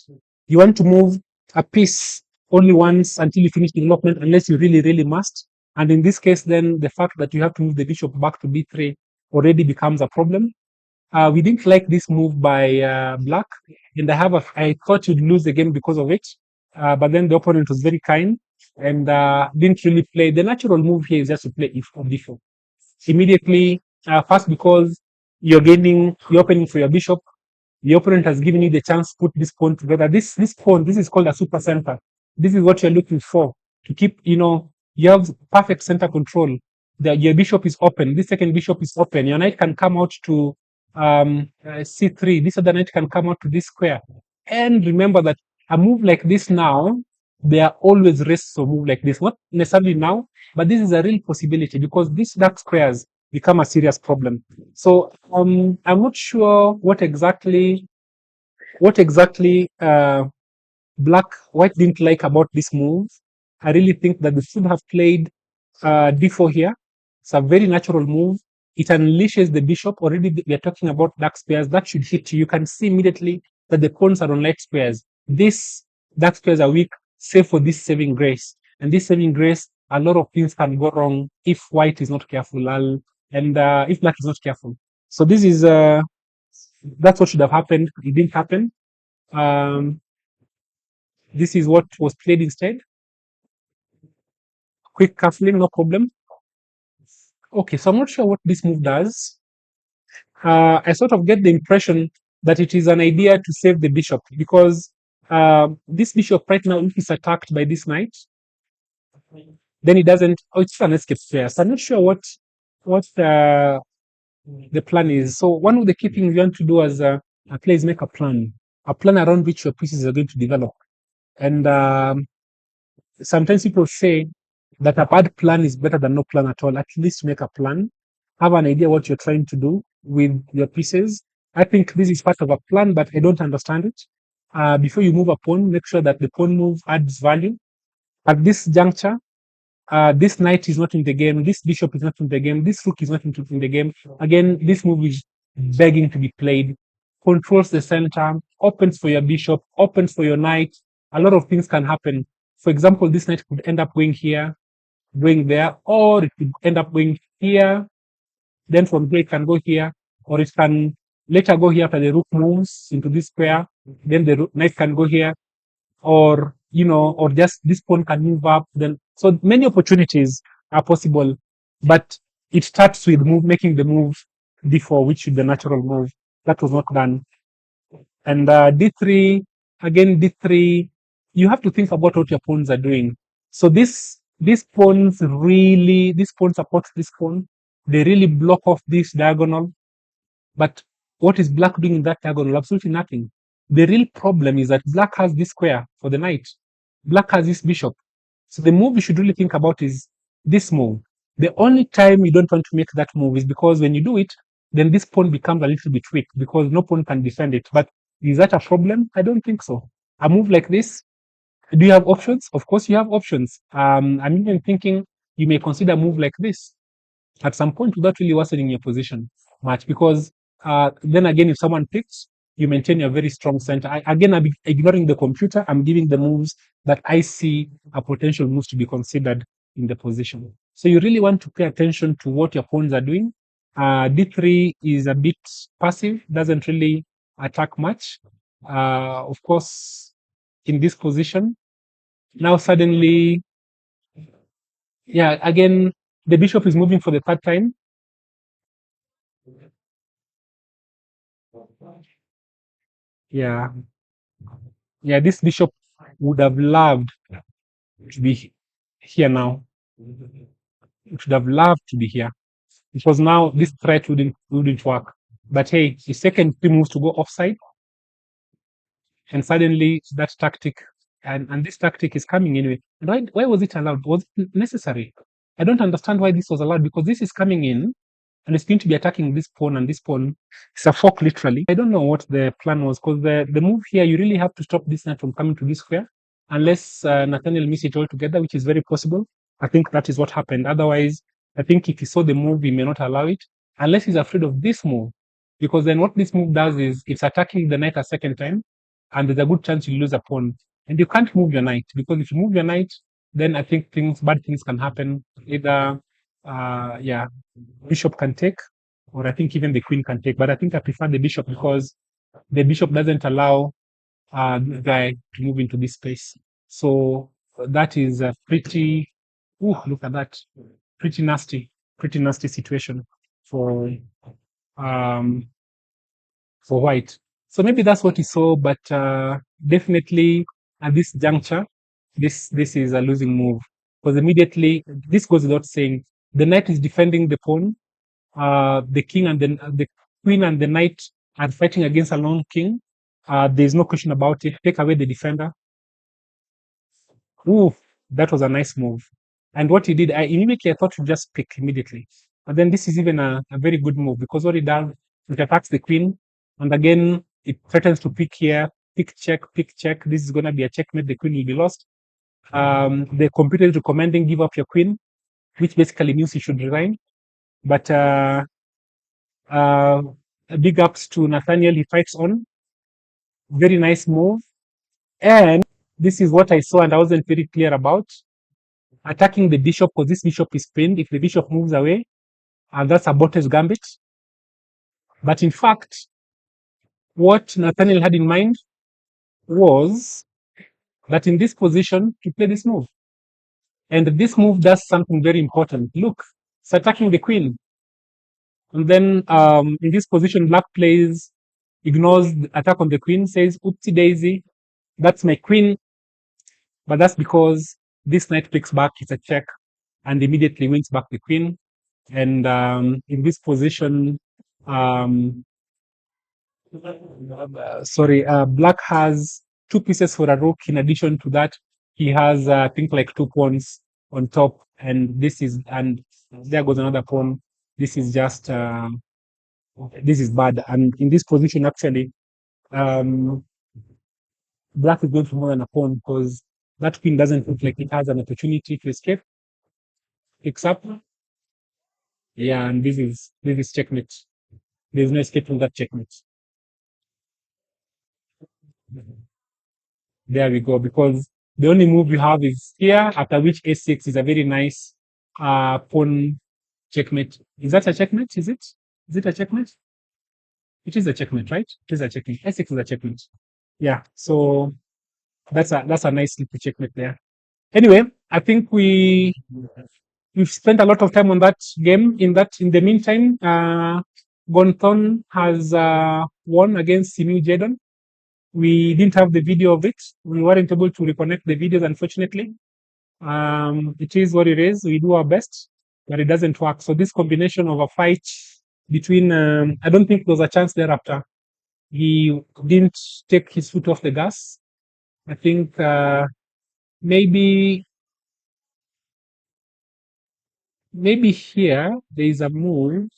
You want to move a piece only once until you finish development, unless you really, really must. And in this case, then the fact that you have to move the bishop back to b3 already becomes a problem. We didn't like this move by black, and I thought you'd lose the game because of it. But then the opponent was very kind and didn't really play. The natural move here is just to play e4 immediately. First, because you're opening for your bishop. The opponent has given you the chance to put this pawn together. This pawn, this is called a super center. This is what you're looking for to keep, you have perfect center control. Your bishop is open. This second bishop is open. Your knight can come out to c3. This other knight can come out to this square. And remember that a move like this now, there are always risks of move like this. Not necessarily now, but this is a real possibility because these dark squares become a serious problem. So I'm not sure what exactly white didn't like about this move. I really think that they should have played d4 here. It's a very natural move. It unleashes the bishop. Already we are talking about dark squares. That should hit you. You can see immediately that the pawns are on light squares. These dark squares are weak, save for this saving grace. And this saving grace, a lot of things can go wrong if white is not careful, and if black is not careful. So this is that's what should have happened. It didn't happen. This is what was played instead. Quick castling, no problem. Okay, so I'm not sure what this move does. I sort of get the impression that it is an idea to save the bishop because this bishop right now, if it's attacked by this knight, then it doesn't. Oh, it's an escape square. So I'm not sure what the plan is. So one of the key things you want to do as a player is make a plan around which your pieces are going to develop. And sometimes people say that a bad plan is better than no plan at all. At least make a plan, have an idea what you're trying to do with your pieces. I think this is part of a plan, but I don't understand it. Before you move a pawn, make sure that the pawn move adds value. At this juncture, this knight is not in the game, this bishop is not in the game, this rook is not in the game. Again, this move is begging to be played. Controls the center, opens for your bishop, opens for your knight. A lot of things can happen. For example, this knight could end up going here, going there, or it could end up going here. Then from here it can go here, or it can later go here after the rook moves into this square. Then the knight can go here, or or just this pawn can move up. Then so many opportunities are possible, but it starts with making the move d4, which is the natural move. That was not done. And d3, again d3, you have to think about what your pawns are doing. So these pawns support this pawn. They really block off this diagonal. But what is black doing in that diagonal? Absolutely nothing. The real problem is that black has this square for the knight. Black has this bishop. So the move you should really think about is this move. The only time you don't want to make that move is because when you do it, then this pawn becomes a little bit weak because no pawn can defend it. But is that a problem? I don't think so. A move like this, do you have options? Of course you have options. I'm even thinking you may consider a move like this at some point without really worsening your position much, because then again, if someone picks, you maintain a very strong center. I'm ignoring the computer. I'm giving the moves that I see are potential moves to be considered in the position. So you really want to pay attention to what your pawns are doing. D3 is a bit passive, doesn't really attack much. Of course, in this position, now suddenly, yeah, again, the bishop is moving for the third time. Yeah. Yeah, this bishop would have loved to be here now. It would have loved to be here. Because now this threat wouldn't work. But hey, his second three moves to go offside. And suddenly that tactic, and this tactic is coming anyway. And why was it allowed? Was it necessary? I don't understand why this was allowed, because this is coming in and it's going to be attacking this pawn, and this pawn is a fork literally. I don't know what the plan was, because the move here, you really have to stop this knight from coming to this square, unless Nathaniel missed it altogether, which is very possible. I think that is what happened. Otherwise, I think if he saw the move, he may not allow it, unless he's afraid of this move, because then what this move does is it's attacking the knight a second time, and there's a good chance you lose a pawn. And you can't move your knight, because if you move your knight, then I think bad things can happen. Either, bishop can take, or I think even the queen can take. But I think I prefer the bishop, because the bishop doesn't allow the guy to move into this space. So that is a pretty, look at that, pretty nasty situation for white. So maybe that's what he saw, but definitely at this juncture, this is a losing move, because immediately this goes without saying. The knight is defending the pawn. The king and the queen and the knight are fighting against a lone king, There's no question about it. Take away the defender. Ooh, that was a nice move. And what he did, immediately I thought to just pick immediately. But then this is even a very good move because what it does, it attacks the queen. And again, it threatens to pick here, pick check, pick check. This is going to be a checkmate. The queen will be lost. The computer is recommending give up your queen, which basically means you should resign. But big ups to Nathaniel. He fights on. Very nice move. And this is what I saw and I wasn't very clear about. Attacking the bishop because this bishop is pinned. If the bishop moves away, and that's a Botte's gambit. But in fact, what Nathaniel had in mind was that in this position, to play this move. And this move does something very important. Look, it's attacking the queen. And then in this position, black plays, ignores the attack on the queen, says, oopsie daisy, that's my queen. But that's because this knight clicks back, it's a check, and immediately wins back the queen. And in this position, black has 2 pieces for a rook. In addition to that, he has, I think, like 2 pawns on top. And there goes another pawn. This is just, this is bad. And in this position, actually, black is going for more than a pawn because that queen doesn't look like it has an opportunity to escape. Picks up. Yeah, and this is checkmate. There's no escape from that checkmate. There we go, because the only move you have is here, after which a6 is a very nice pawn checkmate. Is that a checkmate? Is it? Is it a checkmate? It is a checkmate, right? It is a checkmate. a6 is a checkmate. Yeah, so that's a nice little checkmate there. Anyway, I think we've spent a lot of time on that game. In the meantime, Gonthon has won against Sinu Jadon. We didn't have the video of it. We weren't able to reconnect the videos, unfortunately. It is what it is. We do our best, but it doesn't work. So this combination of a fight between, I don't think there was a chance thereafter. He didn't take his foot off the gas. I think maybe here there is a move,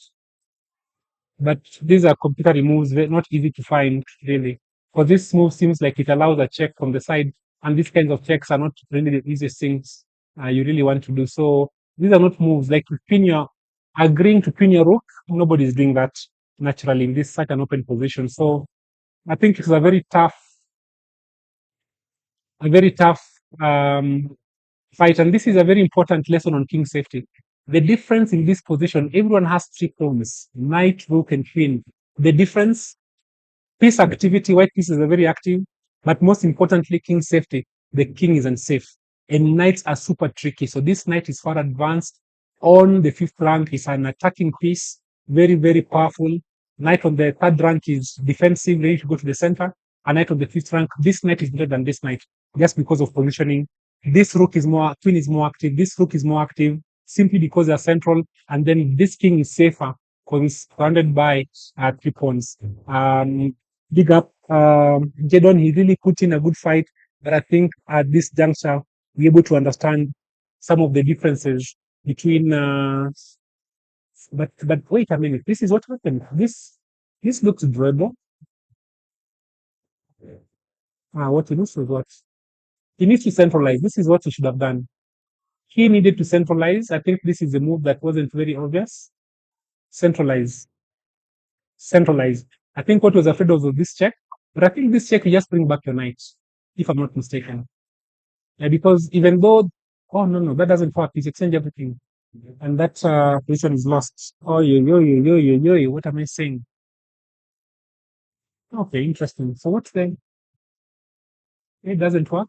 but these are computer moves, not easy to find really. For this move seems like it allows a check from the side, and these kinds of checks are not really the easiest things you really want to do. So these are not moves like agreeing to pin your rook. Nobody's doing that naturally in this such an open position. So I think it's a very tough fight, and this is a very important lesson on king safety. The difference in this position, everyone has 3 pawns: knight, rook, and queen. The difference, piece activity, white pieces are very active, but most importantly, king safety, the king is unsafe. And knights are super tricky. So this knight is far advanced on the 5th rank. It's an attacking piece, very, very powerful. Knight on the 3rd rank is defensive, ready to go to the center. A knight on the 5th rank, this knight is better than this knight, just because of positioning. This rook is more, queen is more active. This rook is more active simply because they're central. And then this king is safer because it's surrounded by 3 pawns. Big up Jadon. He really put in a good fight. But I think at this juncture, we're able to understand some of the differences between. But wait a minute. This is what happened. This looks durable. What he looks was what? He needs to centralize. This is what he should have done. He needed to centralize. I think this is a move that wasn't very obvious. Centralize. I think what was afraid of was this check, but I think this check will just bring back your knight, if I'm not mistaken. Because even though, oh no, that doesn't work. He's exchange everything, and that position is lost. Oh yo, what am I saying? Okay, interesting. So what's then? It doesn't work.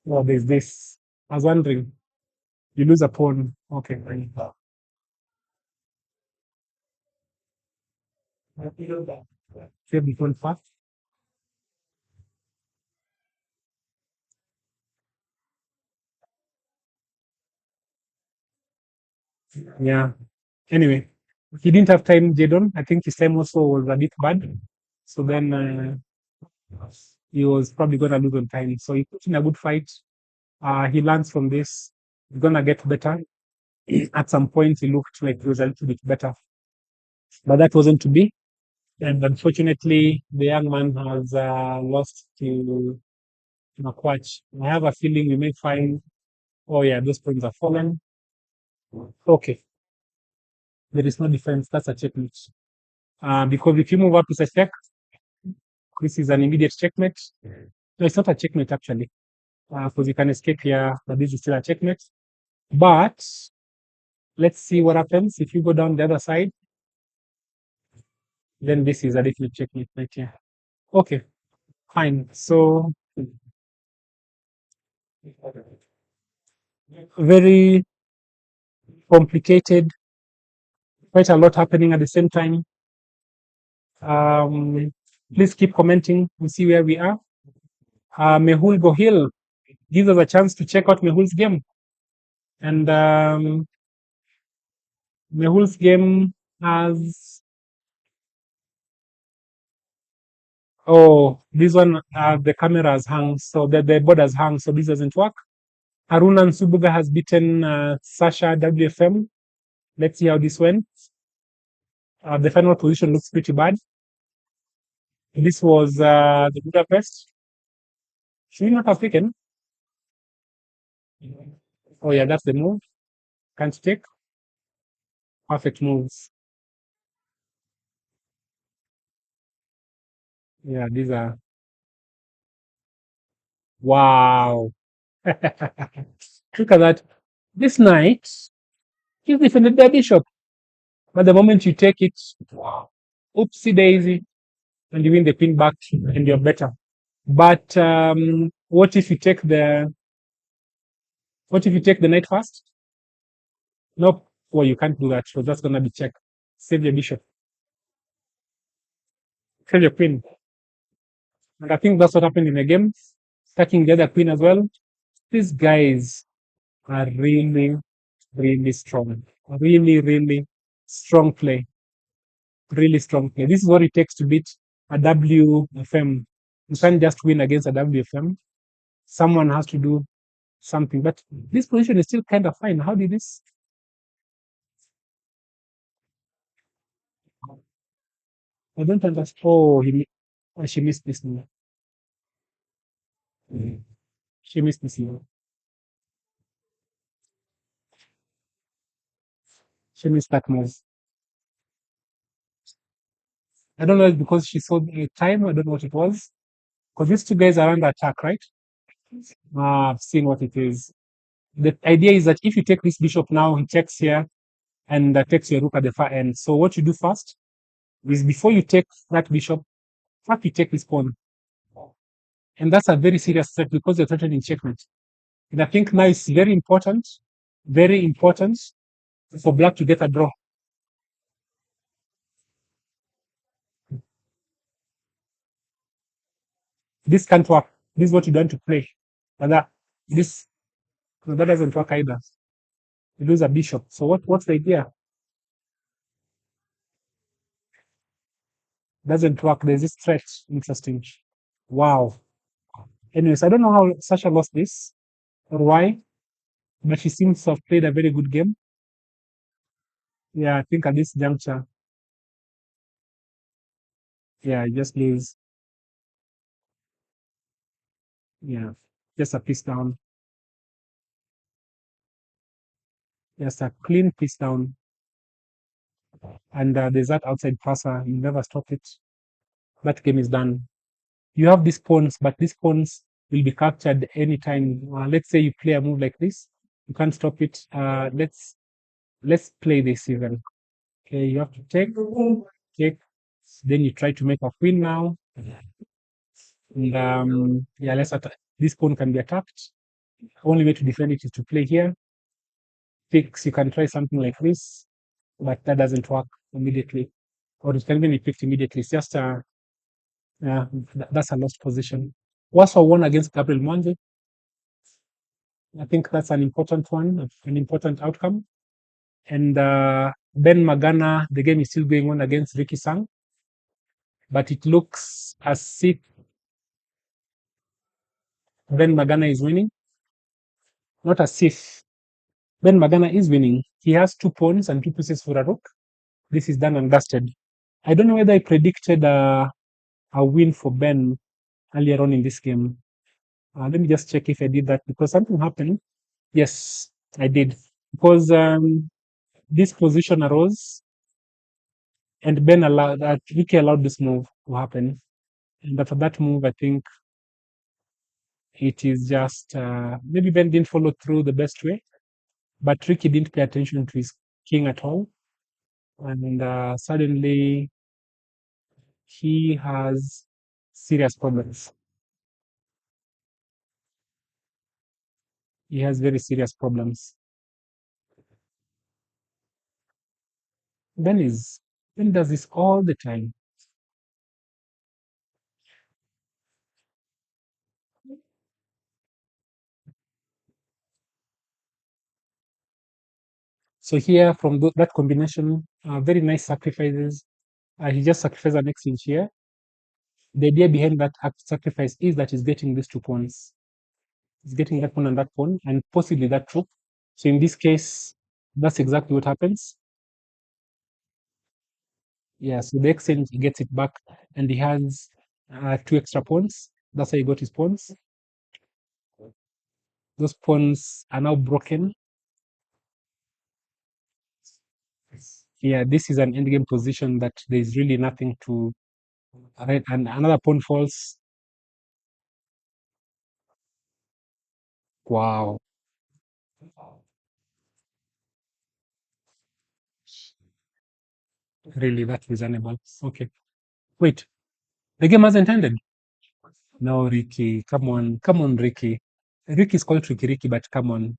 Well, there's this. I was wondering. You lose a pawn. Okay. Save the pawn fast. Yeah. Anyway, he didn't have time, Jadon. I think his time also was a bit bad. So then he was probably going to lose on time. So he put in a good fight. He learns from this. He's going to get better. At some point, he looked like he was a little bit better. But that wasn't to be. And unfortunately, the young man has lost to Makwach. I have a feeling we may find, oh yeah, those points are fallen. Okay. There is no defense. That's a checkmate. Because if you move up to such check, this is an immediate checkmate. No, it's not a checkmate actually, because you can escape here, but this is still a checkmate. But let's see what happens if you go down the other side. Then this is a definite checkmate right here. Okay, fine. So very complicated, quite a lot happening at the same time. Please keep commenting. We'll see where we are. Mehul Gohil gives us a chance to check out Mehul's game. And Mehul's game has, oh, this one, the camera has hung, so the board has hung, so this doesn't work. Haruna Nsubuga has beaten Sasha WFM. Let's see how this went. The final position looks pretty bad. This was the Budapest. Should we not have taken? Oh yeah, that's the move. Can't take. Perfect moves. Yeah, these are. Wow. Look at that. This knight, he's defended the bishop. But the moment you take it, wow, oopsie daisy, and you win the queen back and you're better. But what if you take the knight first? Nope. Well, you can't do that. So that's gonna be check. Save your bishop. Save your queen. And I think that's what happened in the game. Attacking the other queen as well. These guys are really, really strong. Really, really strong play. Really strong play. This is what it takes to beat a WFM. You can't just win against a WFM. Someone has to do something. But this position is still kind of fine. How did this? I don't understand. Oh, she missed this move. She missed this move. She missed that move. I don't know if because she saw the time. I don't know what it was. Because these two guys are under attack, right? I've seen what it is. The idea is that if you take this bishop now, he checks here and takes your rook at the far end. So what you do first is before you take that bishop, first you take this pawn. And that's a very serious threat because you're threatening checkmate. And I think now it's very important for black to get a draw. This can't work. This is what you don't to play. But that doesn't work either. You lose a bishop. So what's the idea? Doesn't work. There's this threat. Interesting. Wow. Anyways, I don't know how Sasha lost this or why, but she seems to have played a very good game. Yeah, I think at this juncture, yeah, I just lose. Yeah, just a piece down. Just a clean piece down. And there's that outside passer. You never stop it. That game is done. You have these pawns, but these pawns will be captured anytime. Let's say you play a move like this. You can't stop it. Let's play this even. Okay, you have to take. Then you try to make a queen now. And yeah, this pawn can be attacked. Only way to defend it is to play here. Fix, you can try something like this, but that doesn't work immediately. Or it can be picked immediately. It's just that's a lost position. Waso won against Gabriel Mwangi. I think that's an important one, an important outcome. And Ben Magana, the game is still going on against Ricky Sang, but it looks as if Ben Magana is winning. Not as if. Ben Magana is winning. He has 2 pawns and 2 pieces for a rook. This is done and dusted. I don't know whether I predicted a win for Ben earlier on in this game. Let me just check if I did that, because something happened. Yes, I did. Because this position arose and Ricky allowed this move to happen. And after that move, I think it is just maybe Ben didn't follow through the best way, but Ricky didn't pay attention to his king at all. And suddenly he has serious problems. He has very serious problems. Ben does this all the time. So here from that combination, very nice sacrifices. He just sacrificed an X inch here. The idea behind that sacrifice is that he's getting these 2 pawns. He's getting that pawn and that pawn, and possibly that rook. So in this case, that's exactly what happens. Yeah, so the exchange, he gets it back, and he has 2 extra pawns. That's how he got his pawns. Those pawns are now broken. Yeah, this is an endgame position that there's really nothing to. Right, and another pawn falls. Wow. Really, that's reasonable. Okay. Wait, the game hasn't ended. No, Ricky, come on, Ricky. Ricky is called Ricky, but come on,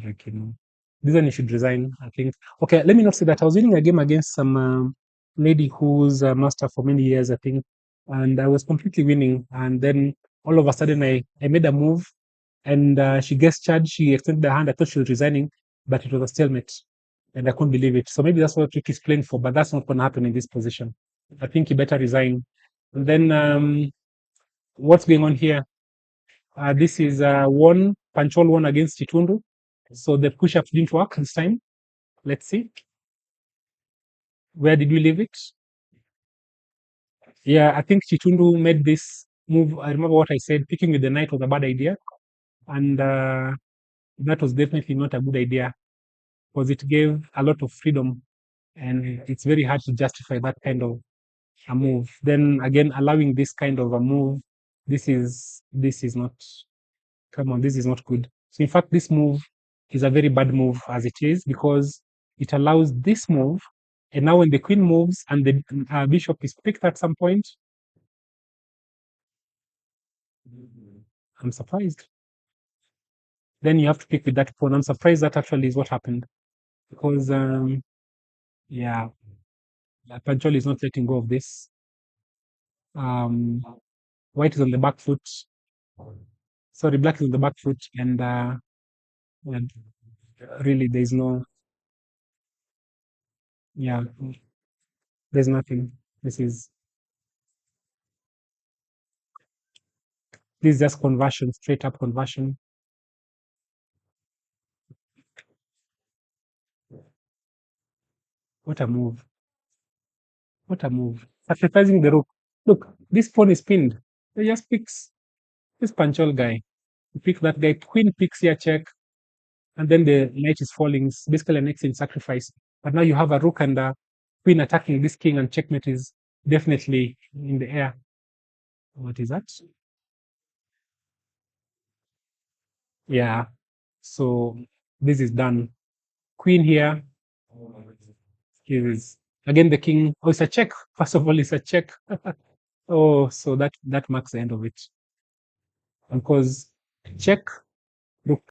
Ricky. No. This one you should resign, I think. Okay, let me not say that. I was winning a game against some lady who's a master for many years, I think, and I was completely winning. And then all of a sudden, I made a move, and she gestured, she extended her hand. I thought she was resigning, but it was a stalemate, and I couldn't believe it. So maybe that's what Ricky's playing for, but that's not going to happen in this position. I think he better resign. And then what's going on here? This is one Panchol one against Chitundu. So the push-up didn't work this time. Let's see. Where did we leave it? Yeah, I think Chitundu made this move. I remember what I said, picking with the knight was a bad idea. And that was definitely not a good idea, because it gave a lot of freedom. And it's very hard to justify that kind of a move. Then again, allowing this kind of a move, this is not, come on, this is not good. So in fact, this move is a very bad move as it is, because it allows this move, and now when the queen moves and the bishop is picked at some point, I'm surprised. Then you have to pick with that pawn. I'm surprised that actually is what happened, because yeah, Panchol is not letting go of this. White is on the back foot. Sorry, black is on the back foot, and really there's no, yeah, there's nothing. This is just conversion, straight up conversion. What a move. What a move. Sacrificing the rook. Look, this pawn is pinned. He just picks this Panchol guy. He picks that guy. Queen picks here, check. And then the knight is falling. It's basically an exchange sacrifice. But now you have a rook and a queen attacking this king, and checkmate is definitely in the air. What is that? Yeah. So this is done. Queen here. Here is again the king. Oh, it's a check. First of all, it's a check. Oh, so that marks the end of it. Because check, rook